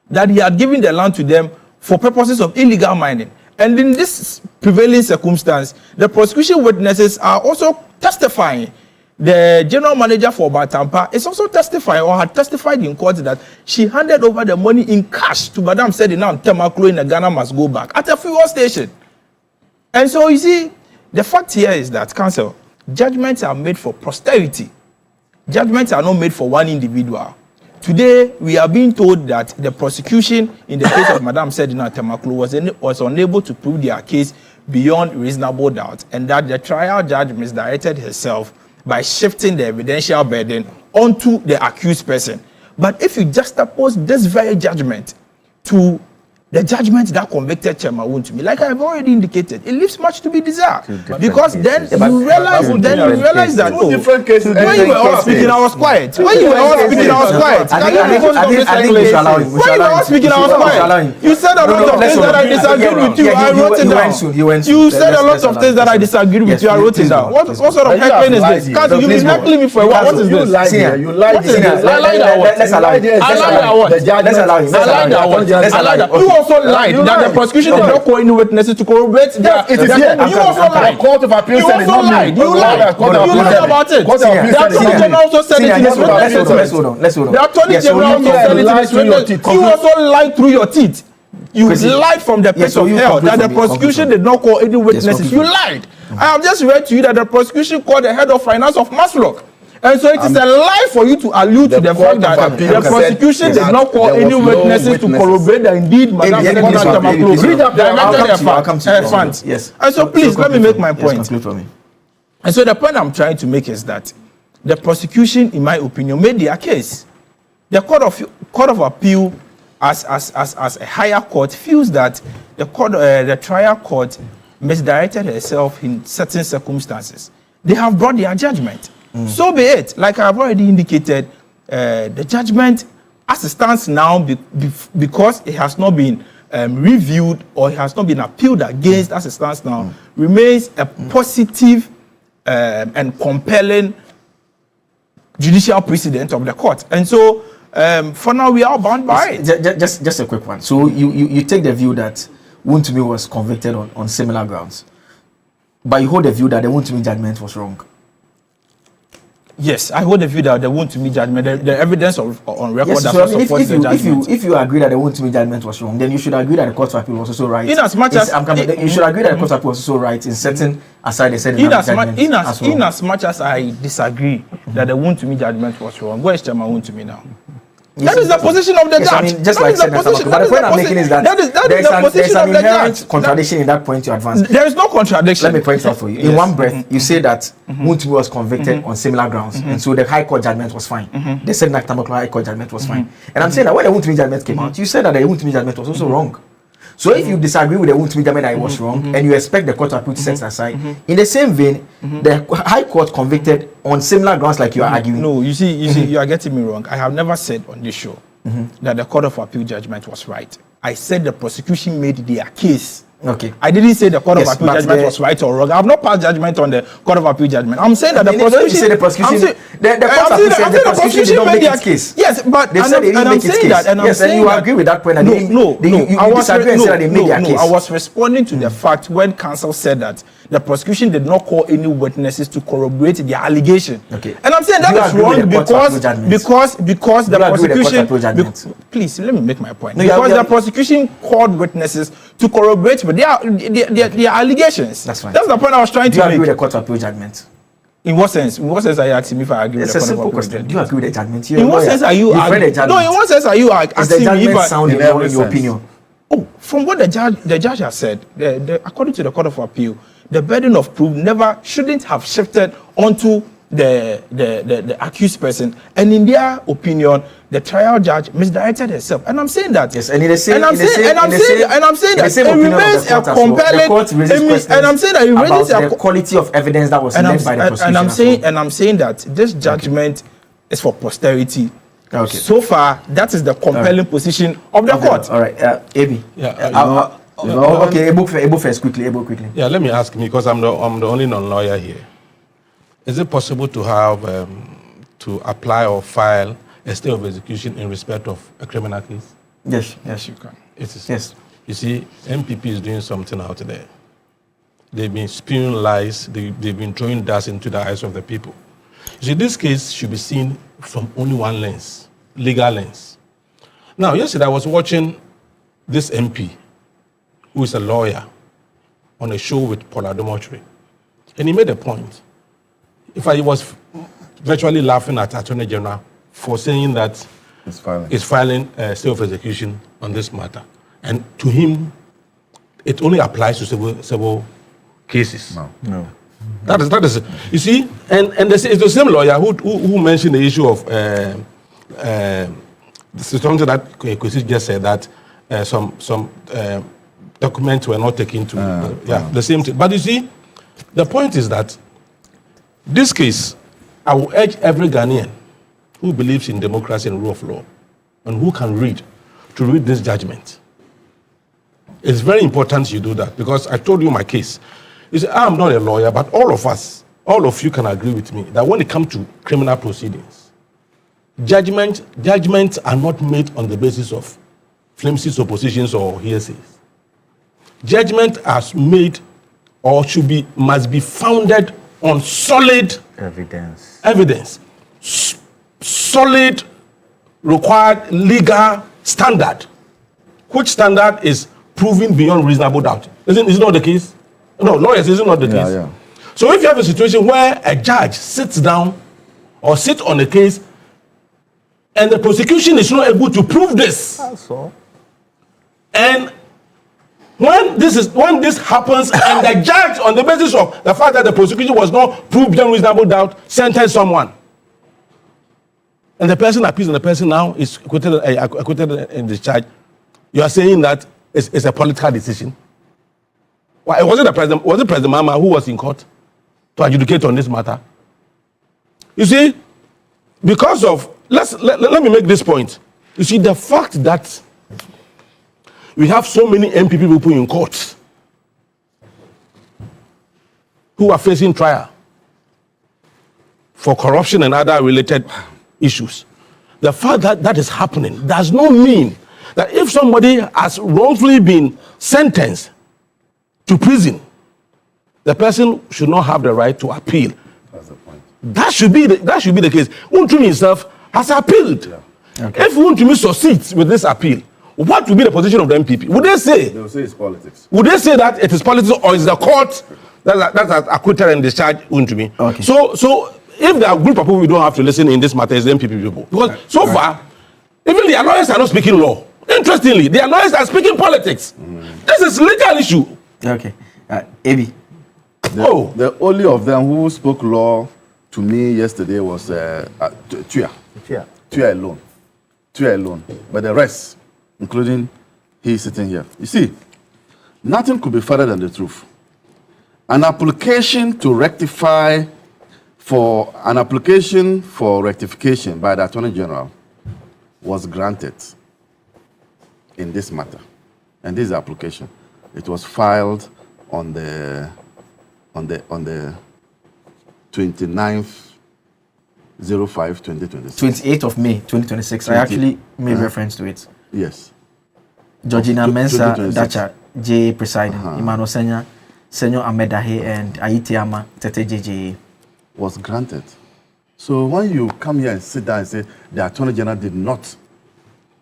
that he had given the land to them for purposes of illegal mining. And in this prevailing circumstance, the prosecution witnesses are also testifying. The general manager for Obatampa is also testifying or had testified in court that she handed over the money in cash to Madam Sedina Temakulo in the Ghana must go back at a fuel station. And so you see, the fact here is that, Counsel, judgments are made for posterity. Judgments are not made for one individual. Today, we are being told that the prosecution in the case of Madam Sedina Temakulo was unable to prove their case beyond reasonable doubt, and that the trial judge misdirected herself by shifting the evidential burden onto the accused person. But if you juxtapose this very judgment to the judgment that convicted Chairman Wontumi, like I have already indicated, it leaves much to be desired. Because then you realize that when you were all speaking, I was quiet. When you were all speaking, I was quiet. When you were all speaking, I was quiet. You said a lot of things that I disagreed with you. I wrote it down. You said a lot of things that I disagreed with you. I wrote it down. What sort of heckling is this? Can't you've been heckling me for a while. What is this? You lied. I lied at what? Let's allow it. I lied at what? Let's allow it. I lied at what? Also lied that the prosecution did not call any witnesses to corroborate their. It is here. You also lied. Court of Appeal You said it, also not me. lied. You lied. You lied about it. The Attorney General also said it in his witness statement. Let's hold on. The Attorney General also said it in his witness. You also lied through your teeth. You lied from the pit of hell that the prosecution did not call any witnesses. You lied. I have just read to you that the prosecution called the head of finance of Maslock. And so it is a lie for you to allude to the fact that the prosecution did not call any witnesses to corroborate that indeed Madam Sedina Temakulo directed their funds. Yes. And so please let me make my point. And so the point I'm trying to make is that the prosecution, in my opinion, made their case. The Court of Appeal as a higher court, feels that the trial court misdirected herself in certain circumstances, they have brought their judgment. So be it. Like I've already indicated, the judgment as it stands now, because it has not been reviewed or it has not been appealed against as it stands now, remains a positive and compelling judicial precedent of the court. And so, for now, we are bound by it. Just a quick one. So you take the view that Wontumi was convicted on similar grounds, but you hold the view that the Wontumi judgment was wrong. Yes, I hold the view that the Wontumi judgment, the evidence on record yes, that so supports the judgment. If you agree that the Wontumi judgment was wrong, then you should agree that the Court of Appeal was also right. In as much as you should agree that the Court of Appeal was also right in certain aside they said in as much as I disagree that the Wontumi judgment was wrong, where is Chairman Wontumi now? That is the position of the judge. I mean, just like said, but the point I'm making is that there's an inherent contradiction in that point you advance. There is no contradiction. Let me point out for you. In one breath, you say that Wontumi was convicted on similar grounds, and so the High Court judgment was fine. They said that the High Court judgment was fine. And I'm saying that when the Wontumi judgment came out, you said that the Wontumi judgment was also wrong. So if you disagree with the Wontumi judgment that it was wrong, and you expect the Court of Appeal to set it aside, in the same vein, the High Court convicted on similar grounds like you are arguing. No, you see, you are getting me wrong. I have never said on this show that the Court of Appeal judgment was right. I said the prosecution made their case. Okay. I didn't say the Court of Appeal judgment was right or wrong. I have not passed judgment on the Court of Appeal judgment. I'm saying that the prosecution. The prosecution. The Court of Appeal said the prosecution did not make its case. Yes, but they said they didn't make its case. Yes, and you agree with that point. I was responding to the fact when counsel said that the prosecution did not call any witnesses to corroborate their allegation. Okay. And I'm saying that is wrong because the prosecution. Please let me make my point. Because the prosecution called witnesses to corroborate with their allegations. That's fine. That's the point I was trying to make. Do you agree with the Court of Appeal judgment? In what sense? In what sense are you asking me if I agree with the Court of Appeal judgment? Do you agree with the judgment? In what sense are you arguing? No, in what sense are you asking me if I... Is the judgment sound in your opinion? Oh, from what the judge has said, according to the Court of Appeal, the burden of proof shouldn't have shifted onto the accused person, and in their opinion, the trial judge misdirected herself. And I'm saying that. Yes, and I'm saying that it remains a compelling. And I'm saying that it raises the quality of evidence that was led by the prosecution. And I'm saying that this judgment is for posterity. Okay. So far, that is the compelling position of the court. All right, AB. Yeah. Okay, Ebo first, quickly. Yeah, let me ask me, because I'm the only non-lawyer here. Is it possible to have to apply or file a stay of execution in respect of a criminal case? Yes, you can. It is. Yes. You see, MPP is doing something out there. They've been spewing lies. They've been throwing dust into the eyes of the people. You see, this case should be seen from only one lens, legal lens. Now, yesterday I was watching this MP, who is a lawyer, on a show with Paul Adomotri. And he made a point. If I was virtually laughing at Attorney General for saying that he's filing a stay of execution on this matter. And to him, it only applies to several cases. No. That is. You see, and it's the same lawyer who mentioned the issue of this is something that Kwesi just said, that some documents were not taken to the same thing. But you see, the point is that this case, I will urge every Ghanaian who believes in democracy and rule of law and who can read to read this judgment. It's very important you do that, because I told you my case. You see, I'm not a lawyer, but all of you can agree with me that when it comes to criminal proceedings, judgments are not made on the basis of flimsy suppositions or hearsays. Judgment is made or must be founded on solid evidence, solid required legal standard, which standard is proven beyond reasonable doubt. Is it not the case? No, lawyers, is it not the case? Yeah. So if you have a situation where a judge sits down or sits on a case and the prosecution is not able to prove this, and when this happens and the judge, on the basis of the fact that the prosecution was not proved beyond reasonable doubt, sentence someone, and the person appeals and the person now is acquitted and discharged, you are saying that it's a political decision. Why was it President Mahama who was in court to adjudicate on this matter? You see, because of let me make this point. You see, the fact that we have so many MPP people in court who are facing trial for corruption and other related issues. The fact that that is happening does not mean that if somebody has wrongfully been sentenced to prison, the person should not have the right to appeal. That's the point. That should be the case. Untumi himself has appealed. Yeah. Okay. If Untumi succeeds with this appeal, what will be the position of the MPP? Would they say? They will say it's politics. Would they say that it is politics, or is the court that has acquitted and discharged Untumi? Okay. So if there are a group of people we don't have to listen in this matter, is the MPP people. Because so far, even the lawyers are not speaking law. Interestingly, the lawyers are speaking politics. This is a legal issue. Okay. Ebi. The only of them who spoke law to me yesterday was Tuya alone. But the rest, including he sitting here. You see, nothing could be further than the truth. An application for rectification by the Attorney General was granted in this matter. And this application, it was filed on the 29th 05/2026. 28th of May 2026. I actually made reference to it. Yes. Georgina Mensa Dacha J presiding, Emmanuel Senya, Senyor Amedahe, and Aitiama Tete JJ was granted. So when you come here and sit down and say the Attorney General did not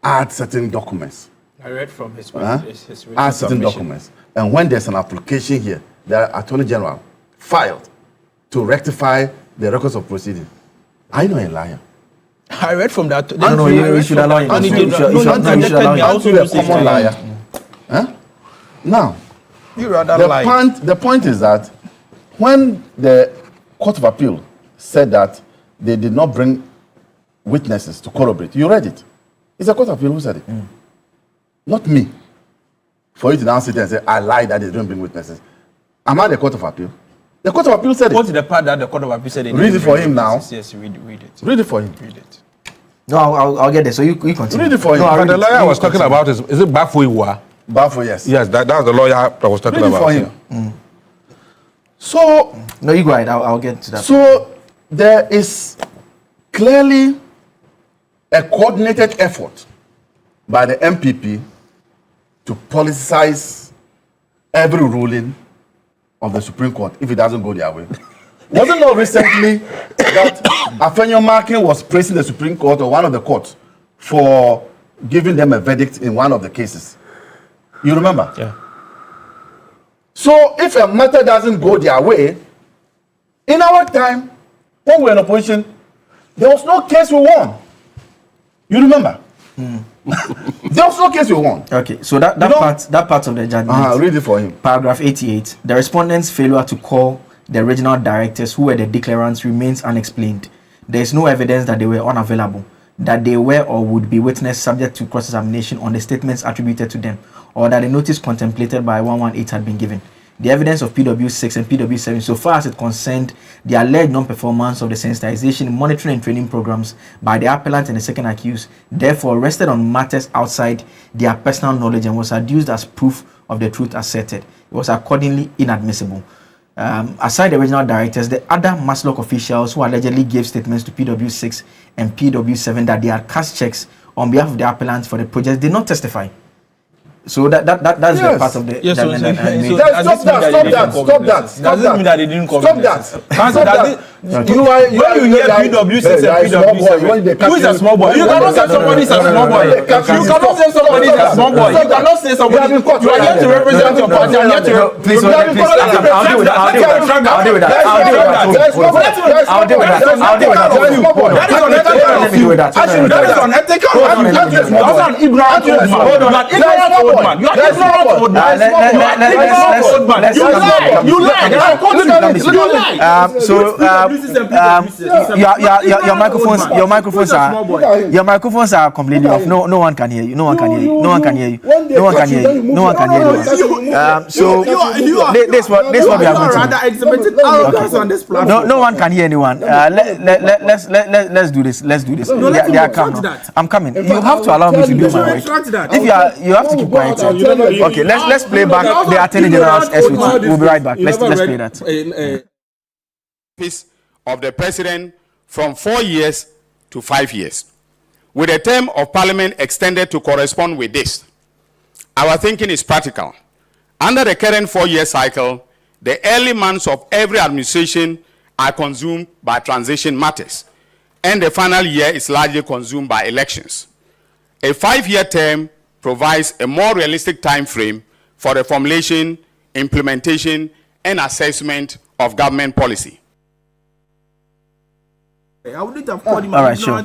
add certain documents, I read from his add certain documents, and when there's an application here, the Attorney General filed to rectify the records of proceeding, are you not a liar? I read from that. No, you should allow him. You should allow him. Also a common liar. Now, the point is that when the Court of Appeal said that they did not bring witnesses to corroborate, you read it. It's a Court of Appeal who said it. Not me. For you to now sit there and say, I lied that they didn't bring witnesses. Am I the Court of Appeal? The Court of Appeal said it. What's the part that the Court of Appeal said? Read it for him now. Yes, read it. Read it for him. Read it. No, I'll get there. So you continue. Read it for him. No, the lawyer I was talking about is it Bafuiwa? Bafo, yes. Yes, that's the lawyer I was talking about. Read it for him. So... No, you go ahead. I'll get to that. So there is clearly a coordinated effort by the MPP to politicize every ruling of the Supreme Court if it doesn't go their way. Wasn't it recently that Afenyo Markin was praising the Supreme Court or one of the courts for giving them a verdict in one of the cases? You remember? Yeah. So if a matter doesn't go their way, in our time, when we were in opposition, there was no case we won. You remember? There was no case we won. Okay, so that part of the judgment. Read it for him. Paragraph 88. The respondent's failure to call the regional directors who were the declarants remains unexplained. There is no evidence that they were unavailable, that they were or would be witnessed subject to cross-examination on the statements attributed to them, or that the notice contemplated by 118 had been given. The evidence of PW6 and PW7, so far as it concerned the alleged non-performance of the sensitization, monitoring and training programs by the appellant and the second accused, therefore rested on matters outside their personal knowledge and was adduced as proof of the truth asserted. It was accordingly inadmissible. Aside the regional directors, the other Maslock officials who allegedly gave statements to PW6 and PW7 that they had cast checks on behalf of the appellants for the project did not testify. So that's the part of the Stop that. Doesn't mean that they didn't come. Stop that. You hear PW6 and PW7. Who is a small boy? You cannot say somebody is a small boy. You cannot say somebody is a small boy. You cannot say somebody. You are here to represent your party. I'm here to. Please, I'll deal with that. I'll deal with that. That is unethical. old man. You are ignorant old man. You lie. Your microphones are completely off. No one can hear you. No one can hear you. No one can hear you. No one can hear you. No one can hear you. So this what we are going to do. No one can hear anyone. Let's do this. Let's do this. They are coming. I'm coming. You have to allow me to do my work. If you have to keep quiet. Okay, let's play back the Attorney General's SOT. We'll be right back. Let's play that. Of the president from 4 years to 5 years, with a term of parliament extended to correspond with this. Our thinking is practical. Under the current 4-year cycle, the early months of every administration are consumed by transition matters, and the final year is largely consumed by elections. A 5-year term provides a more realistic time frame for the formulation, implementation, and assessment of government policy. I wouldn't have called him. All right, sure.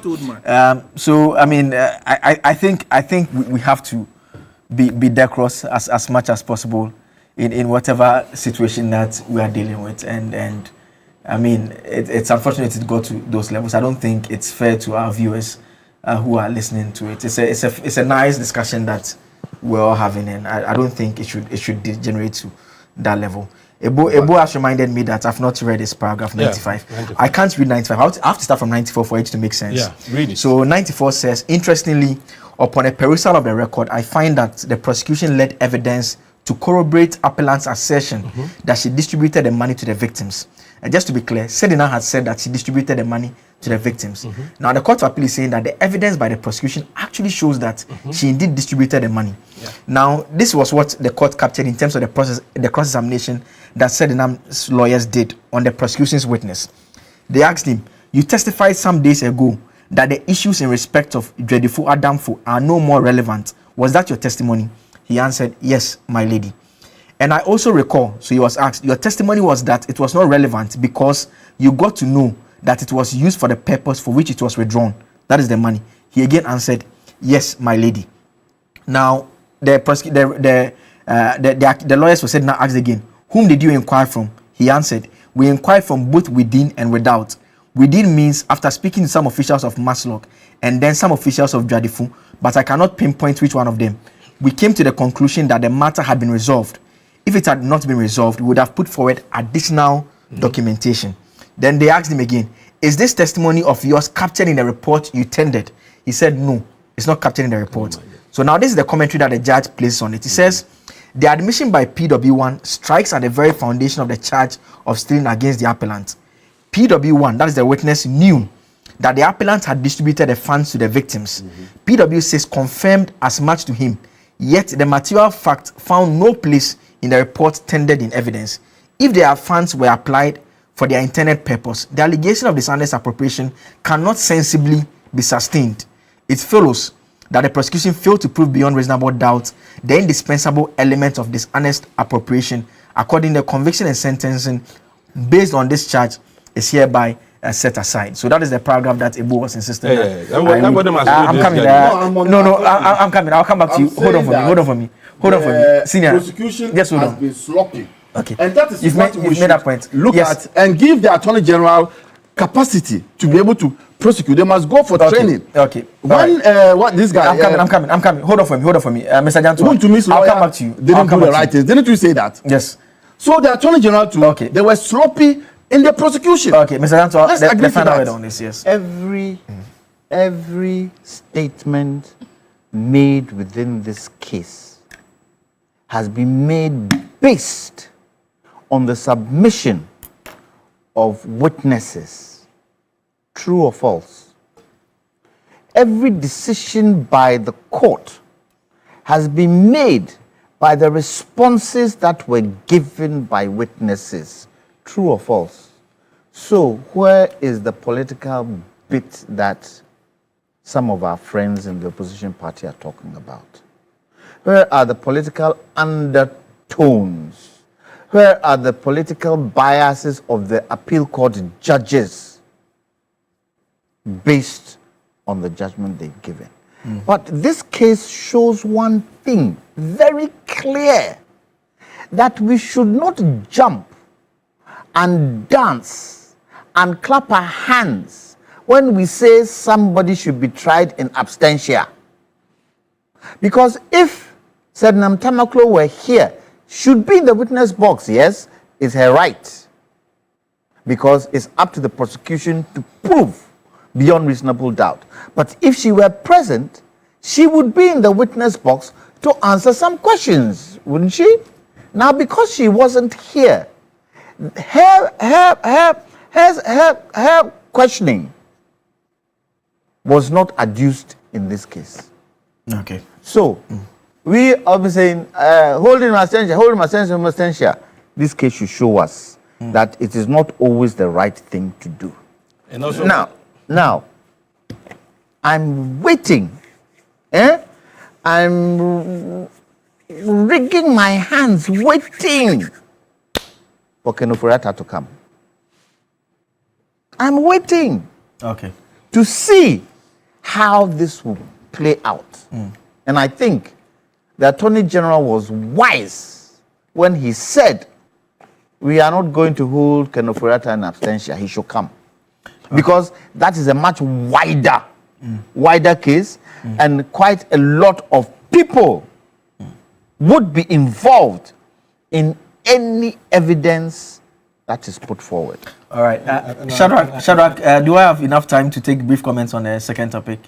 So I mean, I think we have to be decorous as much as possible in whatever situation that we are dealing with, and I mean, it's unfortunate it got to those levels. I don't think it's fair to our viewers who are listening to it. It's a nice discussion that we're all having, and I don't think it should degenerate to that level. Ebo has reminded me that I've not read this paragraph 95. 95. I can't read 95. I have to start from 94 for it to make sense. Yeah, read it. So 94 says, interestingly, upon a perusal of the record, I find that the prosecution led evidence to corroborate appellant's assertion that she distributed the money to the victims. And just to be clear, Sedina had said that she distributed the money to the victims. Now, the Court of Appeal is saying that the evidence by the prosecution actually shows that she indeed distributed the money. Yeah. Now, this was what the court captured in terms of the cross-examination that Sedina's lawyers did on the prosecution's witness. They asked him, you testified some days ago that the issues in respect of Dwedifu Adamfo are no more relevant. Was that your testimony? He answered, yes, my lady. And I also recall, so he was asked, your testimony was that it was not relevant because you got to know that it was used for the purpose for which it was withdrawn. That is the money. He again answered, yes, my lady. Now, the lawyers were said now asked again, whom did you inquire from? He answered, we inquired from both within and without. Within means after speaking to some officials of Maslok and then some officials of Dwedifu, but I cannot pinpoint which one of them. We came to the conclusion that the matter had been resolved. If it had not been resolved, we would have put forward additional documentation. Then they asked him again, is this testimony of yours captured in the report you tendered? He said, no, it's not captured in the report. So now this is the commentary that the judge places on it. He says, the admission by PW1 strikes at the very foundation of the charge of stealing against the appellant. PW1, that is the witness, knew that the appellant had distributed the funds to the victims. PW6 confirmed as much to him, yet the material fact found no place in the report tendered in evidence. If their funds were applied for their intended purpose, the allegation of dishonest appropriation cannot sensibly be sustained. It follows that the prosecution failed to prove beyond reasonable doubt the indispensable element of dishonest appropriation. According to the conviction and sentencing based on this charge is hereby set aside. So that is the paragraph that Ebo was insisting. I'm coming. I'll come back to you. Hold on for me. Senior. Prosecution has been sloppy. Okay. And that is you've made that point. Look at and give the Attorney General capacity to be able to prosecute. They must go for training. Okay. When what this guy? I'm coming. Hold on for me. Mr. Janto, I'll come back to you. They didn't do the right things. Didn't you say that? Yes. So the Attorney General too. Okay. They were sloppy in the prosecution. Okay, Mr. Janto, let's agree on this. Yes. Every statement made within this case has been made based on the submission of witnesses, true or false. Every decision by the court has been made by the responses that were given by witnesses, true or false. So where is the political bit that some of our friends in the opposition party are talking about? Where are the political undertones? Where are the political biases of the appeal court judges based on the judgment they've given? But this case shows one thing very clear, that we should not jump and dance and clap our hands when we say somebody should be tried in absentia. Because if Sednam Tamaklo were here, should be in the witness box, yes, it's her right. Because it's up to the prosecution to prove beyond reasonable doubt. But if she were present, she would be in the witness box to answer some questions, wouldn't she? Now, because she wasn't here, her questioning was not adduced in this case. Okay. So, we are saying, holding absentia, this case should show us that it is not always the right thing to do. And also, now, I'm waiting. I'm wringing my hands, waiting for Kenofurata to come. I'm waiting. Okay. To see how this will play out. And I think the Attorney General was wise when he said, we are not going to hold Kenofurata in absentia, he should come. Because that is a much wider case, and quite a lot of people would be involved in any evidence that is put forward. All right. Shadrach, do I have enough time to take brief comments on the second topic?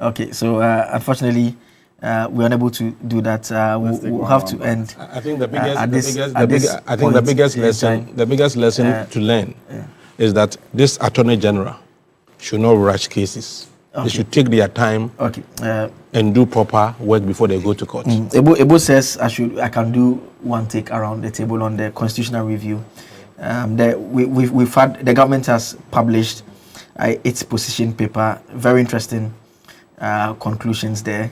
Okay, so unfortunately, we're unable to do that. We'll have to end. I think the biggest lesson to learn is that this Attorney General should not rush cases. Okay. They should take their time and do proper work before they go to court. Ebo says I can do one take around the table on the constitutional review. We've had, the government has published its position paper. Very interesting conclusions there.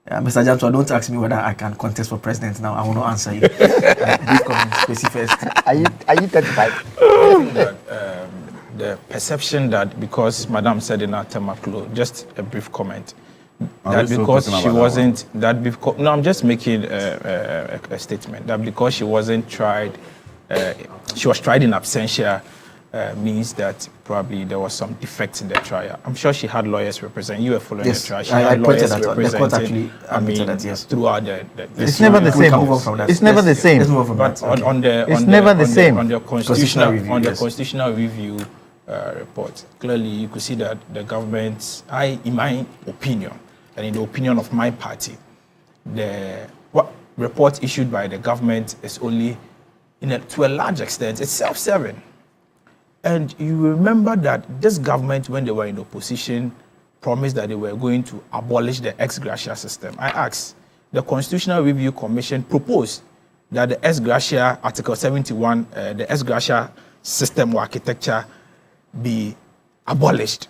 Mr. Jantua, don't ask me whether I can contest for president now. I will not answer you. Brief comments, Spacey first. Are you 35? The perception that because Madam said in her Tamaklo, just a brief comment, that because she wasn't, no, I'm just making a statement, that because she wasn't tried, she was tried in absentia, means that probably there was some defects in the trial. I'm sure she had lawyers representing. You were following the trial. She had lawyers representing. Throughout the it's never the same. It's never the same. But on the constitutional review report, clearly you could see that the government, in my opinion, and in the opinion of my party, the report issued by the government is only, to a large extent, it's self-serving. And you remember that this government, when they were in opposition, promised that they were going to abolish the ex gratia system. I asked, the Constitutional Review Commission proposed that the ex gratia, Article 71, the ex gratia system or architecture be abolished.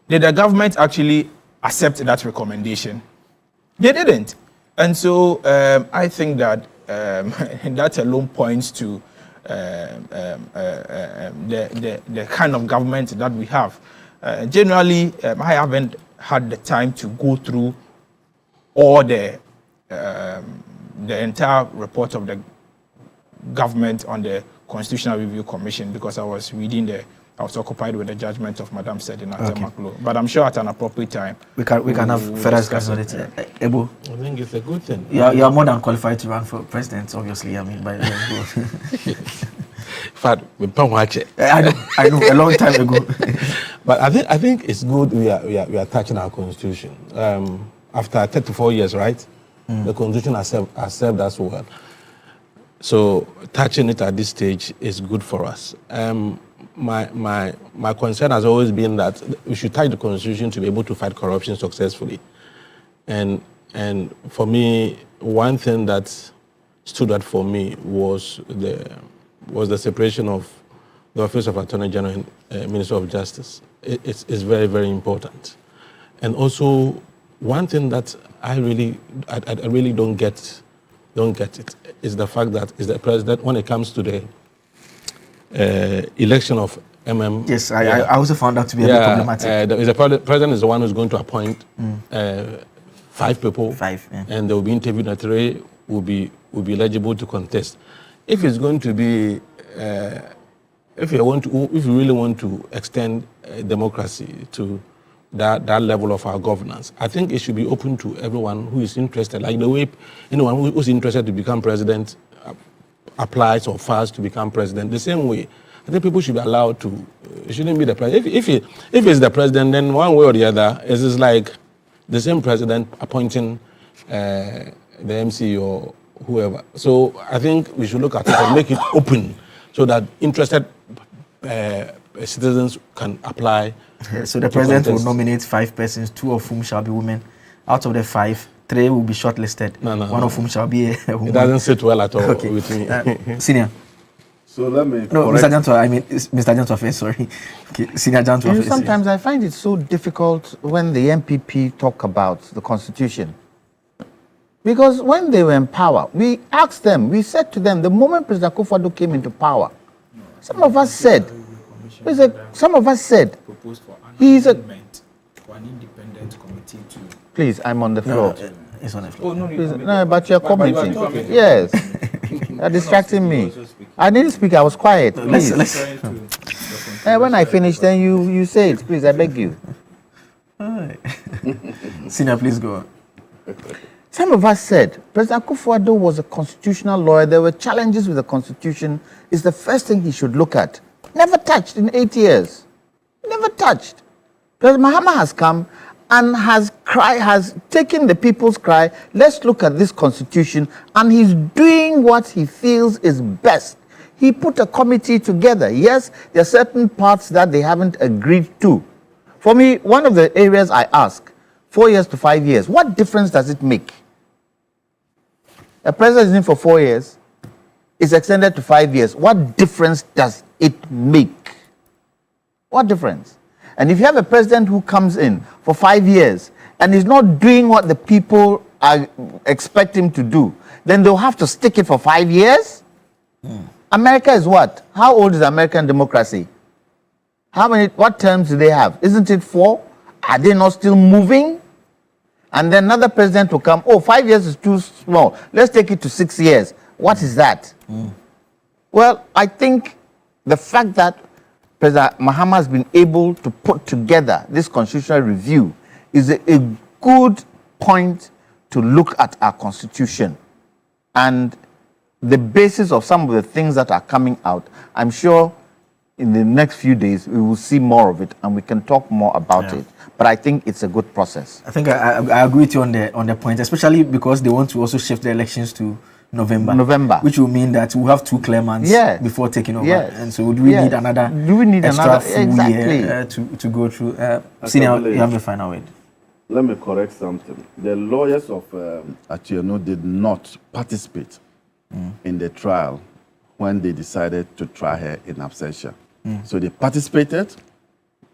Did the government actually accept that recommendation? They didn't. And so I think that that alone points to the kind of government that we have. Generally, I haven't had the time to go through all the entire report of the government on the Constitutional Review Commission because I was occupied with the judgment of Madam Sedina Temaklo. But I'm sure at an appropriate time we can have further discussion on it. Ebo, I think it's a good thing. You are more than qualified to run for president, obviously. I mean, by I know a long time ago. But I think it's good we are touching our constitution. After 34 years, right? The constitution has served us well. So touching it at this stage is good for us. My concern has always been that we should touch the constitution to be able to fight corruption successfully. And for me, one thing that stood out for me was the separation of the Office of Attorney General and Minister of Justice. It's very, very important. And also, one thing that I really don't get it is the fact that is the president, when it comes to the election of Yes, I also found that to be a bit problematic. The president is the one who's going to appoint 5 people. 5, and they will be interviewed, and 3 will be eligible to contest. If it's going to be, if you really want to extend democracy to that level of our governance, I think it should be open to everyone who is interested. Like the way anyone who's interested to become president applies or files to become president. The same way, I think people should be allowed to. It shouldn't be the president. If it's the president, then one way or the other, it's just like the same president appointing the MC or whoever. So I think we should look at it and make it open so that interested citizens can apply. So the president will nominate 5 persons, 2 of whom shall be women. Out of the 5, 3 will be shortlisted. No. One of whom shall be a woman. It doesn't sit well at all with me. Senior. So let me. No, Mr. Jantua, I mean, Mr. Jantua first, sorry. Okay, Senior Jantua first. Sometimes I find it so difficult when the MPP talk about the Constitution. Because when they were in power, we asked them, we said to them, the moment President Akufo-Addo came into power, some of us said, he's a... For an independent committee to... Please, I'm on the floor. It's on the floor. No, but you're commenting. Yes. You're distracting me. I didn't speak, I was quiet. Please. When I finish, then you say it. Please, I beg you. Senior, please go on. Some of us said President Akufo-Addo was a constitutional lawyer. There were challenges with the Constitution. It's the first thing he should look at. Never touched in 8 years. Never touched. President Mahama has come and has taken the people's cry. Let's look at this Constitution, and he's doing what he feels is best. He put a committee together. Yes, there are certain parts that they haven't agreed to. For me, one of the areas I ask, 4 years to 5 years, what difference does it make? A president is in for 4 years, is extended to 5 years. What difference does it make? What difference? And if you have a president who comes in for 5 years and is not doing what the people expect him to do, then they'll have to stick it for 5 years? America is what? How old is American democracy? What terms do they have? Isn't it 4? Are they not still moving? And then another president will come, 5 years is too small. Let's take it to 6 years. What is that? Well, I think the fact that President Mahama has been able to put together this constitutional review is a good point to look at our constitution. And the basis of some of the things that are coming out, I'm sure in the next few days we will see more of it and we can talk more about it. But I think it's a good process. I think I agree with you on the point, especially because they want to also shift the elections to November, which will mean that we'll have 2 clear months before taking over. And so do we need another full year to go through? Senior, you have the final word. Let me correct something. The lawyers of Atieno did not participate in the trial when they decided to try her in absentia. So they participated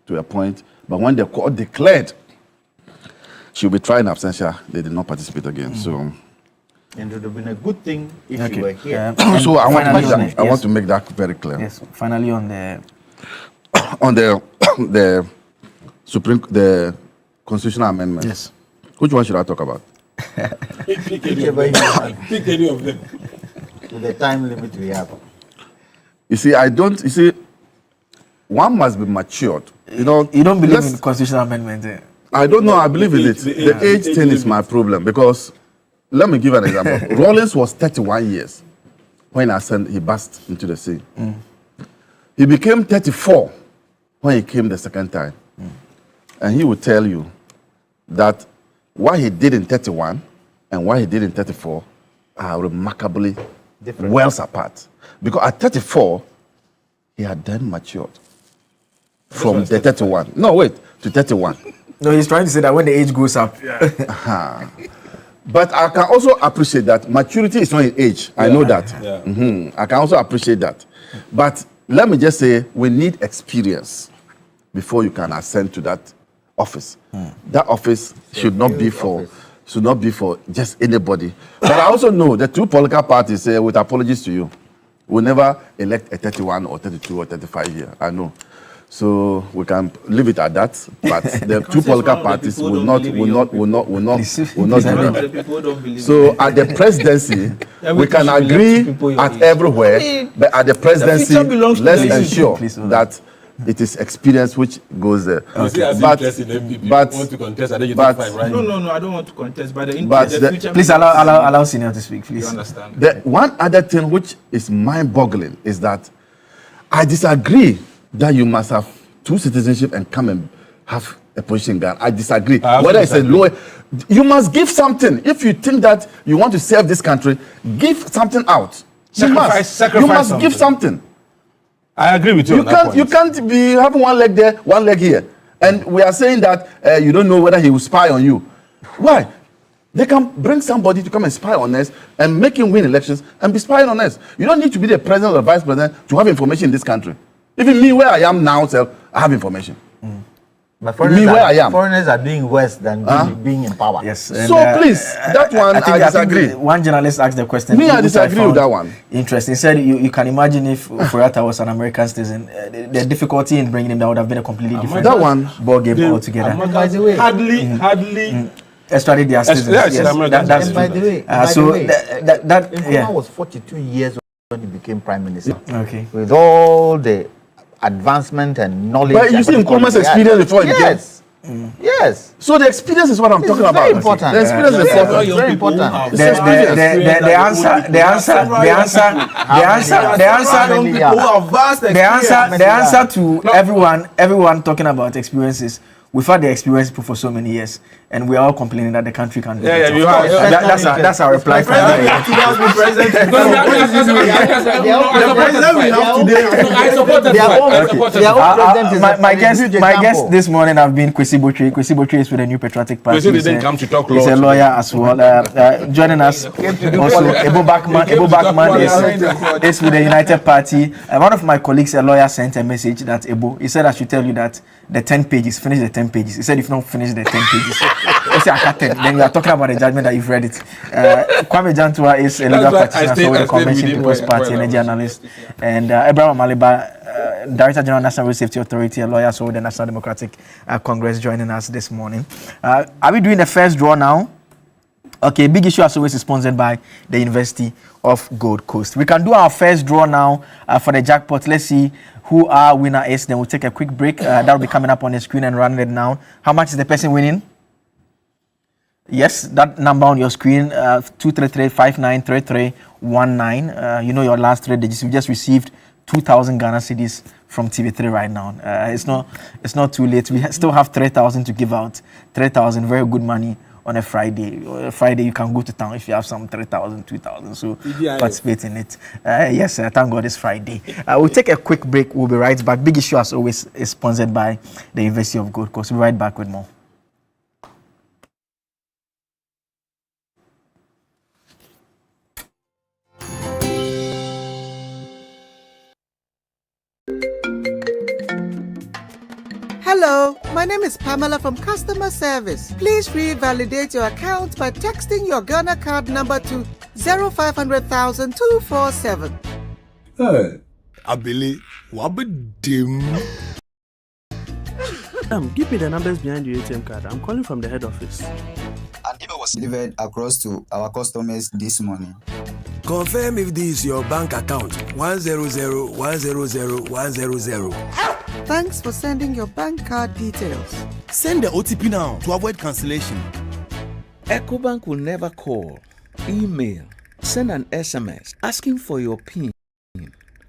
to a point, but when the court declared she'll be tried in absentia, they did not participate again. So. And it would have been a good thing if you were here. So I want to make that very clear. Yes. Finally, on the the constitutional amendment. Yes. Which one should I talk about? Pick any of them. With the time limit we have. You see, one must be matured. You don't believe in constitutional amendment. I don't know. I believe in it. The age thing is my problem because. Let me give an example. Rawlings was 31 years when he burst into the sea. He became 34 when he came the second time. And he would tell you that what he did in 31 and what he did in 34 are remarkably different, worlds apart. Because at 34, he had then matured from the 31. No, wait, to 31. No, he's trying to say that when the age goes up. But I can also appreciate that maturity is not in age. I know that. I can also appreciate that. But let me just say, we need experience before you can ascend to that office. That office should not be for just anybody. But I also know the 2 political parties, with apologies to you, We'll never elect a 31 or 32 or 35 year. I know. So we can leave it at that. But the two political parties will not do that. So at the presidency, we can agree at everywhere, but at the presidency, let's ensure that it is experience which goes there. But want to contest, I right? No, I don't want to contest. But please allow senior to speak, please. You understand? The one other thing which is mind-boggling is that I disagree that you must have two citizenship and come and have a position in Ghana. I disagree. Whether it's a lower, you must give something. If you think that you want to serve this country, give something out. You must give something. I agree with you. You can't be having one leg there, one leg here. And we are saying that you don't know whether he will spy on you. Why? They can bring somebody to come and spy on us and make him win elections and be spying on us. You don't need to be the president or the vice president to have information in this country. Even me, where I am now, I have information. But foreigners are doing worse than being in power. Yes. So please, that one I disagree. One journalist asked the question. Me, I disagree with that one. Interesting. He said you can imagine if Furata was an American citizen, the difficulty in bringing him down would have been a completely different ball game altogether. By the way, hardly. Extradited their citizens. That's by the way, that was 42 years when he became prime minister. Okay. With all the advancement and knowledge. But you see Nkrumah's experience before he became. Yes. So the experience is what I'm talking about. Very important. The experience is very important. The answer to everyone talking about experiences. We've had the experience for so many years, and we are all complaining that the country can't do it. That's our reply. The president we have today. I support that. My guest this morning have been Kwesi Botwe. Kwesi Botwe is with the New Patriotic Party. Kwesi didn't come to talk law. He's a lawyer as well. Joining us also, Ebo Bachman is with the United Party. One of my colleagues, a lawyer, sent a message that Ebo, he said I should tell you that the 10 pages, finish the 10 pages. He said if not finish the 10 pages, then we are talking about the judgment that you've read it. Kwame Jantua is a legal practitioner with the Convention People's Party, energy analyst, and Abraham Amaliba, Director General National Road Safety Authority, a lawyer with the National Democratic Congress, joining us this morning. Are we doing the first draw now? Okay, Big Issue as always is sponsored by the University of Gold Coast. We can do our first draw now for the jackpot. Let's see who our winner is. Then we'll take a quick break. That will be coming up on the screen and running it now. How much is the person winning? Yes, that number on your screen, 233-593319. You know your last 3 digits. We just received 2,000 Ghana cedis from TV3 right now. It's not too late. We still have 3,000 to give out. 3,000, very good money on a Friday. Friday, you can go to town if you have some 3,000, 2,000. So participate in it. Yes, thank God it's Friday. We'll take a quick break. We'll be right back. Big Issue, as always, is sponsored by the University of Gold Coast. We'll be right back with more. Hello, my name is Pamela from Customer Service. Please revalidate your account by texting your Ghana card number to 0500,000 247. Hey, Abili, wabadim. Give me the numbers behind your ATM card. I'm calling from the head office. An email was delivered across to our customers this morning. Confirm if this is your bank account. 100,100,100. Thanks for sending your bank card details. Send the OTP now to avoid cancellation. EcoBank will never call, email, send an SMS asking for your PIN,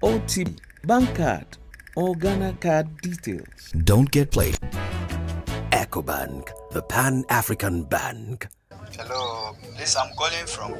OTP, bank card, or Ghana card details. Don't get played. EcoBank, the Pan-African Bank. Hello, please, I'm calling from...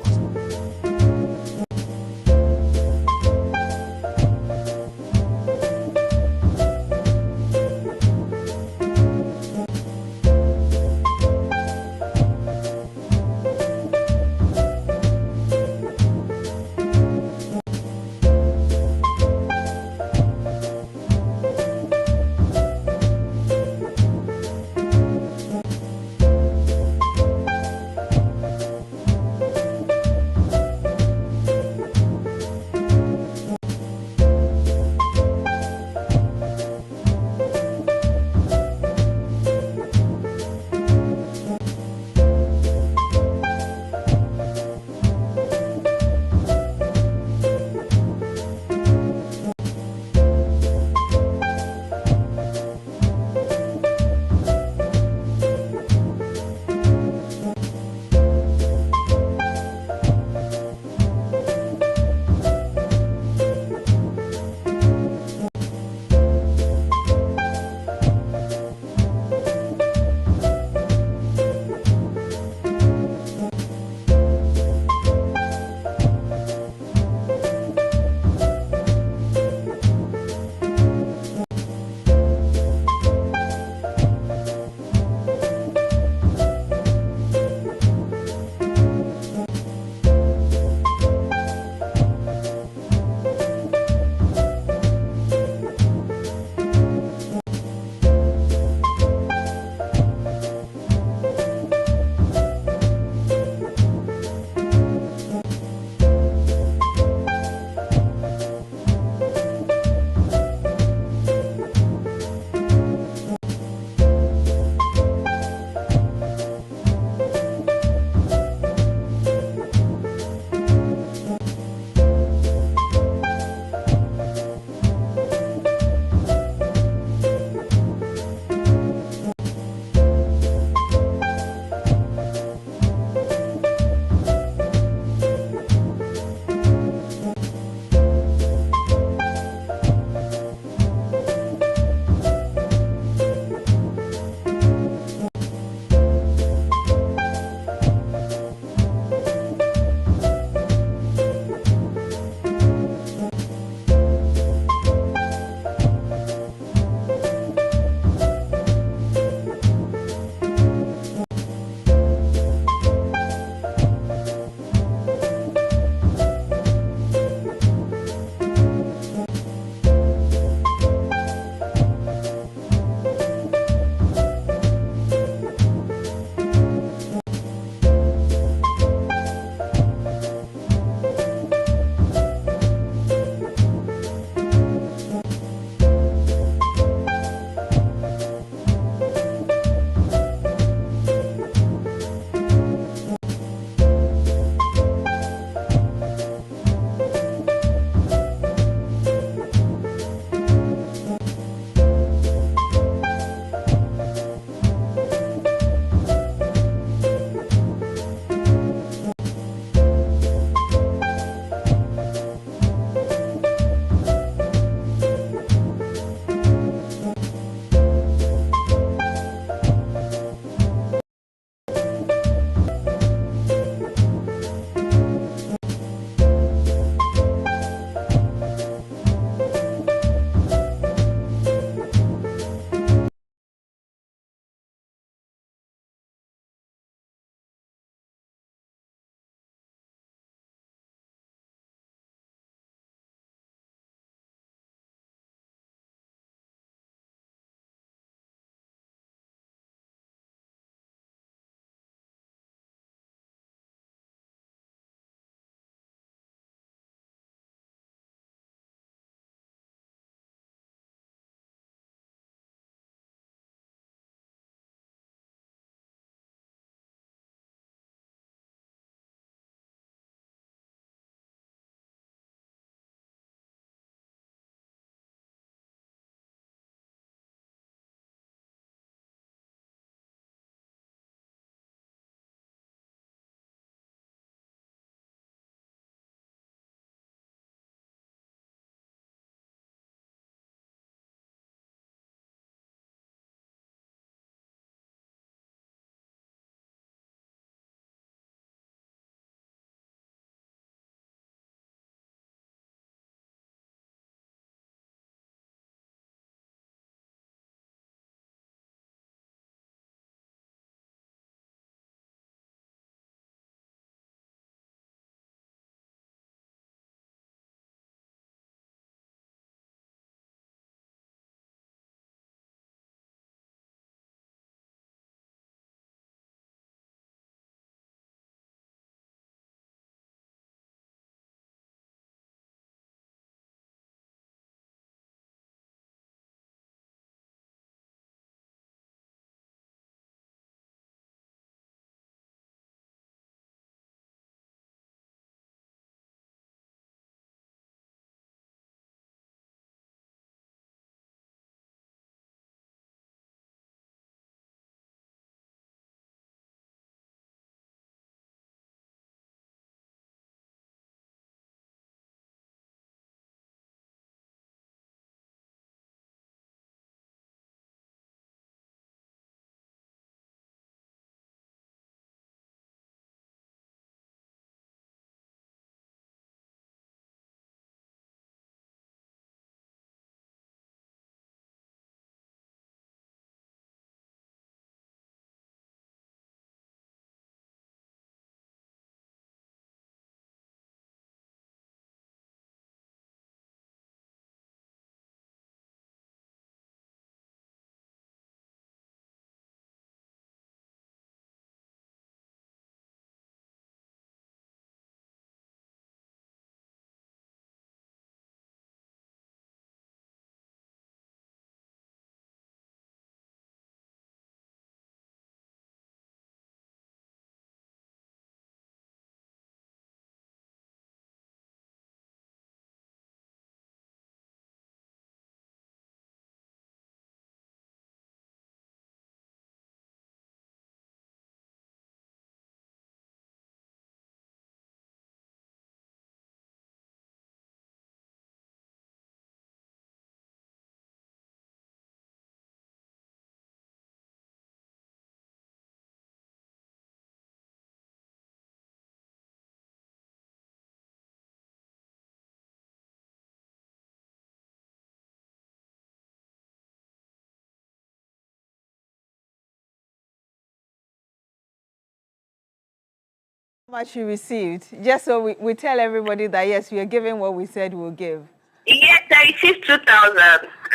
How much you received? Just so we tell everybody that yes, we are giving what we said we'll give. Yes, I received 2,000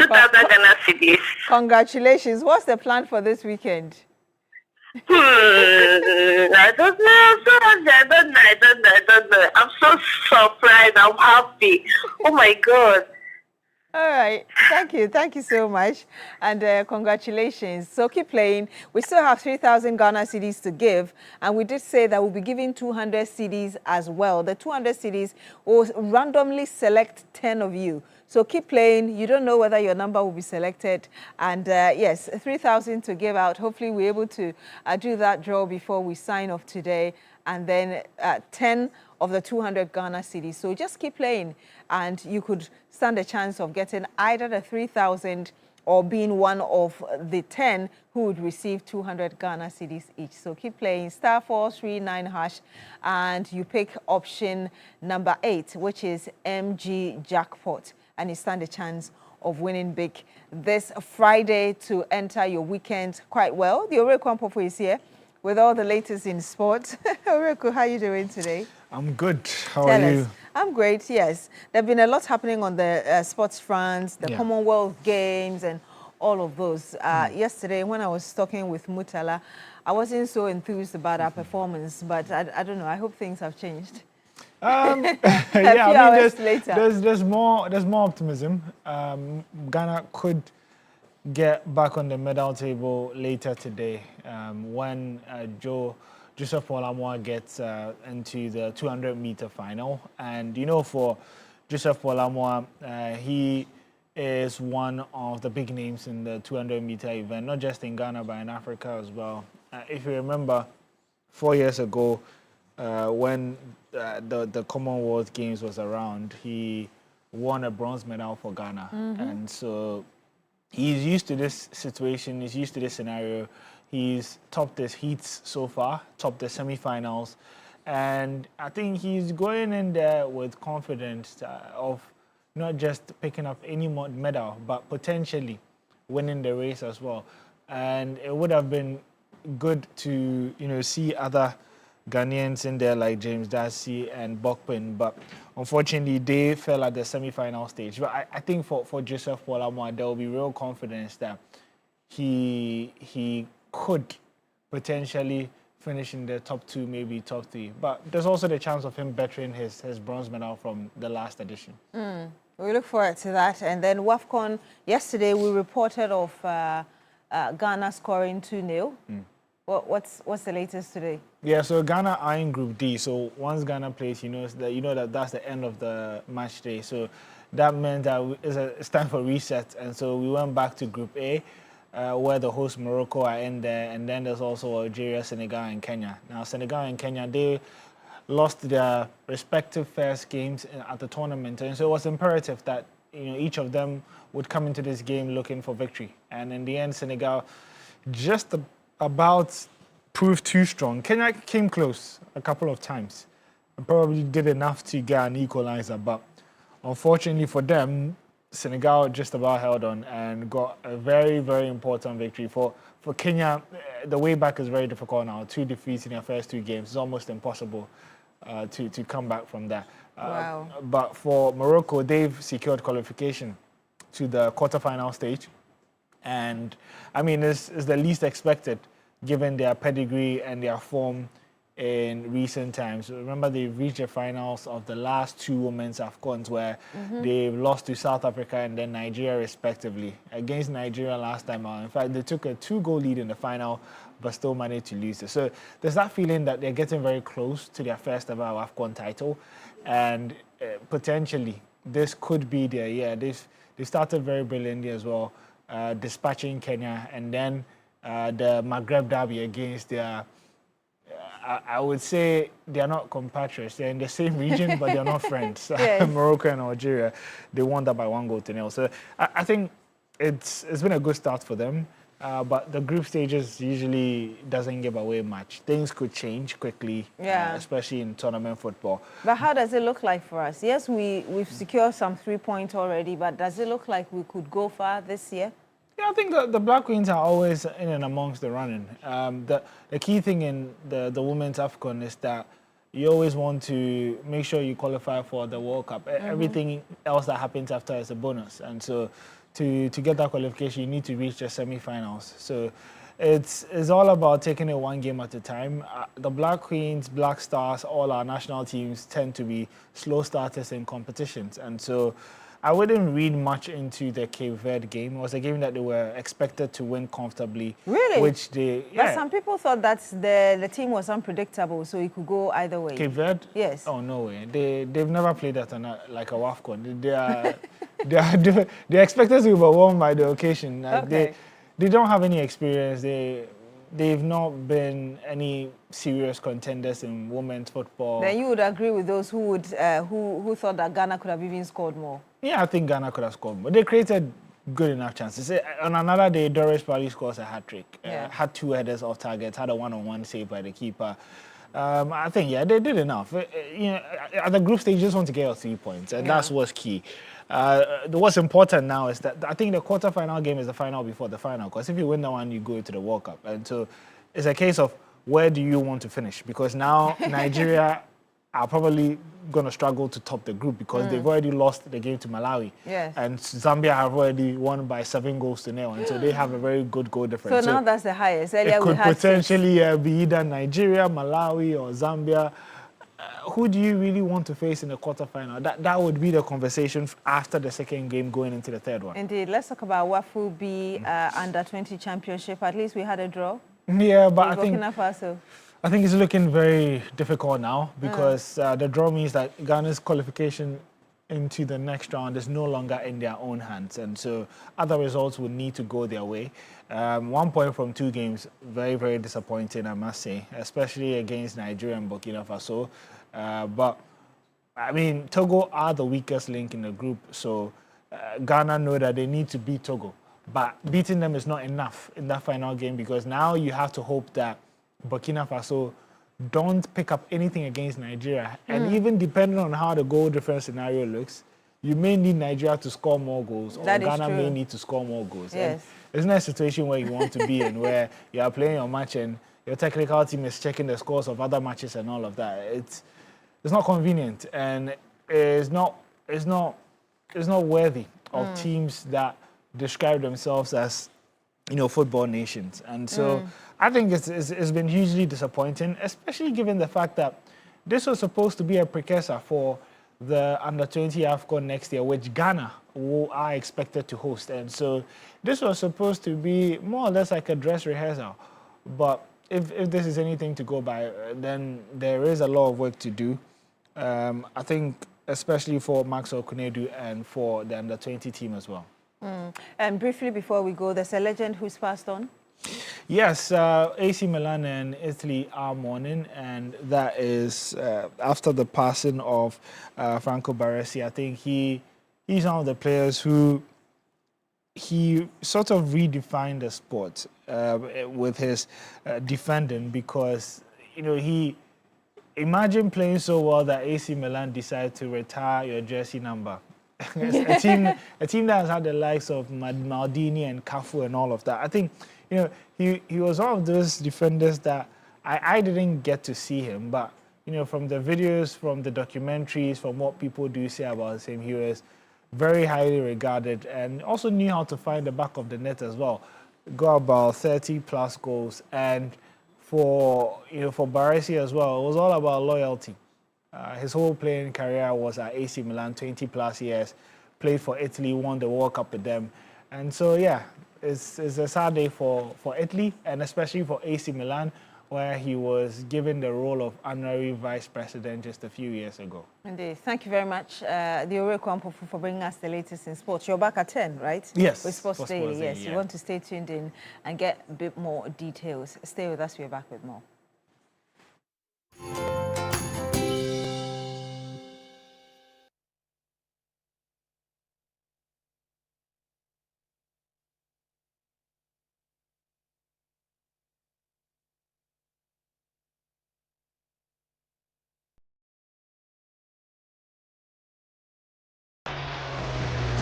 Ghana cedis. Congratulations. What's the plan for this weekend? I don't know. I don't know. I'm so surprised. I'm happy. Oh my God. All right. Thank you so much. And congratulations. So keep playing. We still have 3,000 Ghana cedis to give. And we did say that we'll be giving 200 cedis as well. The 200 cedis will randomly select 10 of you. So keep playing. You don't know whether your number will be selected. And yes, 3,000 to give out. Hopefully we're able to do that draw before we sign off today. And then 10 of the 200 Ghana cedis. So just keep playing. And you could stand a chance of getting either the 3,000 or being one of the 10 who would receive 200 Ghana cedis each. So keep playing *439# and you pick option number 8, which is MG Jackpot. And you stand a chance of winning big this Friday to enter your weekend quite well. The Oreku Popo is here with all the latest in sport. Oreku, how are you doing today? I'm good. How Tell are you? us. I'm great, yes. There have been a lot happening on the sports front, the Commonwealth Games and all of those. Yesterday, when I was talking with Mutala, I wasn't so enthused about our performance, but I don't know. I hope things have changed. There's more optimism. Ghana could get back on the medal table later today when Joseph Paul gets into the 200-meter final. And, you know, for Joseph Paul he is one of the big names in the 200-meter event, not just in Ghana, but in Africa as well. If you remember, 4 years ago, when the Commonwealth Games was around, he won a bronze medal for Ghana. And so he's used to this situation, he's used to this scenario. He's topped his heats so far, topped the semifinals, and I think he's going in there with confidence of not just picking up any more medal, but potentially winning the race as well. And it would have been good to, you know, see other Ghanaians in there like James Darcy and Bokpin, but unfortunately they fell at the semi-final stage. But I think for Joseph Paul there will be real confidence that he could potentially finish in the top 2, maybe top 3. But there's also the chance of him bettering his bronze medal from the last edition. We look forward to that. And then WAFCON, yesterday we reported of Ghana scoring 2-0. What's the latest today? Yeah, so Ghana are in Group D. So once Ghana plays, you know that that's the end of the match day. So that meant that it's time for reset. And so we went back to Group A, where the host Morocco are in there, and then there's also Algeria, Senegal, and Kenya. Now, Senegal and Kenya, they lost their respective first games at the tournament, and so it was imperative that each of them would come into this game looking for victory. And in the end, Senegal just about proved too strong. Kenya came close a couple of times and probably did enough to get an equalizer, but unfortunately for them, Senegal just about held on and got a very, very important victory. For Kenya, the way back is very difficult now. 2 defeats in their first 2 games. It's almost impossible to come back from that. Wow. But for Morocco, they've secured qualification to the quarterfinal stage. And, I mean, it's the least expected given their pedigree and their form in recent times. Remember, they've reached the finals of the last 2 women's AFCONs where they've lost to South Africa and then Nigeria respectively. Against Nigeria last time out, in fact, they took a 2-goal lead in the final but still managed to lose it. So there's that feeling that they're getting very close to their first ever AFCON title, and potentially this could be their year. They started very brilliantly as well, dispatching Kenya, and then the Maghreb derby against their I would say they are not compatriots. They're in the same region, but they're not friends. Yes. Morocco and Algeria, they won that by 1-0. So I think it's been a good start for them. But the group stages usually doesn't give away much. Things could change quickly, especially in tournament football. But how does it look like for us? Yes, we've secured some 3 points already, but does it look like we could go far this year? Yeah, I think the Black Queens are always in and amongst the running. The key thing in the women's AFCON is that you always want to make sure you qualify for the World Cup. Everything else that happens after is a bonus. And so to get that qualification, you need to reach the semi-finals. So it's all about taking it one game at a time. The Black Queens, Black Stars, all our national teams tend to be slow starters in competitions. And so I wouldn't read much into the Cape Verde game. It was a game that they were expected to win comfortably. Really? Which they, But some people thought that the team was unpredictable, so it could go either way. Cape Verde? Yes. Oh, no way. They've never played that on like a WAFCON. They're expected to be won by the occasion. Okay. They don't have any experience. They've not been any serious contenders in women's football. Then you would agree with those who would who thought that Ghana could have even scored more. Yeah, I think Ghana could have scored more. They created good enough chances. On another day, Doris probably scores a hat-trick. Had 2 headers off target, had a one-on-one save by the keeper. I think, yeah, they did enough. At the group stage, you just want to get your 3 points, and that's what's key. What's important now is that I think the quarterfinal game is the final before the final, because if you win that one, you go to the World Cup. And so it's a case of where do you want to finish? Because now Nigeria are probably going to struggle to top the group because they've already lost the game to Malawi. Yes. And Zambia have already won by 7-0. And so they have a very good goal difference. So now that's the highest. Earlier it could we had potentially be either Nigeria, Malawi, or Zambia. Who do you really want to face in the quarterfinal? That would be the conversation after the second game going into the third one. Indeed. Let's talk about WAFU B Under-20 Championship. At least we had a draw. Yeah, but Burkina Faso. I think it's looking very difficult now because the draw means that Ghana's qualification into the next round is no longer in their own hands. And so other results would need to go their way. 1 point from 2 games, very, very disappointing, I must say, especially against Nigeria and Burkina Faso. But, I mean, Togo are the weakest link in the group. So Ghana know that they need to beat Togo. But beating them is not enough in that final game because now you have to hope that Burkina Faso don't pick up anything against Nigeria. And even depending on how the goal difference scenario looks, you may need Nigeria to score more goals or Ghana may need to score more goals. Yes. It's not a situation where you want to be in where you are playing your match and your technical team is checking the scores of other matches and all of that. It's not convenient and it's not worthy of teams that describe themselves as football nations. And so I think it's been hugely disappointing, especially given the fact that this was supposed to be a precursor for the Under-20 AFCON next year, which Ghana are expected to host. And so this was supposed to be more or less like a dress rehearsal. But if this is anything to go by, then there is a lot of work to do. I think especially for Maxwell Kunedu and for the Under-20 team as well. And briefly before we go, there's a legend who's passed on. Yes, AC Milan and Italy are mourning, and that is after the passing of Franco Baresi. I think he's one of the players who he sort of redefined the sport with his defending because he imagine playing so well that AC Milan decided to retire your jersey number. a team that has had the likes of Maldini and Cafu and all of that. I think he was one of those defenders that I didn't get to see him, but from the videos, from the documentaries, from what people do say about him, he was very highly regarded and also knew how to find the back of the net as well. Got about 30 plus goals, and for Baresi as well, it was all about loyalty. His whole playing career was at AC Milan, 20 plus years, played for Italy, won the World Cup with them. And so, yeah, it's a sad day for Italy and especially for AC Milan, where he was given the role of honorary vice president just a few years ago. Indeed. Thank you very much, Diore Kwampofu, for bringing us the latest in sports. You're back at 10, right? Yes. With Sports Daily, yes. Yeah. You want to stay tuned in and get a bit more details. Stay with us. We're back with more.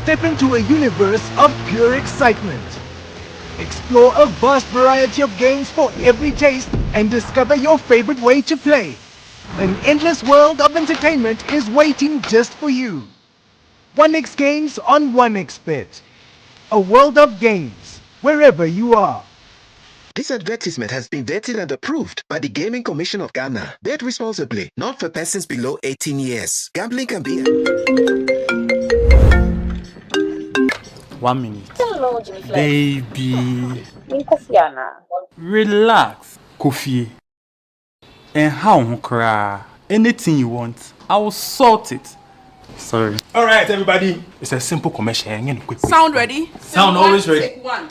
Step into a universe of pure excitement. Explore a vast variety of games for every taste and discover your favorite way to play. An endless world of entertainment is waiting just for you. 1x Games on 1x Bet. A world of games, wherever you are. This advertisement has been vetted and approved by the Gaming Commission of Ghana. Bet responsibly, not for persons below 18 years. Gambling can be... 1 minute. Hello, Jimmy Flex. Baby. Kofiana. Relax, Kofi. And how cry? Anything you want, I will sort it. Sorry. All right, everybody. It's a simple commercial. Quick. Sound ready? Sound always ready. Take one.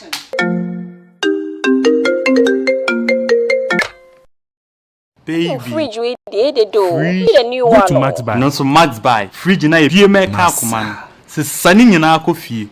Baby. Fridge we did do. Fridge. Need a new Go one. to Max Buy. No, so Max Buy. Fridge na ye pie make man. Se sani nyina akofie.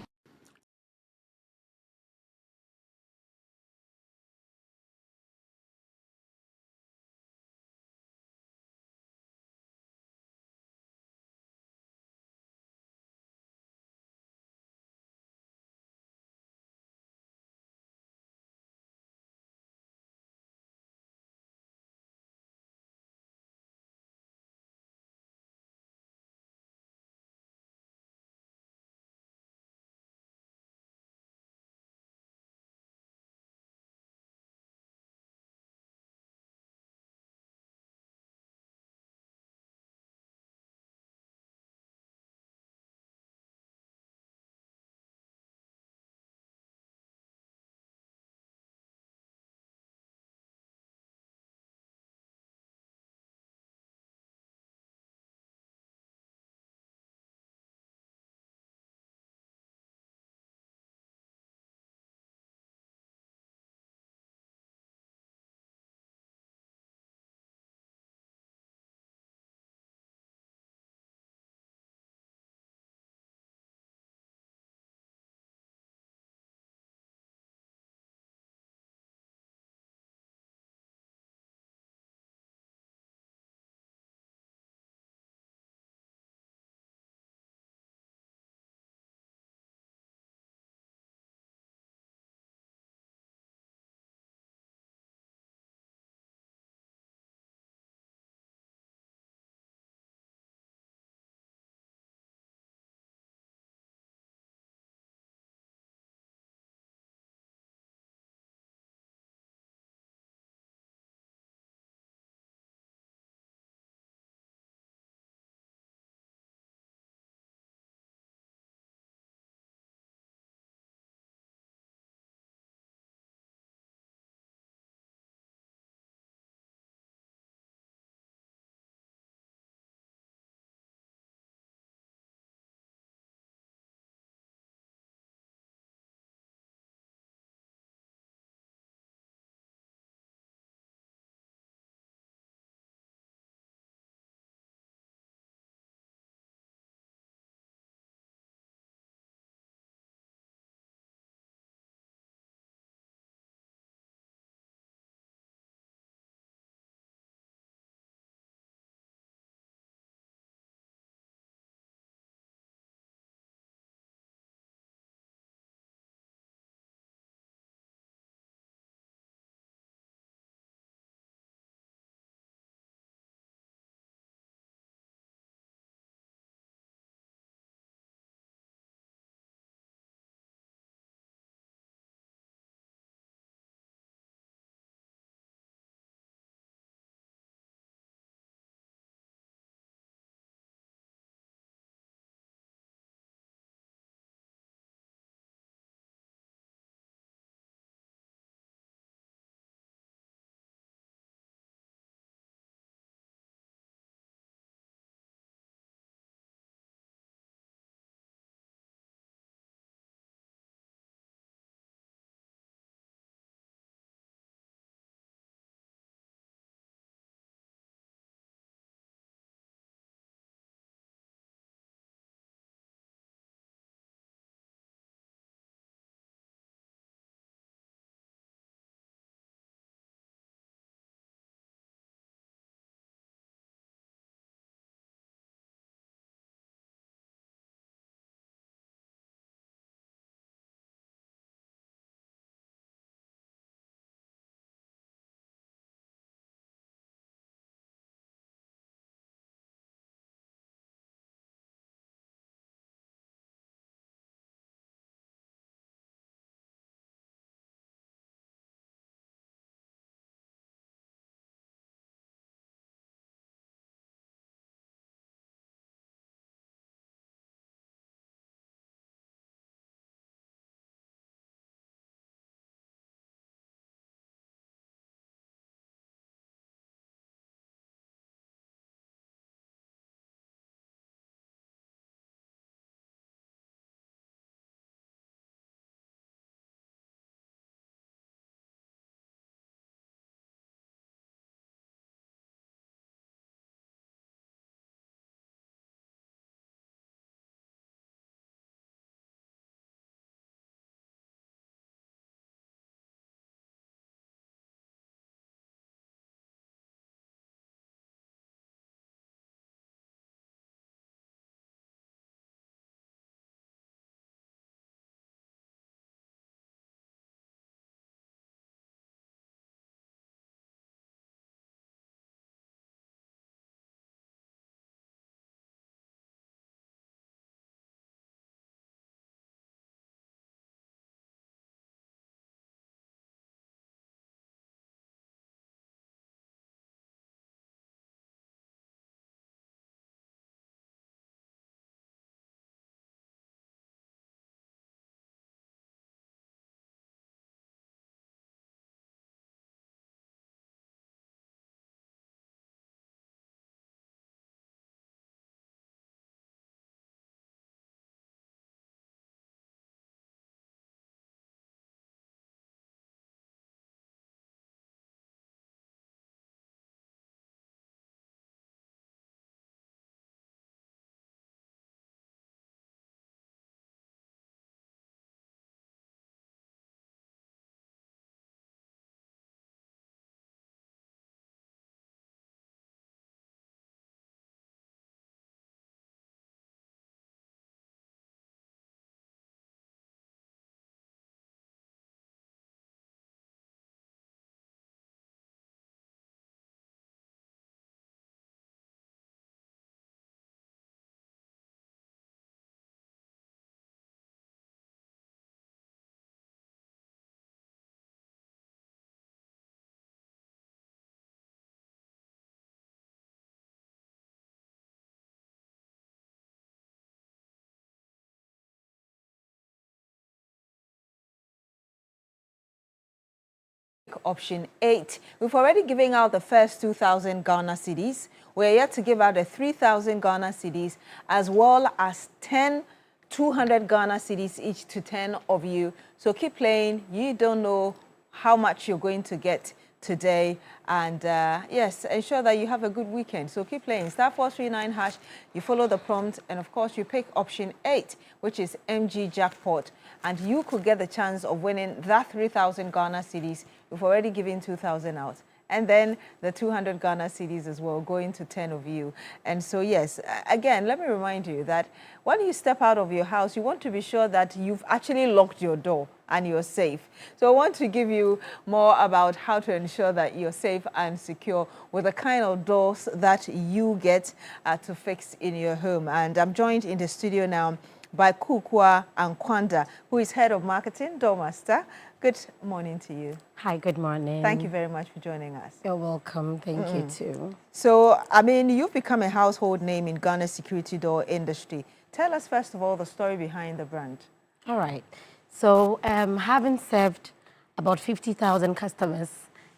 option 8. We've already given out the first 2,000 Ghana cedis. We're yet to give out the 3,000 Ghana cedis, as well as 10 200 Ghana cedis each to 10 of you. So keep playing. You don't know how much you're going to get today. And yes, ensure that you have a good weekend. So keep playing. *439#. You follow the prompt. And of course, you pick option 8, which is MG Jackpot. And you could get the chance of winning that 3,000 Ghana cedis. We've already given 2,000 out. And then the 200 Ghana cedis as well, going to 10 of you. And so, yes, again, let me remind you that when you step out of your house, you want to be sure that you've actually locked your door and you're safe. So I want to give you more about how to ensure that you're safe and secure with the kind of doors that you get to fix in your home. And I'm joined in the studio now by Kukwa Ankwanda, who is Head of Marketing, Doormaster. Good morning to you. Hi, good morning. Thank you very much for joining us. You're welcome. Thank you too. So, I mean, you've become a household name in Ghana's security door industry. Tell us, first of all, the story behind the brand. All right. So, having served about 50,000 customers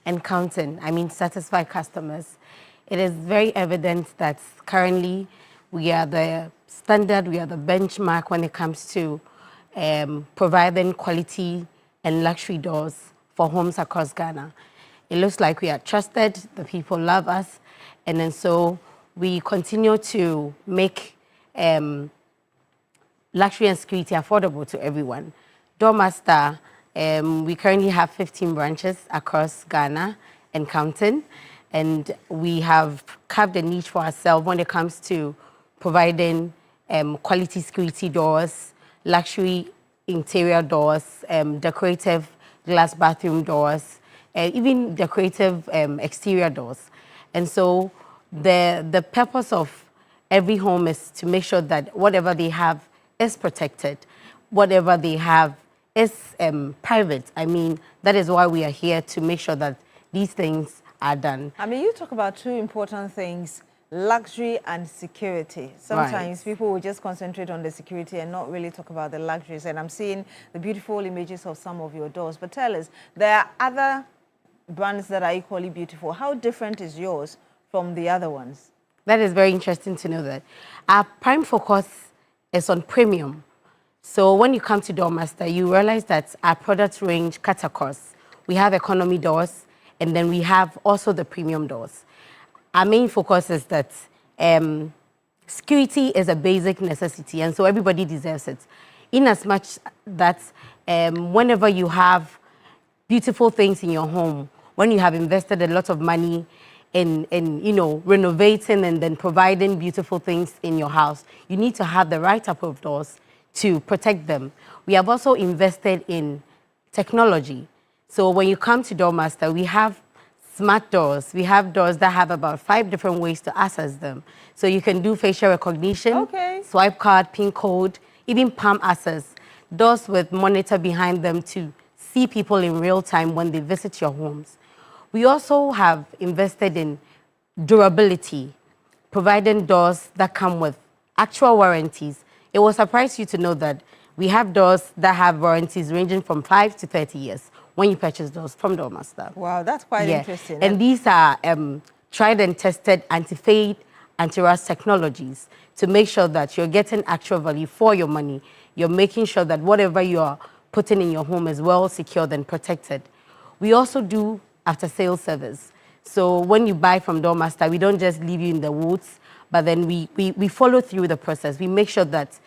and counting, I mean satisfied customers, it is very evident that currently we are the standard, we are the benchmark when it comes to providing quality and luxury doors for homes across Ghana. It looks like we are trusted, the people love us, and then so we continue to make luxury and security affordable to everyone. Doormaster, we currently have 15 branches across Ghana and counting, and we have carved a niche for ourselves when it comes to providing quality security doors, luxury interior doors, decorative glass bathroom doors, even decorative exterior doors. And so the purpose of every home is to make sure that whatever they have is protected, whatever they have is private. I mean, that is why we are here, to make sure that these things are done. I mean, you talk about two important things: luxury and security. Sometimes people will just concentrate on the security and not really talk about the luxuries. And I'm seeing the beautiful images of some of your doors. But tell us, there are other brands that are equally beautiful. How different is yours from the other ones? That is very interesting to know that. Our prime focus is on premium. So when you come to Doormaster, you realize that our product range cuts across. We have economy doors, and then we have also the premium doors. Our main focus is that security is a basic necessity, and so everybody deserves it. In as much that whenever you have beautiful things in your home, when you have invested a lot of money in renovating and then providing beautiful things in your house, you need to have the right type of doors to protect them. We have also invested in technology. So when you come to Doormaster, we have smart doors. We have doors that have about 5 different ways to access them. So you can do facial recognition, swipe card, PIN code, even palm access. Doors with monitor behind them to see people in real time when they visit your homes. We also have invested in durability, providing doors that come with actual warranties. It will surprise you to know that we have doors that have warranties ranging from 5 to 30 years when you purchase doors from Doormaster. Wow, that's quite interesting. And these are tried and tested anti-fade, anti-rust technologies to make sure that you're getting actual value for your money. You're making sure that whatever you're putting in your home is well secured and protected. We also do after-sales service. So when you buy from Doormaster, we don't just leave you in the woods, but then we follow through the process. We make sure that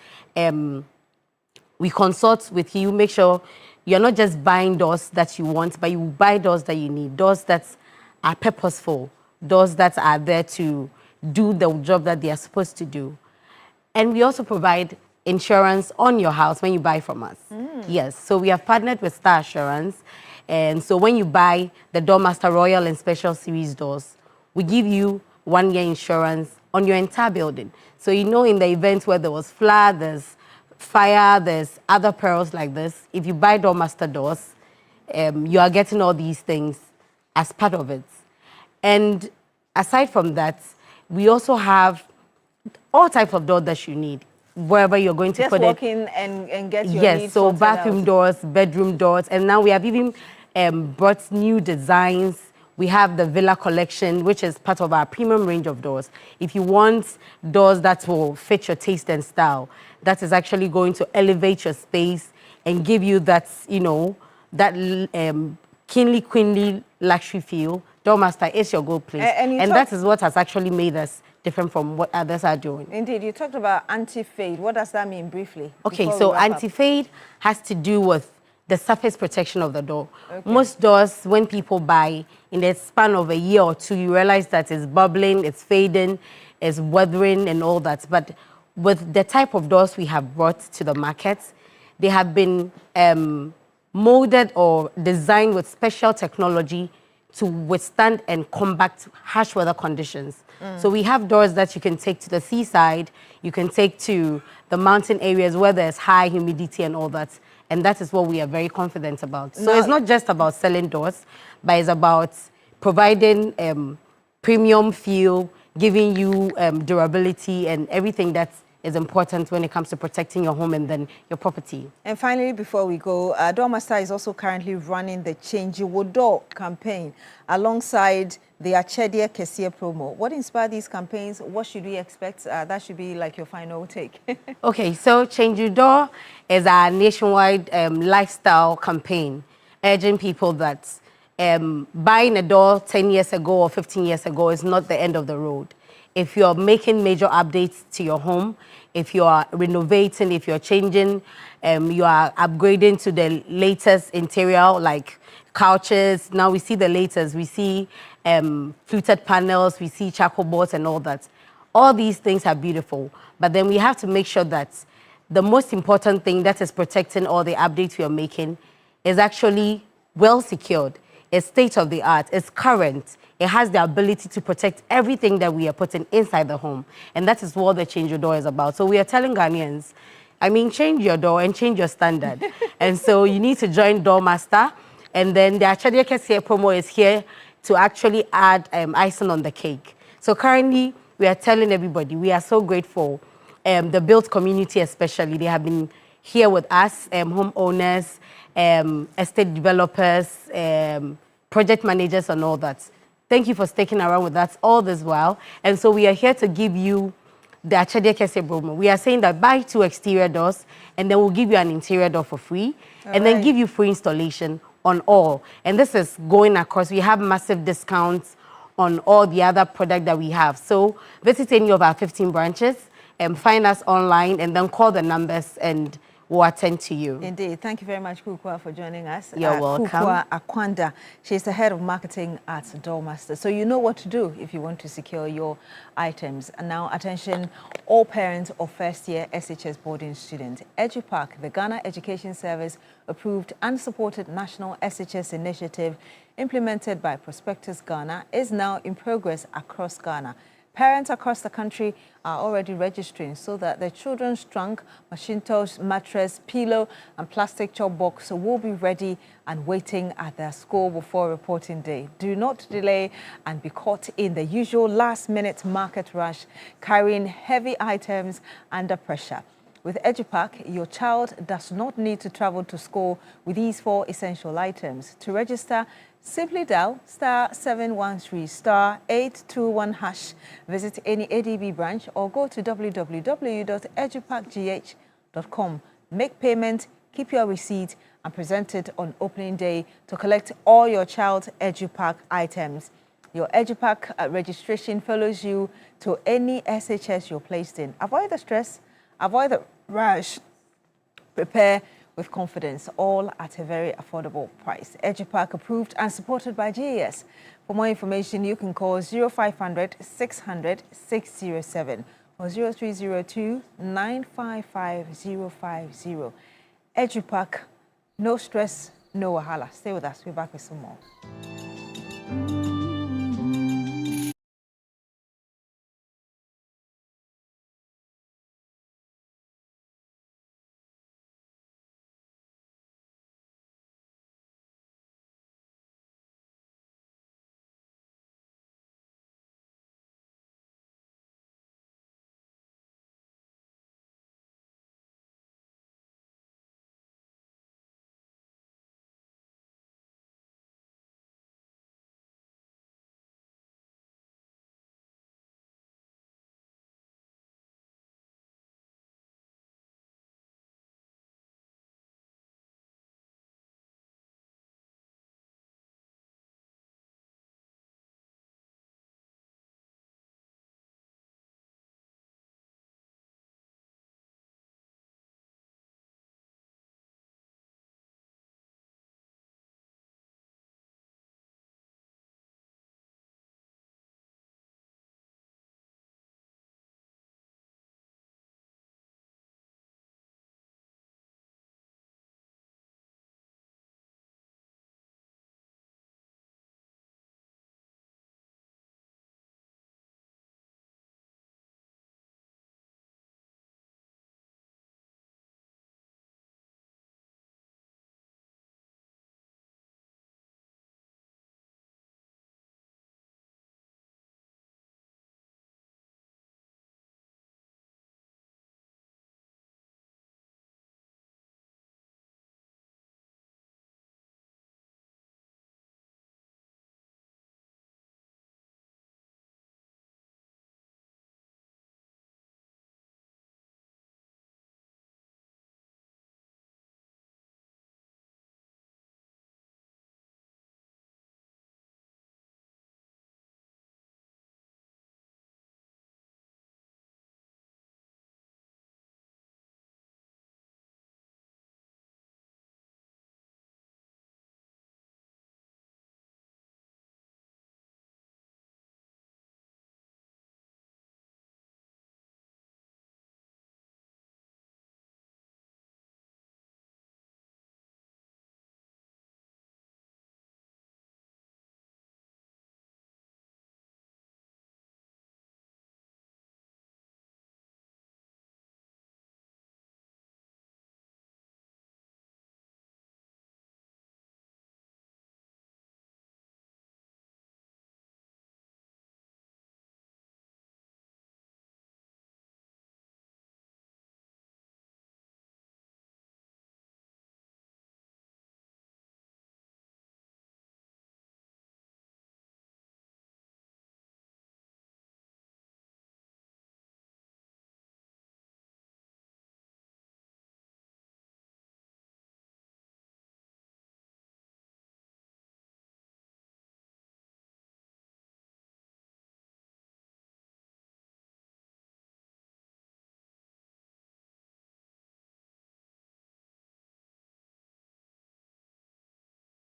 we consult with you, make sure you're not just buying doors that you want, but you buy doors that you need, doors that are purposeful, doors that are there to do the job that they are supposed to do. And we also provide insurance on your house when you buy from us. Yes, so we have partnered with Star Assurance. And so when you buy the Doormaster Royal and Special Series doors, we give you 1-year insurance on your entire building. So in the event where there was flood, there's fire, there's other perils like this, if you buy Doormaster doors, you are getting all these things as part of it. And aside from that, we also have all types of doors that you need, wherever you're going to just put walk it. in and get your Yes, needs so sorted bathroom out. doors, bedroom doors, and now we have even brought new designs. We have the Villa collection, which is part of our premium range of doors. If you want doors that will fit your taste and style, that is actually going to elevate your space and give you that, you know, that kingly, queenly luxury feel, Doormaster is your go place. And that is what has actually made us different from what others are doing. Indeed, you talked about anti-fade. What does that mean briefly? Okay, so anti-fade has to do with the surface protection of the door. Okay. Most doors, when people buy, in the span of a year or two, you realize that it's bubbling, it's fading, it's weathering and all that. But with the type of doors we have brought to the market, they have been molded or designed with special technology to withstand and combat harsh weather conditions. So we have doors that you can take to the seaside, you can take to the mountain areas where there's high humidity and all that. And that is what we are very confident about. So it's not just about selling doors, but it's about providing premium feel, giving you durability and everything that is important when it comes to protecting your home and then your property. And finally, before we go, Doormaster is also currently running the Change Your Door campaign alongside the Achedie Kesie promo. What inspired these campaigns? What should we expect? That should be like your final take. Okay, so Change Your Door is our nationwide lifestyle campaign, urging people that buying a door 10 years ago or 15 years ago is not the end of the road. If you're making major updates to your home, if you are renovating, if you're changing, you are upgrading to the latest interior, like couches. Now we see the latest. We see fluted panels, we see charcoal boards and all that. All these things are beautiful, but then we have to make sure that the most important thing that is protecting all the updates we are making is actually well secured. It's state of the art, it's current. It has the ability to protect everything that we are putting inside the home. And that is what the Change Your Door is about. So we are telling Ghanaians, I mean, change your door and change your standard. And so you need to join Doormaster. And then the Achedie Kesie promo is here to actually add icing on the cake. So currently, we are telling everybody, we are so grateful. The built community especially, they have been here with us, homeowners, estate developers, project managers and all that. Thank you for sticking around with us all this while. And so we are here to give you the Achedie Kesie promo. We are saying that buy 2 exterior doors and then we'll give you an interior door for free and then give you free installation on all. And this is going across. We have massive discounts on all the other product that we have. So visit any of our 15 branches and find us online and then call the numbers and we'll attend to you. Indeed. Thank you very much, Kukwa, for joining us. You're welcome. Kukwa Akwanda. She's the head of marketing at Doormaster. So you know what to do if you want to secure your items. And now, attention, all parents of first-year SHS boarding students. EduPark, the Ghana Education Service approved and supported national SHS initiative implemented by Prospectus Ghana, is now in progress across Ghana. Parents across the country are already registering so that their children's trunk, Macintosh, mattress, pillow, and plastic chop box will be ready and waiting at their school before reporting day. Do not delay and be caught in the usual last-minute market rush, carrying heavy items under pressure. With EduPark, your child does not need to travel to school with these 4 essential items. To register, simply dial *713 *821#, visit any ADB branch or go to www.eduparkgh.com. Make payment, keep your receipt and present it on opening day to collect all your child's EduPark items. Your EduPark registration follows you to any SHS you're placed in. Avoid the stress, avoid the rush, prepare with confidence, all at a very affordable price. EduPark approved and supported by GAS. For more information, you can call 0500 600 607 or 0302 955 050. EduPark, no stress, no wahala. Stay with us. We're back with some more.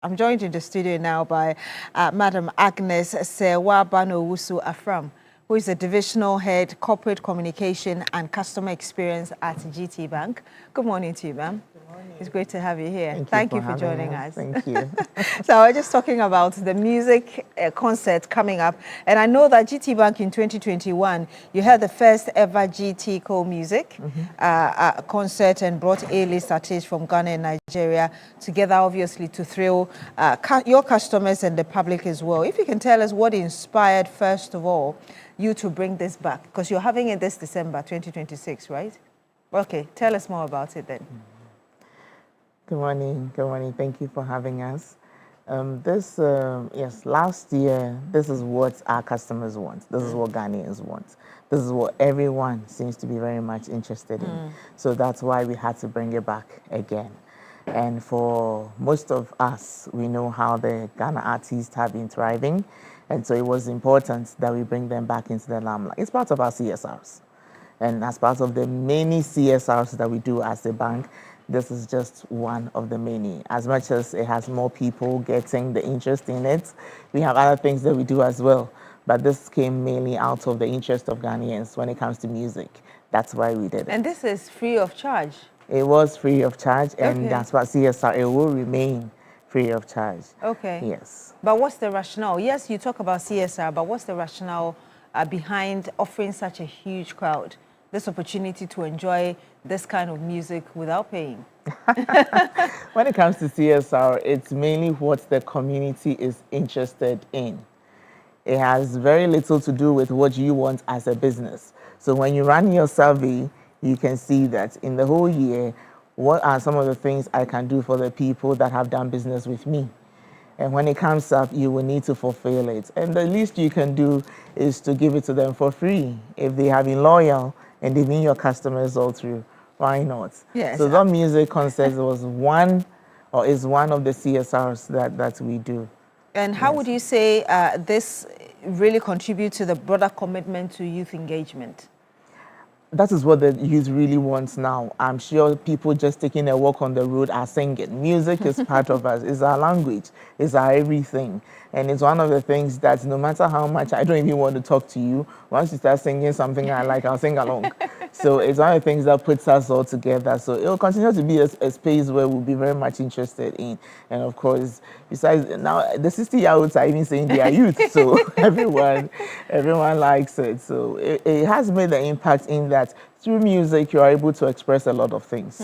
I'm joined in the studio now by Madam Agnes Sewabano-Wusu Afram, who is the Divisional Head, Corporate Communication and Customer Experience at GT Bank. Good morning to you, ma'am. It's great to have you here. Thank you for joining us. Thank you. So we're just talking about the music concert coming up. And I know that GT Bank in 2021, you had the first ever GT Co-Music concert and brought A-list artists from Ghana and Nigeria together, obviously, to thrill your customers and the public as well. If you can tell us what inspired, first of all, you to bring this back, because you're having it this December 2026, right? Okay, tell us more about it then. Good morning. Good morning. Thank you for having us. Yes, last year, this is what our customers want. This is what Ghanaians want. This is what everyone seems to be very much interested in. So that's why we had to bring it back again. And for most of us, we know how the Ghana artists have been thriving. And so it was important that we bring them back into the limelight. It's part of our CSRs. And as part of the many CSRs that we do as a bank, this is just one of the many. As much as it has more people getting the interest in it, we have other things that we do as well. But this came mainly out of the interest of Ghanaians when it comes to music. That's why we did it. And this is free of charge? It was free of charge, and that's what CSR, it will remain free of charge. Okay. Yes. But what's the rationale? Yes, you talk about CSR, but what's the rationale behind offering such a huge crowd this opportunity to enjoy this kind of music without paying? When it comes to CSR, it's mainly what the community is interested in. It has very little to do with what you want as a business. So when you run your survey, you can see that in the whole year, what are some of the things I can do for the people that have done business with me? And when it comes up, you will need to fulfill it. And the least you can do is to give it to them for free. If they have been loyal and they've been your customers all through, why not? Yes. So that music concert was one, or is one of the CSRs that we do. And how would you say this really contributes to the broader commitment to youth engagement? That is what the youth really wants now. I'm sure people just taking a walk on the road are singing. Music is part of us. It's our language. It's our everything. And it's one of the things that no matter how much I don't even want to talk to you, once you start singing something I like, I'll sing along. So it's one of the things that puts us all together. So it will continue to be a space where we'll be very much interested in. And of course, besides, now the 60-year-olds are even saying they are youth. So everyone likes it. So it has made an impact in that through music, you are able to express a lot of things.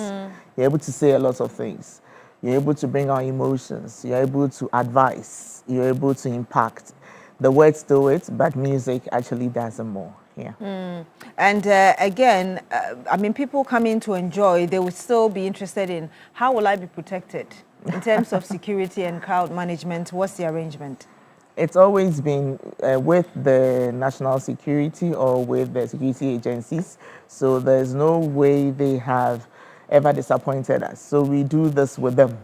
You're able to say a lot of things. You're able to bring out emotions. You're able to advise. You're able to impact. The words do it, but music actually does it more. Yeah. And again, I mean, people come in to enjoy, they would still be interested in how will I be protected in terms of security and crowd management? What's the arrangement? It's always been with the national security or with the security agencies. So there's no way they have ever disappointed us. So we do this with them.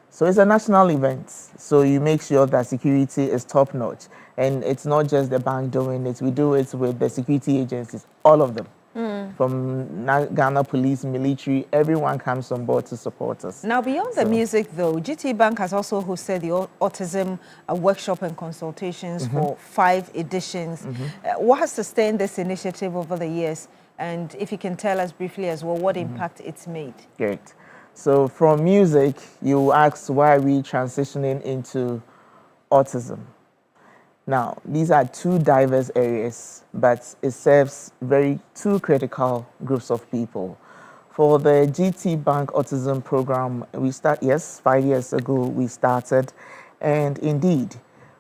So it's a national event. So you make sure that security is top notch. And it's not just the bank doing it. We do it with the security agencies, all of them. From Ghana police, military, everyone comes on board to support us. Now, beyond the music, though, GT Bank has also hosted the autism workshop and consultations for 5 editions. What has sustained this initiative over the years? And if you can tell us briefly as well, what impact it's made? Great. So from music, you ask why are we transitioning into autism? Now, these are 2 diverse areas, but it serves 2 critical groups of people. For the GT Bank Autism Program, 5 years ago we started. And indeed,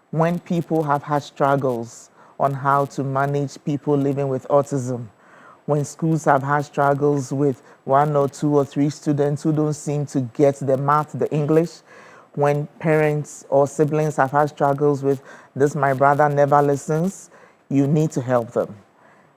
when people have had struggles on how to manage people living with autism, when schools have had struggles with 1 or 2 or 3 students who don't seem to get the math, the English, when parents or siblings have had struggles with this, my brother never listens, you need to help them.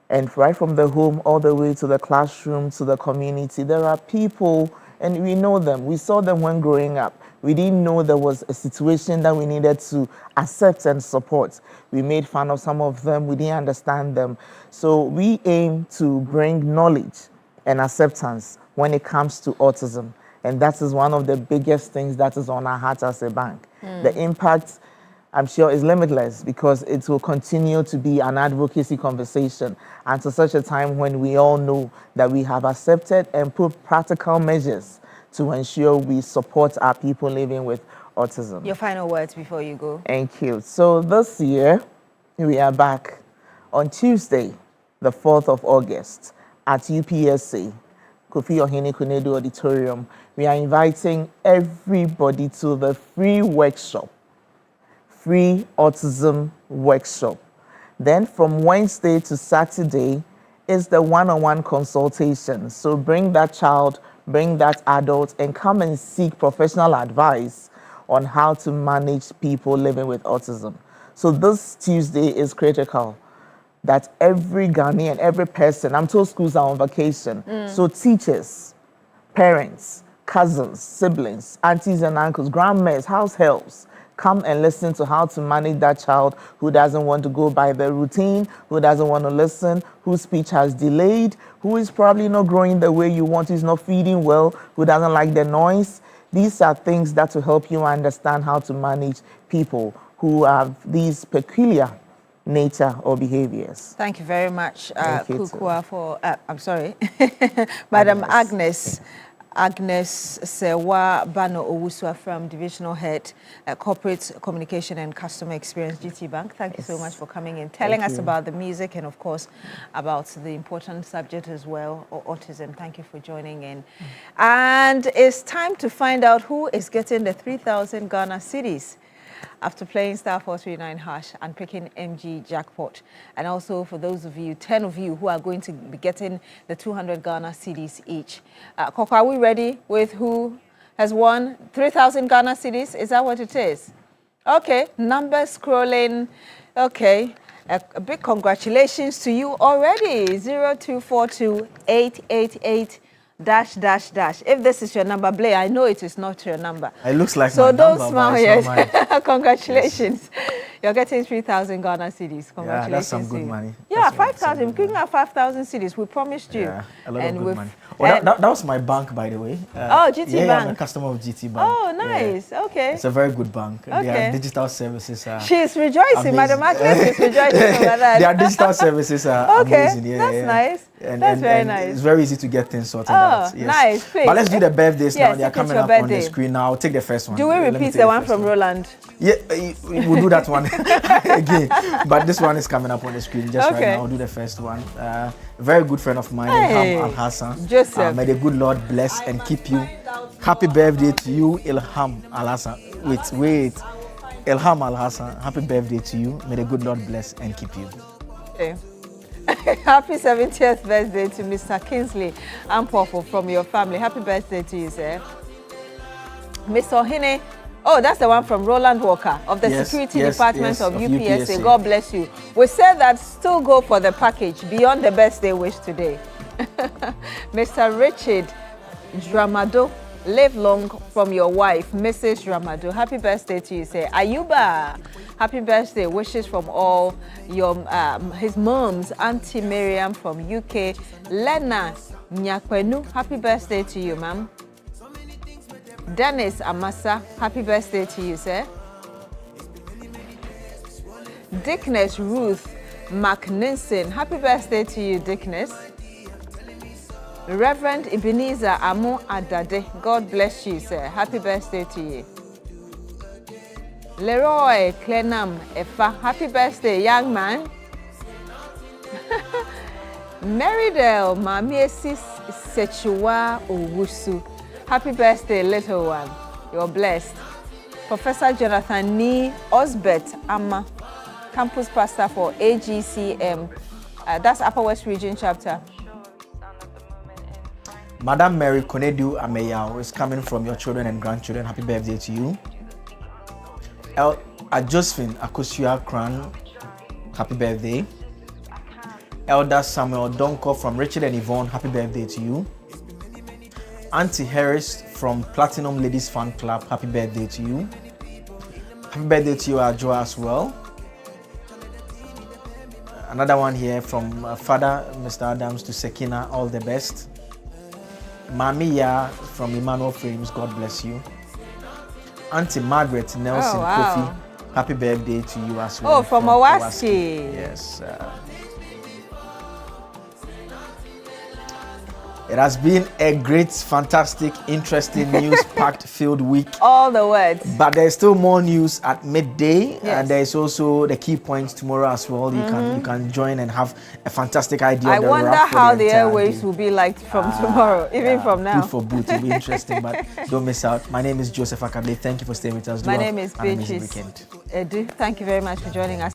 And right from the home all the way to the classroom, to the community, there are people, and we know them. We saw them when growing up. We didn't know there was a situation that we needed to accept and support. We made fun of some of them. We didn't understand them. So we aim to bring knowledge and acceptance when it comes to autism. And that is one of the biggest things that is on our heart as a bank. The impact, I'm sure, is limitless because it will continue to be an advocacy conversation until such a time when we all know that we have accepted and put practical measures to ensure we support our people living with autism. Your final words before you go. Thank you. So this year, we are back on Tuesday, the 4th of August at UPSA, Kofi Ohene Konedu Auditorium. We are inviting everybody to the free workshop, free autism workshop. Then from Wednesday to Saturday is the one-on-one consultation. So bring that child, bring that adult, and come and seek professional advice on how to manage people living with autism. So this Tuesday is critical that every Ghanaian, every person, I'm told schools are on vacation, so teachers, parents, cousins, siblings, aunties and uncles, grandmas, house helps, come and listen to how to manage that child who doesn't want to go by the routine, who doesn't want to listen, whose speech has delayed, who is probably not growing the way you want, who's not feeding well, who doesn't like the noise. These are things that will help you understand how to manage people who have these peculiar nature or behaviors. Thank you very much, Thank you Kukua, for, I'm sorry, Madam Agnes Sewa Bano Owusua from Divisional Head, Corporate Communication and Customer Experience, GT Bank. Thank you so much for coming in, telling us about the music and, of course, about the important subject as well, autism. Thank you for joining in. And it's time to find out who is getting the 3,000 Ghana cedis after playing *439# and picking MG jackpot. And also for those of you, 10 of you who are going to be getting the 200 Ghana cedis each. Koko, are we ready with who has won 3,000 Ghana cedis? Is that what it is? Okay, numbers scrolling. Okay, a big congratulations to you already. 0242-888. -- If this is your number, Blair, I know it is not your number. It looks like so my don't number, smile but it's not yet. mine. Congratulations. Yes. You're getting 3,000 Ghana cedis. Congratulations. Yeah, that's some good money. Yeah, 5,000. We're giving out 5,000 cedis. We promised you. Yeah, a lot of good money. Well, that was my bank, by the way. GT Bank. I'm a customer of GT Bank. Oh, nice. Yeah. Okay. It's a very good bank. Okay. Their digital services are She's rejoicing. Madam Agnes is rejoicing over that. Their digital services are amazing. Yeah, that's nice. That's very nice. It's very easy to get things sorted out. Yes. Nice. Please. But let's do the birthdays now. They are coming up on the screen now. I'll take the first one. Do we repeat the one from Roland? Yeah, we'll do that one again. But this one is coming up on the screen just right now. I'll do the first one. A very good friend of mine, Ilham Al-Hassan. Joseph. May the good Lord bless and keep you. Happy birthday to you, Ilham Al-Hassan. Wait. Ilham Al-Hassan, happy birthday to you. May the good Lord bless and keep you. Okay. Happy 70th birthday to Mr. Kingsley Ampofo from your family. Happy birthday to you, sir. Mr. Ohene. Oh, that's the one from Roland Walker of the Security Department of UPSA. God bless you. We said that still go for the package beyond the birthday wish today. Mr. Richard Dramado, live long from your wife, Mrs. Dramado. Happy birthday to you, sir. Ayuba, happy birthday. Wishes from all your his moms, Auntie Miriam from UK. Lena Nyakwenu, happy birthday to you, ma'am. Dennis Amasa, happy birthday to you, sir. Dickness Ruth McNinson, happy birthday to you, Dickness. Reverend Ebenezer Amo Adade, God bless you, sir. Happy birthday to you. Leroy Clenam Efa, happy birthday, young man. Merridale Mamiesi Sechua Owusu, happy birthday, little one. You're blessed. Professor Jonathan Ni Osbert Amma, campus pastor for AGCM. That's Upper West Region chapter. Madam Mary Konedu Ameyao is coming from your children and grandchildren. Happy birthday to you. Josephine Akosua Kran, happy birthday. Elder Samuel Donko from Richard and Yvonne, happy birthday to you. Auntie Harris from Platinum Ladies Fan Club, happy birthday to you. Happy birthday to you, Ajoa, as well. Another one here from Father Mr. Adams to Sekina, all the best. Mamiya from Emmanuel Frames, God bless you. Auntie Margaret Nelson Kofi, happy birthday to you as well. Oh, from Owaski. Yes. It has been a great, fantastic, interesting, news-packed filled week. All the words. But there's still more news at midday, and there's also the key points tomorrow as well. You can join and have a fantastic idea. I wonder how the airwaves will be like from tomorrow, even from now. Good for boot, it'll be interesting, but don't miss out. My name is Joseph Akabe. Thank you for staying with us. My name is Beatrice Edu. Thank you very much for joining us.